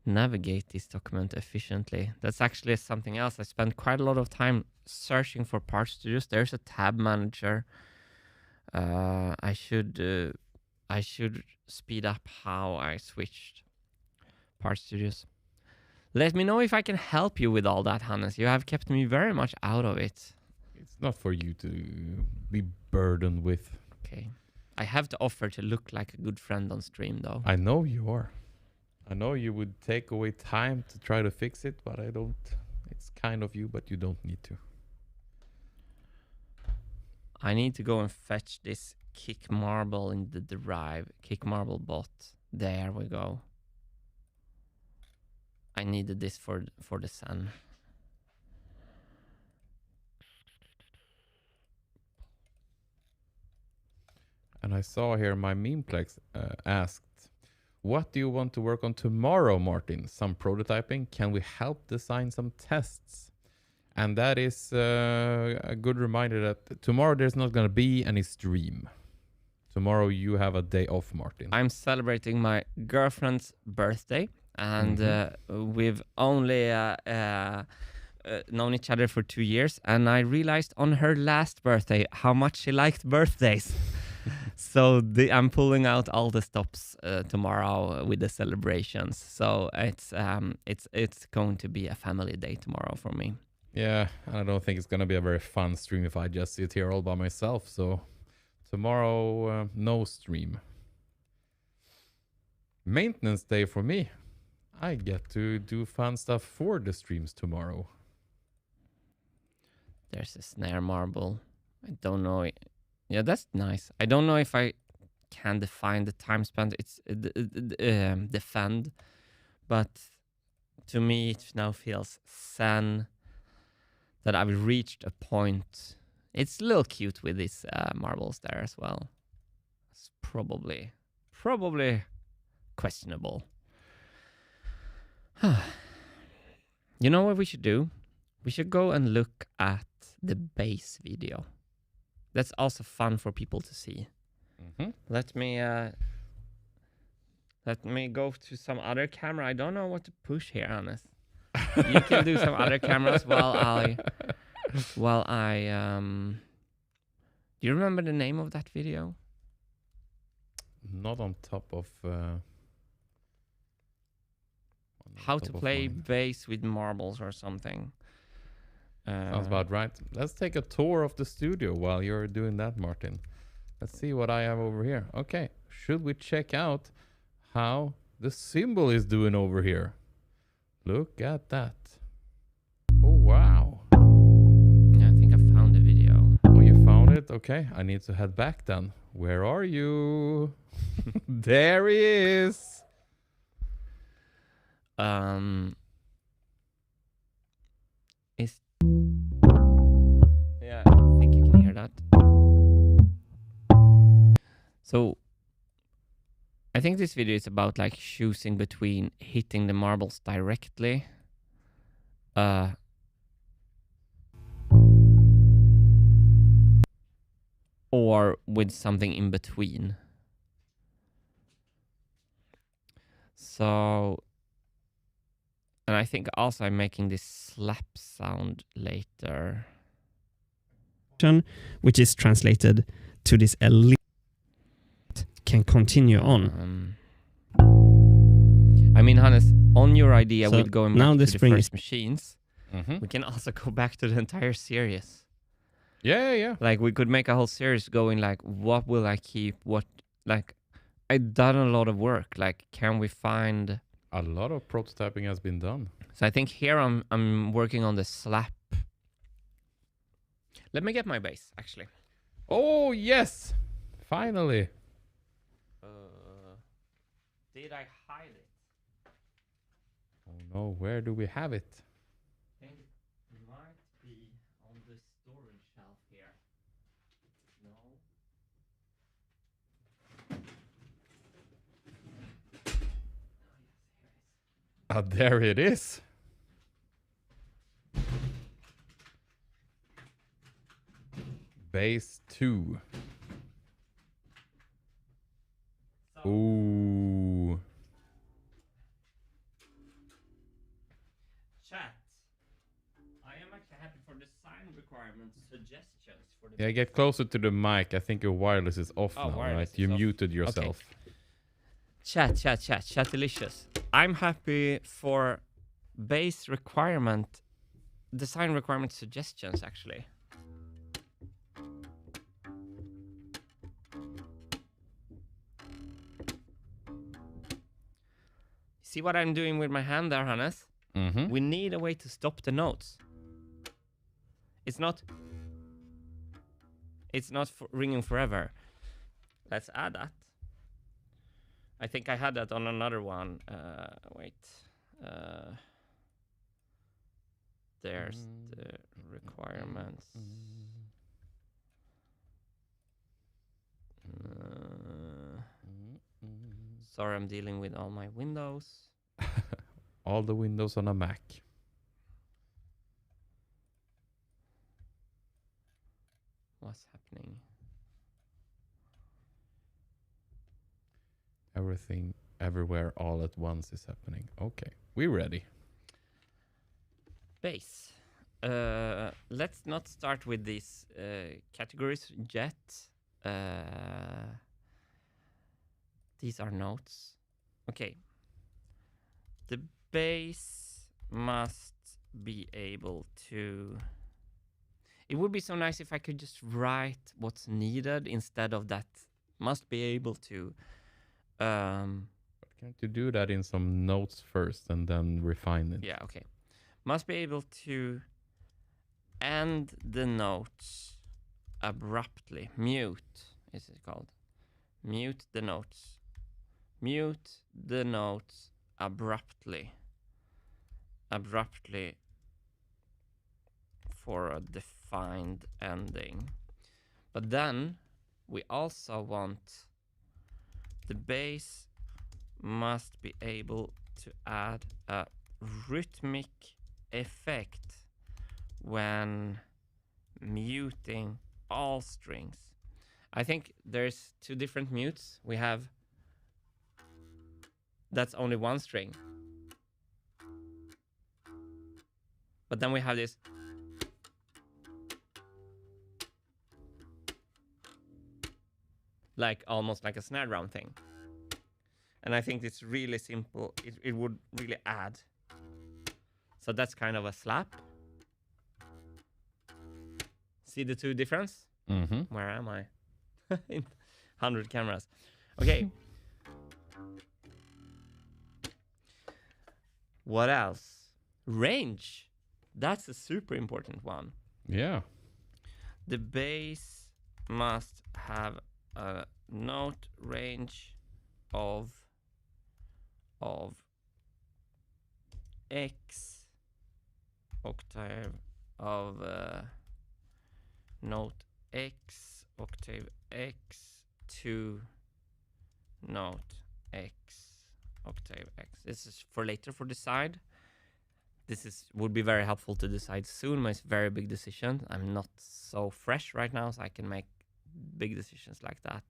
navigate this document efficiently. That's actually something else. I spent quite a lot of time searching for Part Studios. There's a tab manager. I should speed up how I switched Part Studios. Let me know if I can help you with all that, Hannes. You have kept me very much out of it.
It's not for you to be burdened with.
Okay. I have to offer to look like a good friend on stream, though.
I know you are. I know you would take away time to try to fix it, but I don't. It's kind of you, but you don't need to.
I need to go and fetch this kick marble in the drive. Kick marble bot. There we go. I needed this for the sun.
And I saw here my memeplex asked, what do you want to work on tomorrow, Martin? Some prototyping? Can we help design some tests? And that is a good reminder that tomorrow there's not going to be any stream. Tomorrow you have a day off, Martin.
I'm celebrating my girlfriend's birthday, and we've only known each other for 2 years, and I realized on her last birthday how much she liked birthdays. So I'm pulling out all the stops tomorrow with the celebrations. So it's going to be a family day tomorrow for me.
Yeah, I don't think it's going to be a very fun stream if I just sit here all by myself. So tomorrow, no stream. Maintenance day for me. I get to do fun stuff for the streams tomorrow.
There's a snare marble. I don't know. Yeah, that's nice. I don't know if I can define the time spent. It's defend, but to me it now feels zen. That I've reached a point. It's a little cute with these marbles there as well. It's probably questionable. You know what we should do? We should go and look at the bass video. That's also fun for people to see. Let me go to some other camera. I don't know what to push here, honest. You can do some other cameras while I do you remember the name of that video?
Not on top of
how to play bass with marbles or something.
Sounds about right. Let's take a tour of the studio while you're doing that, Martin. Let's see what I have over here. Okay, should we check out how the cymbal is doing over here? Look at that. Oh, wow.
Yeah, I think I found the video.
Oh, you found it? Okay, I need to head back then. Where are you? There he is.
Yeah, I think you can hear that. So I think this video is about like choosing between hitting the marbles directly or with something in between. So, and I think also I'm making this slap sound later.
Which is translated to this elite can continue on.
I mean, Hannes, on your idea
So
with going
now
back
the
to the
spring
first
is-
machines, we can also go back to the entire series.
Yeah.
Like, we could make a whole series going like, what will I keep? What, like, I've done a lot of work. Like, can we find...
A lot of prototyping has been done.
So I think here I'm working on the slap. Let me get my bass, actually.
Oh, yes. Finally.
Did I hide it?
Oh, no. Where do we have it?
I think it might be on the storage shelf here. No.
Ah, there it is. Bass 2.
So,
Ooh.
chat. I am actually happy for design requirements, suggestions for the...
Yeah, get closer to the mic. I think your wireless is off
Oh,
now,
wireless
right? You
is off.
muted yourself.
Chatilicious. I'm happy for base requirement, design requirement suggestions, actually. See what I'm doing with my hand there, Hannes?
Mm-hmm.
We need a way to stop the notes. It's not ringing forever. let's add that. I think I had that on another one. Wait. There's the requirements. Sorry, I'm dealing with all my windows.
All the windows on a Mac.
What's happening?
Everything, everywhere, all at once is happening. Okay, we're ready.
Bass. Let's not start with these categories yet. These are notes. Okay. The bass must be able to... It would be so nice if I could just write what's needed instead of that. Must be able to.
But can't you do that in some notes first and then refine it?
Yeah, okay. Must be able to end the notes abruptly. Mute is it called. Mute the notes. Mute the notes abruptly. Abruptly for a defined ending. But then we also want the bass must be able to add a rhythmic effect when muting all strings. I think there's two different mutes. We have that's only one string. But then we have this like almost like a snare drum thing. And I think it's really simple. It would really add. So that's kind of a slap. See the two difference?
Mm-hmm.
Where am I? In 100 cameras. Okay. What else? Range. That's a super important one.
Yeah.
The bass must have a note range of X octave of note X octave X to note X octave X. This is for later for decide. This would be very helpful to decide soon. My very big decision. I'm not so fresh right now, so I can make big decisions like that.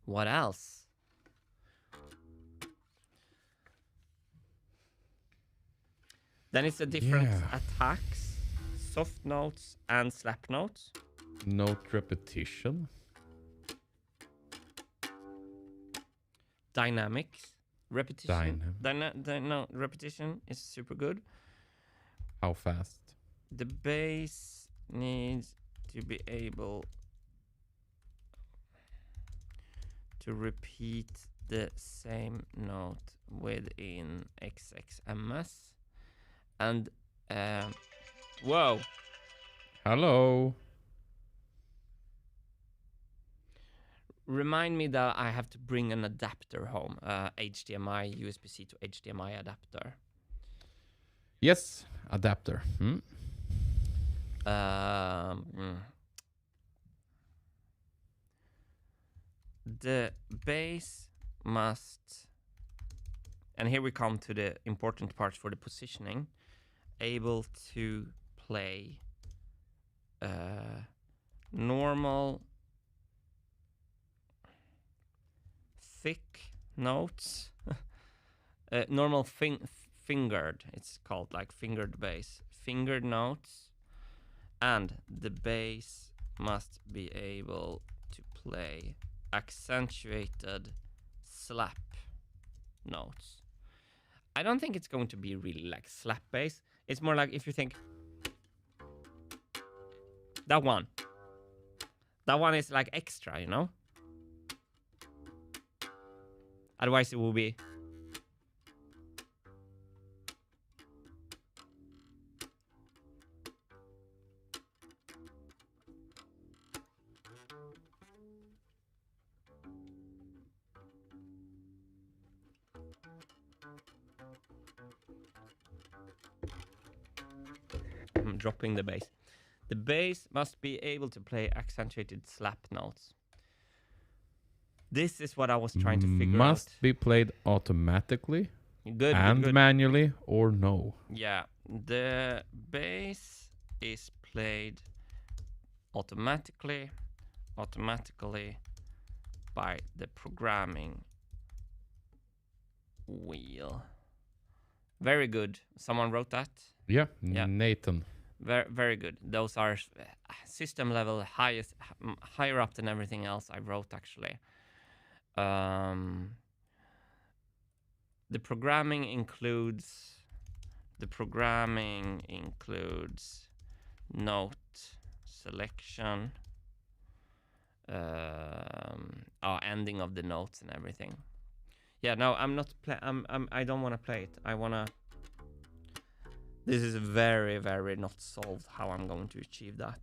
What else? Then it's the different attacks, soft notes and slap notes.
Note repetition.
Dynamics. Repetition. Repetition is super good.
How fast?
The bass needs to be able to repeat the same note within XXMS. And, whoa.
Hello.
Remind me that I have to bring an adapter home, HDMI, USB-C to HDMI adapter.
Yes, adapter.
The bass must, and here we come to the important part for the positioning, able to play normal thick notes, normal fingered, it's called like fingered bass, fingered notes, and the bass must be able to play accentuated slap notes. I don't think it's going to be really like slap bass. It's more like if you think that one is like extra, you know? Otherwise it will be I'm dropping the bass. The bass must be able to play accentuated slap notes. This is what I was trying to figure out.
Must be played automatically
Good.
manually or no?
Yeah, the bass is played automatically by the programming wheel. Very good. Someone wrote that?
Yeah,
Yeah.
Nathan.
Very good. Those are system level, higher up than everything else I wrote, actually. The programming includes note selection, ending of the notes and everything. Yeah, no, I'm not I don't want to play it. This is very, very not solved how I'm going to achieve that.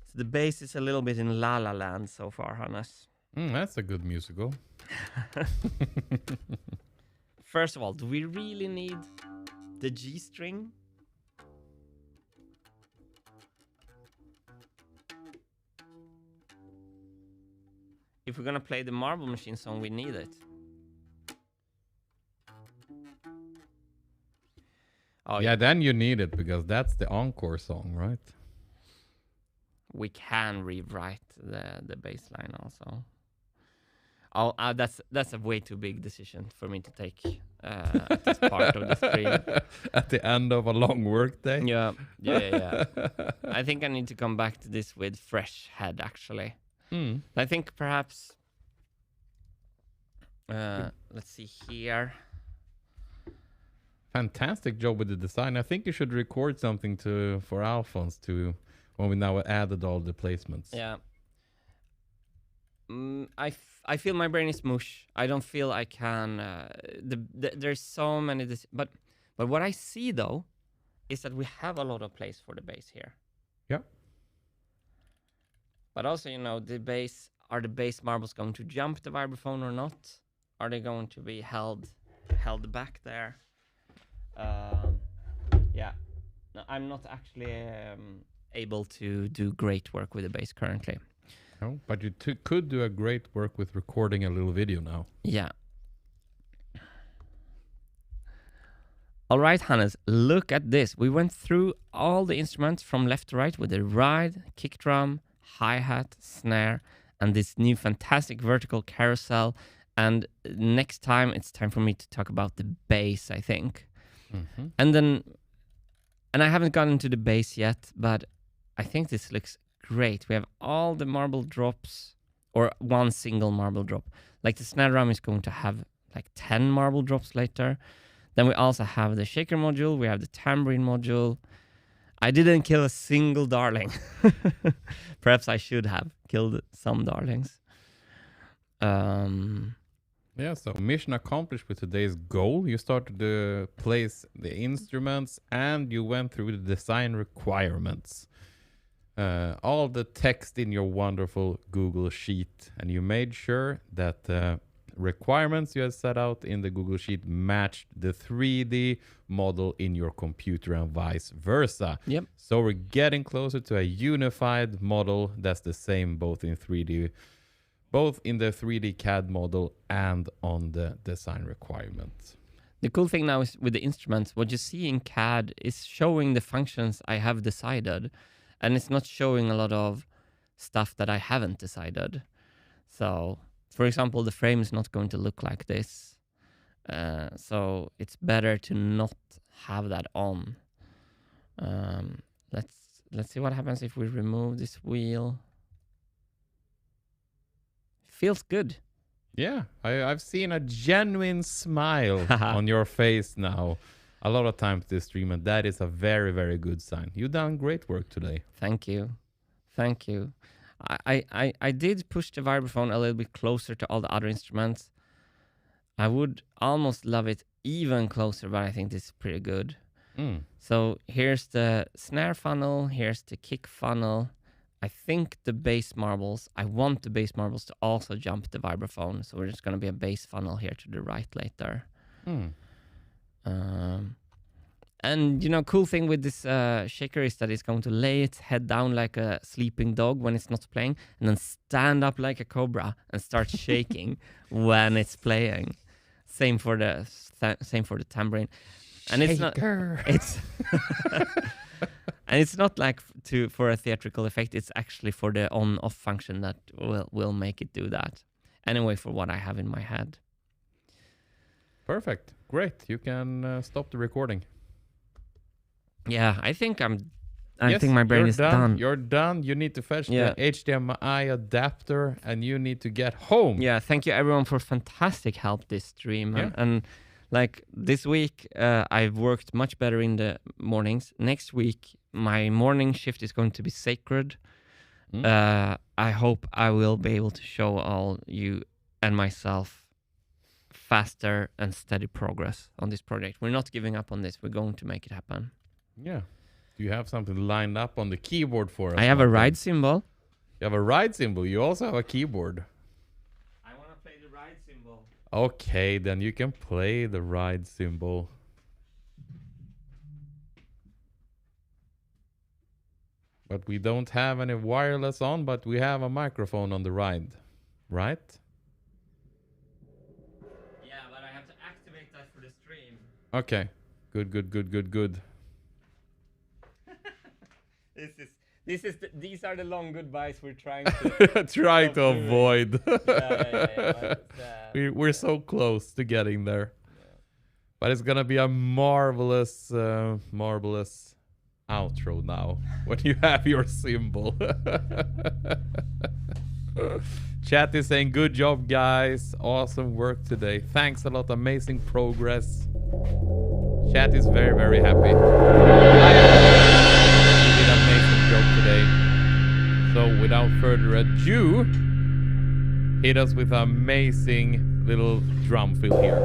So the bass is a little bit in La La Land so far, Hannes.
That's a good musical.
First of all, do we really need the G string? If we're gonna play the Marble Machine song, we need it. Oh
yeah, then you need it because that's the encore song, right?
We can rewrite the bass line also. Oh, that's a way too big decision for me to take at this part of the stream.
At the end of a long work day?
Yeah. I think I need to come back to this with fresh head, actually. I think perhaps... let's see here.
Fantastic job with the design. I think you should record something for Alphonse when we now added all the placements.
Yeah. I feel my brain is mush. I don't feel I can. There's so many. But what I see though is that we have a lot of place for the bass here.
Yeah.
But also, the bass. Are the bass marbles going to jump the vibraphone or not? Are they going to be held back there? Yeah. No, I'm not actually able to do great work with the bass currently.
Oh, but you could do a great work with recording a little video now.
Yeah. All right, Hannes, look at this. We went through all the instruments from left to right with the ride, kick drum, hi-hat, snare, and this new fantastic vertical carousel. And next time, it's time for me to talk about the bass, I think.
Mm-hmm.
And I haven't gotten to the bass yet, but I think this looks great. We have all the marble drops, or one single marble drop. Like the snare drum is going to have like 10 marble drops later. Then we also have the shaker module. We have the tambourine module. I didn't kill a single darling. Perhaps I should have killed some darlings.
Yeah, so mission accomplished with today's goal. You started to place the instruments and you went through the design requirements. All the text in your wonderful Google Sheet, and you made sure that the requirements you had set out in the Google Sheet matched the 3D model in your computer and vice versa.
Yep.
So we're getting closer to a unified model that's the same both in 3D, both in the 3D CAD model and on the design requirements.
The cool thing now is with the instruments, what you see in CAD is showing the functions I have decided, and it's not showing a lot of stuff that I haven't decided. So, for example, the frame is not going to look like this. So it's better to not have that on. Let's see what happens if we remove this wheel. Feels good.
Yeah, I've seen a genuine smile on your face now a lot of times this stream, and that is a very, very good sign. You've done great work today.
Thank you. Thank you. I did push the vibraphone a little bit closer to all the other instruments. I would almost love it even closer, but I think this is pretty good. So here's the snare funnel, here's the kick funnel. I think the bass marbles, I want the bass marbles to also jump the vibraphone, so we're just going to be a bass funnel here to the right later. And cool thing with this shaker is that it's going to lay its head down like a sleeping dog when it's not playing, and then stand up like a cobra and start shaking when it's playing. Same for the tambourine. And it's and it's not like for a theatrical effect. It's actually for the on-off function that will make it do that. Anyway, for what I have in my head.
Perfect. Great. You can stop the recording.
Yeah, I think I think my brain is done.
You're done. You need to fetch the HDMI adapter and you need to get home.
Yeah, thank you everyone for fantastic help this stream.
Yeah.
And like this week, I've worked much better in the mornings. Next week, my morning shift is going to be sacred. I hope I will be able to show all you and myself faster and steady progress on this project. We're not giving up on this. We're going to make it happen.
Yeah. Do you have something lined up on the keyboard for us?
I have a ride cymbal.
You have a ride cymbal. You also have a keyboard.
I want to play the ride cymbal.
Okay, then you can play the ride cymbal. But we don't have any wireless on, but we have a microphone on the ride. Right?
Yeah, but I have to activate that for the stream.
Okay. Good.
These are the long goodbyes we're trying to
try to avoid.
Yeah,
We're so close to getting there.
Yeah.
But it's gonna be a marvelous outro now when you have your cymbal. Chat is saying good job guys, awesome work today, thanks a lot, amazing progress. Chat is very happy. You did an amazing job today. So without further ado, hit us with an amazing little drum fill here.